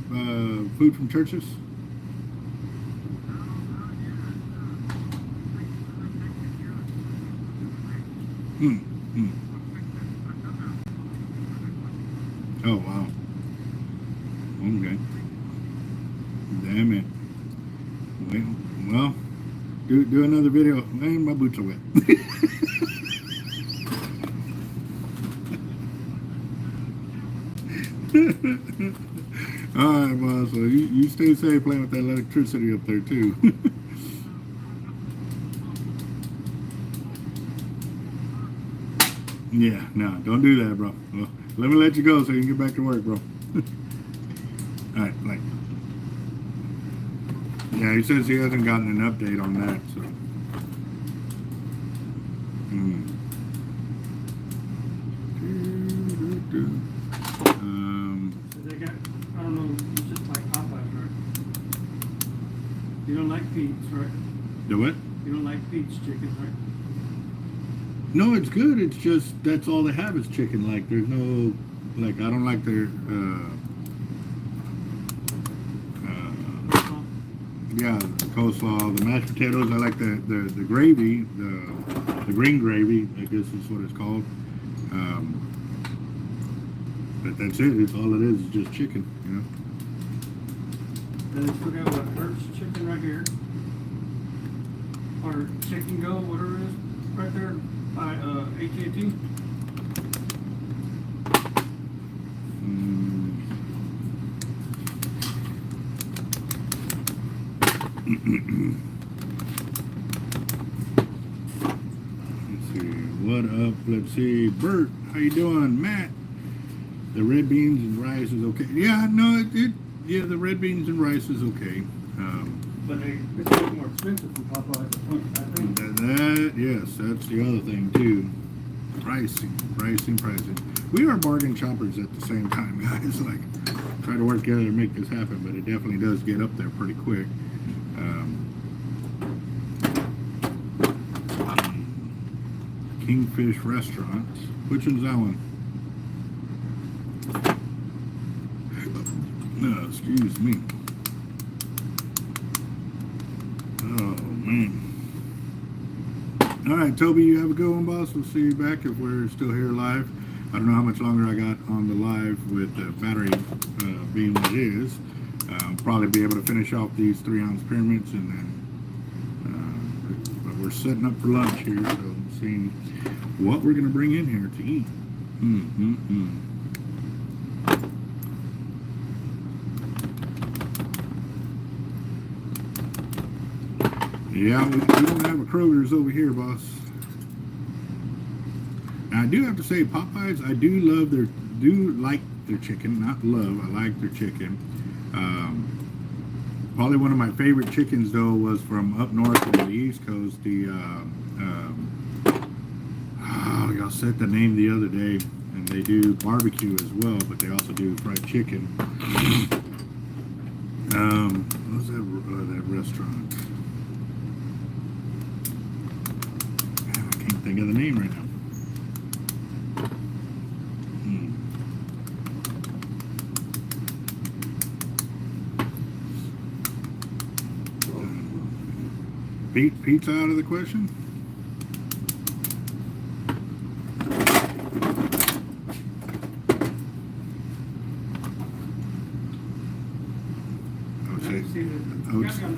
food from churches? Oh, wow. Okay. Damn it. Well, do another video. Man, my boots are wet. Alright, boss. So you stay safe playing with that electricity up there, too. Yeah, no, don't do that, bro. Well, let me let you go so you can get back to work, bro. Alright, like. Yeah, he says he hasn't gotten an update on that, so. They got, I don't know, it's just like Popeyes, right? You don't like Pete's, right? The what? You don't like Pete's chicken, right? No, it's good. It's just that's all they have is chicken. Like there's no, like I don't like their, yeah, the coleslaw, the mashed potatoes. I like the gravy, the green gravy. I guess is what it's called. But that's it. It's all it is just chicken. You know. Then they forgot what Hertz chicken right here, or Chicken Go, whatever it is, right there by AT&T. Let's see. What up? Let's see. Bert, how you doing? Matt, the red beans and rice is okay. Yeah, no, yeah, the red beans and rice is okay. But it's a little more expensive from Popeyes, I think. Yes, that's the other thing too. Pricing. We are bargain shoppers at the same time, guys. Like, try to work together to make this happen, but it definitely does get up there pretty quick. Kingfish Restaurants. Which one's that one? No, excuse me. Oh, man. All right, Toby, you have a good one, boss. We'll see you back if we're still here live. I don't know how much longer I got on the live with the battery being what it is. I'll probably be able to finish off these 3-ounce pyramids, and then but we're setting up for lunch here, so seeing what we're going to bring in here to eat. Yeah, we don't have a Kroger's over here, boss. Now, I do have to say, Popeyes, I do like their chicken. Not love, I like their chicken. Probably one of my favorite chickens, though, was from up north on the East Coast. Y'all said the name the other day, and they do barbecue as well, but they also do fried chicken. What was that restaurant? I can't think of the name right now. Pete's out of the question? I would say. See, I would got say. me on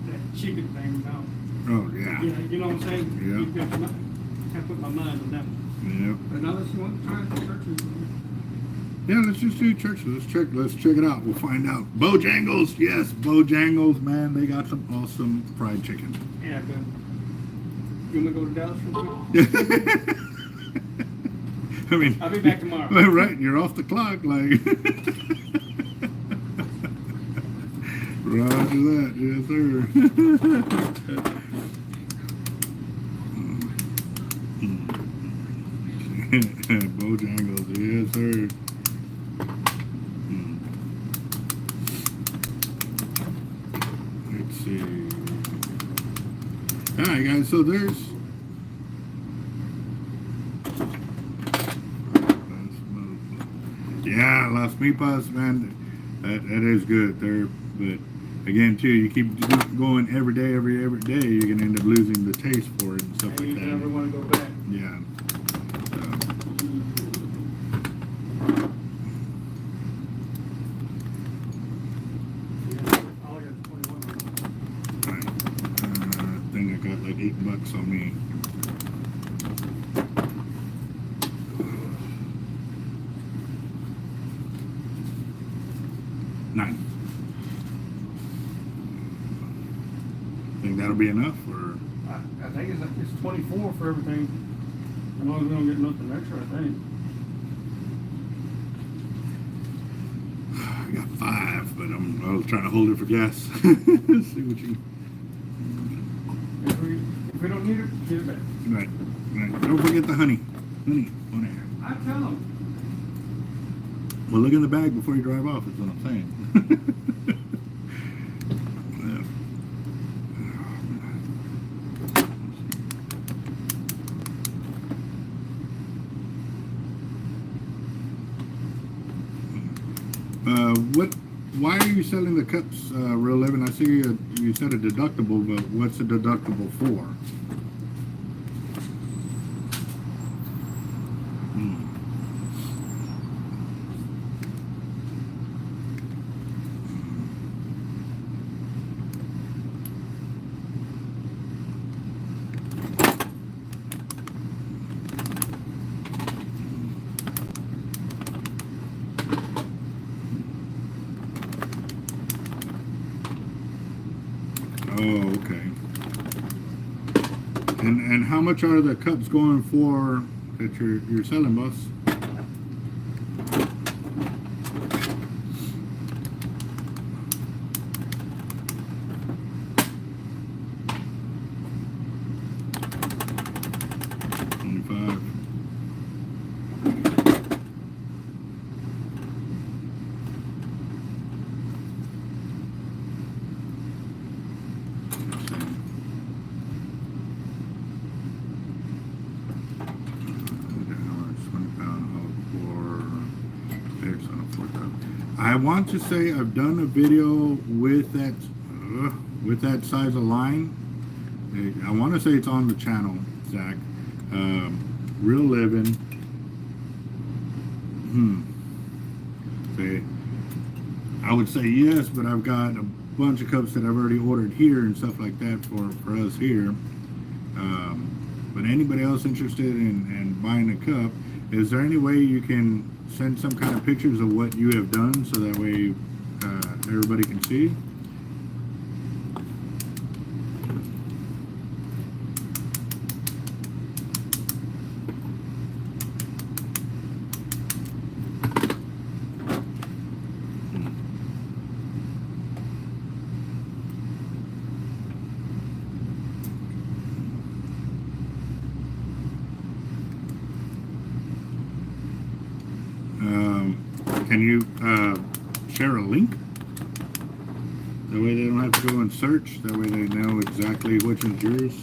that chicken thing now. Oh, yeah. You know what I'm saying? Yeah. You got my- I put my mind on that one. Yeah. But now let's want to try the churches. Yeah, let's just do church. Let's check it out. We'll find out. Bojangles, yes, Bojangles, man, they got some awesome fried chicken. Yeah, good. You want me to go to Dallas real quick? I mean, I'll be back tomorrow. Right, you're off the clock, like. Roger that, yes, sir. Bojangles, yes, sir. Let's see. All right, guys. So there's. Yeah, Las Mipas, man. That is good. But again, too, you keep going every day, every day, you're gonna end up losing the taste for it and stuff And like you that. never want to go back. Yeah. All I got is 21. Right. I think I got like $8 on me. $9. Think that'll be enough, or I think it's 24 for everything. As long as we don't get nothing extra, I think. I got 5, but I was trying to hold it for gas. See what you. If we don't need it, get it back. Right. Don't forget the honey. Honey on there. I tell them. Well, look in the bag before you drive off. Is what I'm saying. Why are you selling the cups, Real Living? I see you said a deductible, but what's the deductible for? Oh, okay. And how much are the cups going for that you're selling, boss? I want to say I've done a video with that size of line. I want to say it's on the channel, Zach. Real Living. I would say yes, but I've got a bunch of cups that I've already ordered here and stuff like that for us here. But anybody else interested in buying a cup, is there any way you can send some kind of pictures of what you have done so that way everybody can see? Can you share a link? That way they don't have to go and search. That way they know exactly which is yours.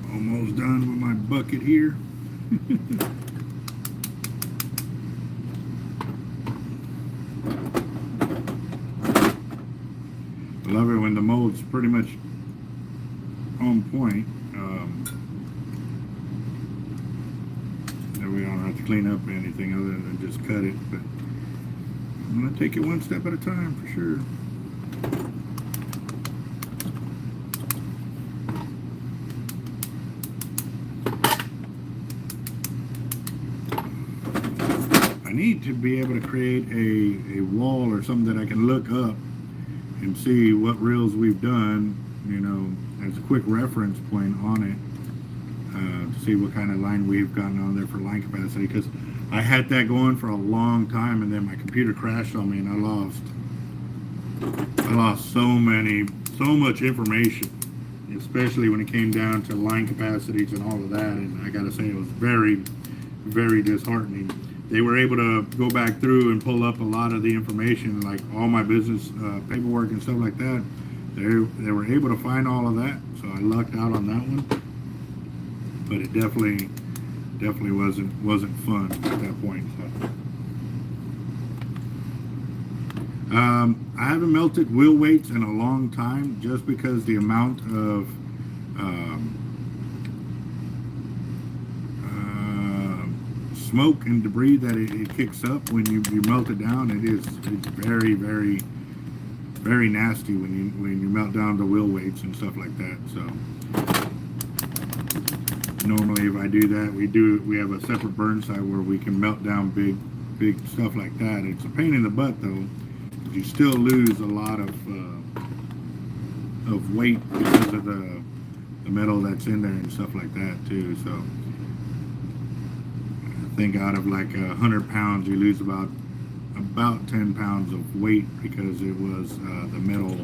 Oh Almost done with my bucket here. I love it when the mold's pretty much on point. That we don't have to clean up anything other than just cut it. But I'm gonna take it one step at a time for sure. I need to be able to create a wall or something that I can look up and see what reels we've done, you know, as a quick reference point on it, to see what kind of line we've gotten on there for line capacity, because I had that going for a long time and then my computer crashed on me and I lost so much information, especially when it came down to line capacities and all of that. And I gotta say, it was very, very disheartening. They were able to go back through and pull up a lot of the information, like all my business paperwork and stuff like that. They were able to find all of that, so I lucked out on that one. But it definitely wasn't fun at that point. So. I haven't melted wheel weights in a long time, just because the amount of smoke and debris that it kicks up when you melt it down. It's very, very, very nasty when you melt down the wheel weights and stuff like that. So normally if I do that, we have a separate burn site where we can melt down big stuff like that. It's a pain in the butt though. You still lose a lot of weight because of the metal that's in there and stuff like that too. So I think out of like 100 pounds, you lose about 10 pounds of weight because it was the metal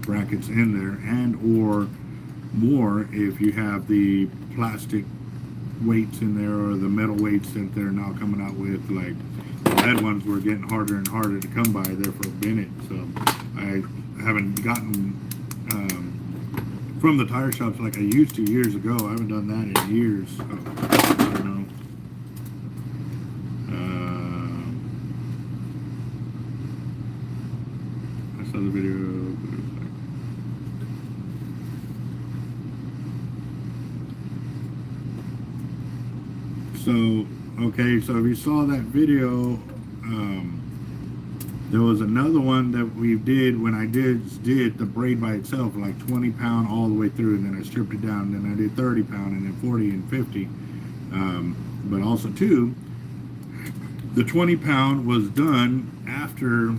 brackets in there, and or more if you have the plastic weights in there or the metal weights that they're now coming out with. Like the lead ones were getting harder and harder to come by there for a minute, so I haven't gotten from the tire shops like I used to years ago. I haven't done that in years, so I don't know. I saw the video. So, okay, so if you saw that video, there was another one that we did when I did the braid by itself, like 20 pound all the way through, and then I stripped it down, and then I did 30 pound, and then 40 and 50. But also too, the 20 pound was done after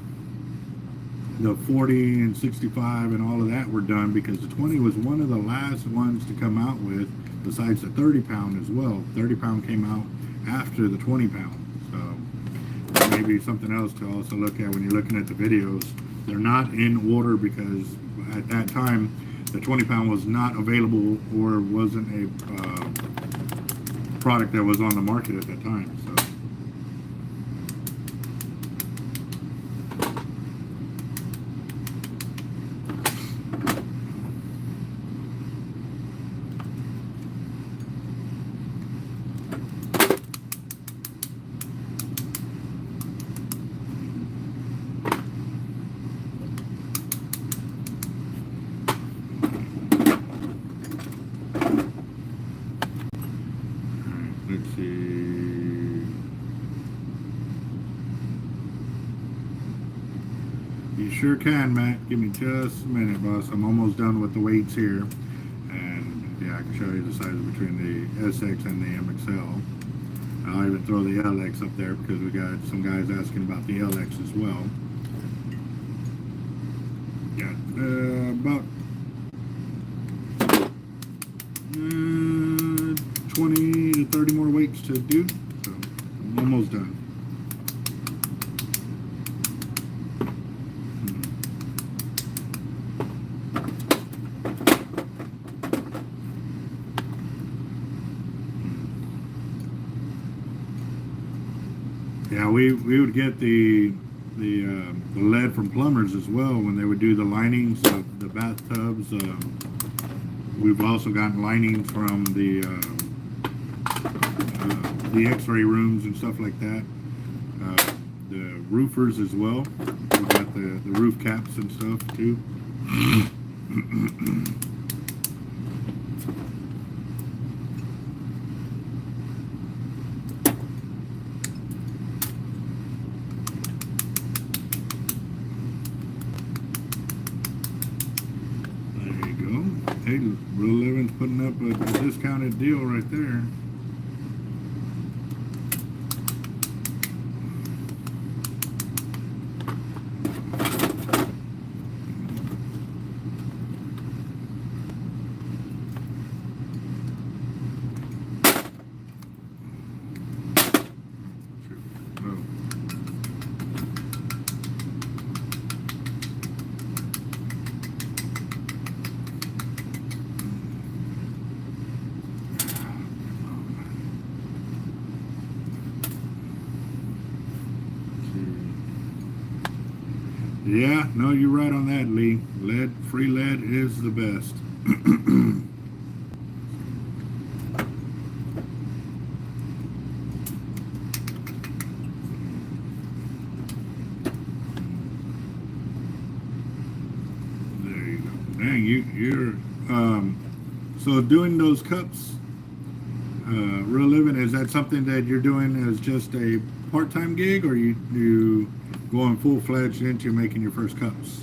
the 40 and 65 and all of that were done, because the 20 was one of the last ones to come out with, besides the 30 pound as well. 30 pound came out after the 20 pound. So maybe something else to also look at when you're looking at the videos. They're not in order because at that time the 20 pound was not available or wasn't a product that was on the market at that time. So. Let's see. You sure can, Matt. Give me just a minute, boss. I'm almost done with the weights here. And yeah, I can show you the sizes between the SX and the MXL. I'll even throw the LX up there because we got some guys asking about the LX as well. Got about 20 to 30 more weights to do, so I'm almost done. Yeah, we would get the lead from plumbers as well when they would do the linings of the bathtubs. We've also gotten linings from the X-ray rooms and stuff like that. The roofers as well. We've got the roof caps and stuff too. There you go. Hey, Real Living's putting up a discounted deal right there. Yeah, no, you're right on that, Lee. Free lead is the best. There you go. Dang, you're so doing those cups, Real Living, is that something that you're doing as just a part-time gig, or you going full-fledged into making your first cups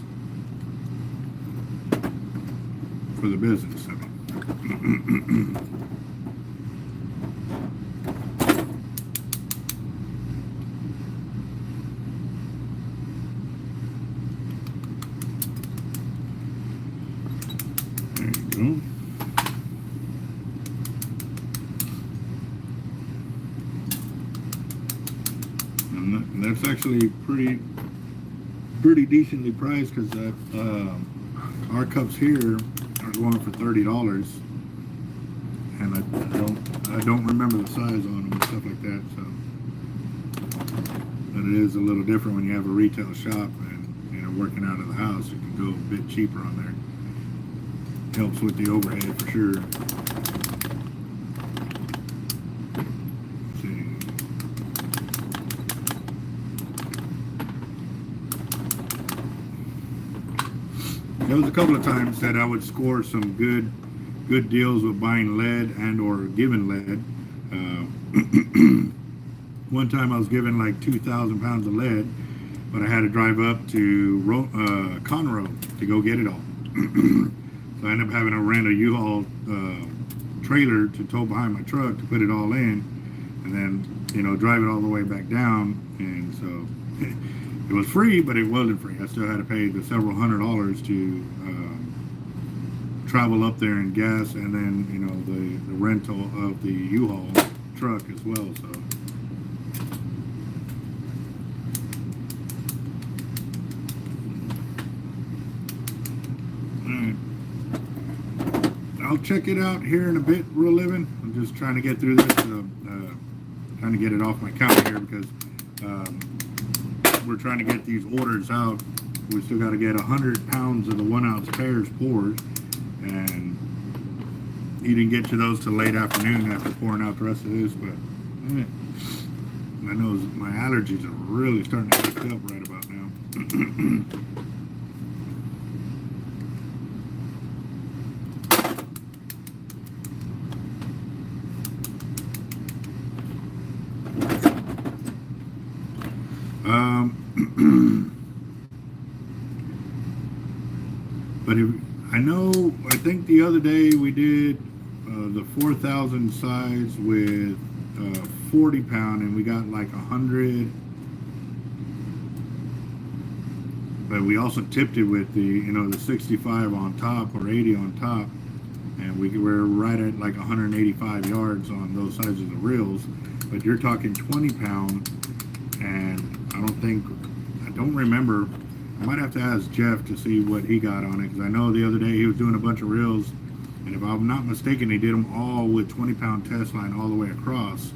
for the business? I mean. There you go. And that's actually pretty decently priced, because our cups here are going for $30, and I don't remember the size on them and stuff like that. So, but it is a little different when you have a retail shop and working out of the house. It can go a bit cheaper on there. Helps with the overhead for sure. There was a couple of times that I would score some good deals with buying lead and or giving lead. One time I was given like 2,000 pounds of lead, but I had to drive up to Conroe to go get it all. So I ended up having to rent a U-Haul trailer to tow behind my truck to put it all in, and then drive it all the way back down. And so it was free, but it wasn't free. I still had to pay the several $100s to travel up there in gas, and then the rental of the U-Haul truck as well. So I'll check it out here in a bit, Real Living. I'm just trying to get through this, trying to get it off my counter here, because we're trying to get these orders out. We still got to get 100 pounds of the 1 ounce pairs poured, and he didn't get to those till late afternoon after pouring out the rest of this. But I know my allergies are really starting to act up right about now. But I think the other day we did the 4,000 size with 40 pound, and we got like 100. But we also tipped it with the 65 on top or 80 on top, and we're right at like 185 yards on those sizes of reels. But you're talking 20 pound, and I don't remember. I might have to ask Jeff to see what he got on it, because I know the other day he was doing a bunch of reels, and if I'm not mistaken, he did them all with 20 pound test line all the way across.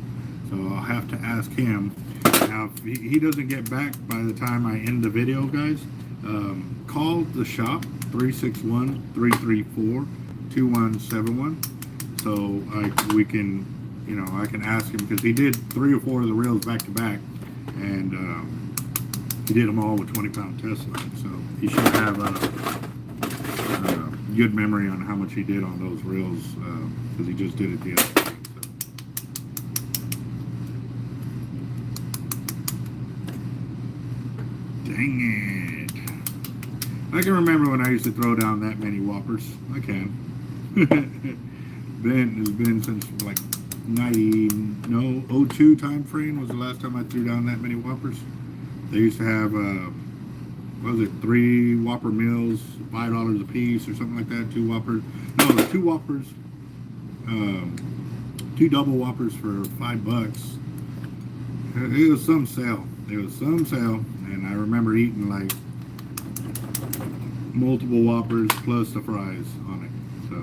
So I'll have to ask him. Now, if he doesn't get back by the time I end the video, guys, call the shop, 361-334-4699, 2171. So we can, you know, I can ask him because he did 3 or 4 of the reels back to back, and he did them all with 20-pound test line. So he should have a good memory on how much he did on those reels because he just did it the other day. So. Dang it. I can remember when I used to throw down that many whoppers. I can. It's been since like 02 time frame was the last time I threw down that many whoppers. They used to have what was it, 3 whopper meals, $5 a piece or something like that. 2 whoppers. No, 2 whoppers. 2 double whoppers for $5. It was some sale. And I remember eating like multiple whoppers plus the fries on it. So.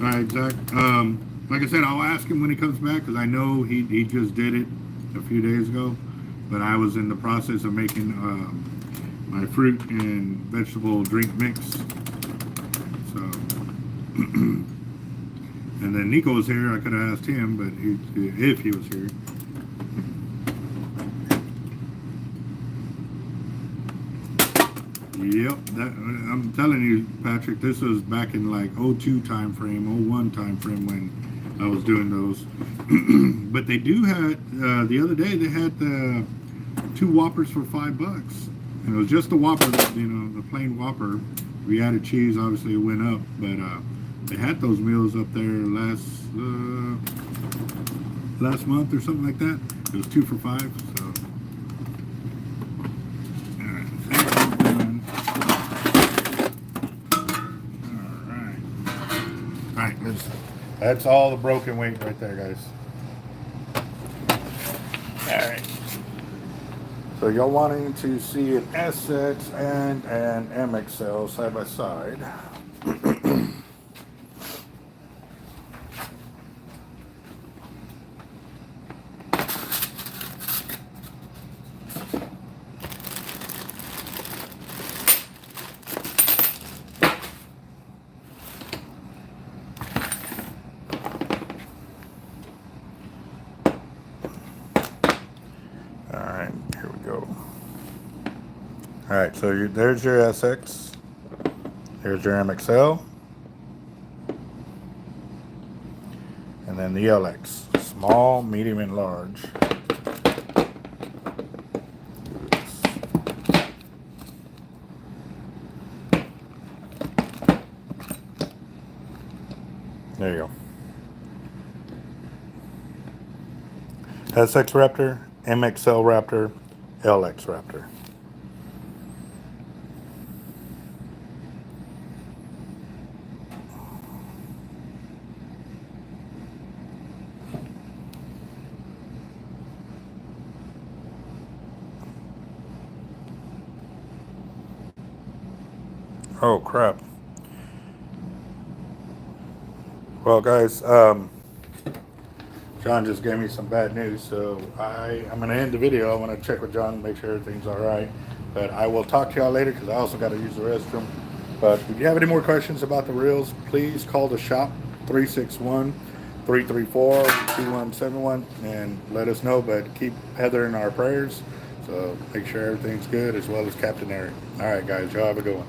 All right, Zach. Like I said, I'll ask him when he comes back because I know he just did it a few days ago, but I was in the process of making my fruit and vegetable drink mix. So, and then Nico was here. I could have asked him, but if he was here. Yep, I'm telling you, Patrick, this was back in like 02 time frame, 01 time frame when I was doing those. But they do have the other day they had the 2 whoppers for $5, and it was just the whopper, you know, the plain whopper. We added cheese, obviously it went up, but they had those meals up there last month or something like that. It was 2 for $5. So. Alright, that's all the broken weight right there, guys. Alright. So y'all wanting to see an SX and an MXL side by side. Alright, so there's your SX, here's your MXL, and then the LX, small, medium, and large. There you go. SX Raptor, MXL Raptor, LX Raptor. Oh crap. Well guys, John just gave me some bad news, so I'm going to end the video. I want to check with John, make sure everything's alright. But I will talk to y'all later because I also got to use the restroom. But if you have any more questions about the reels, please call the shop 361-334-2171 and let us know. But keep Heather in our prayers. So make sure everything's good, as well as Capt.Eric. Alright guys, y'all have a good one.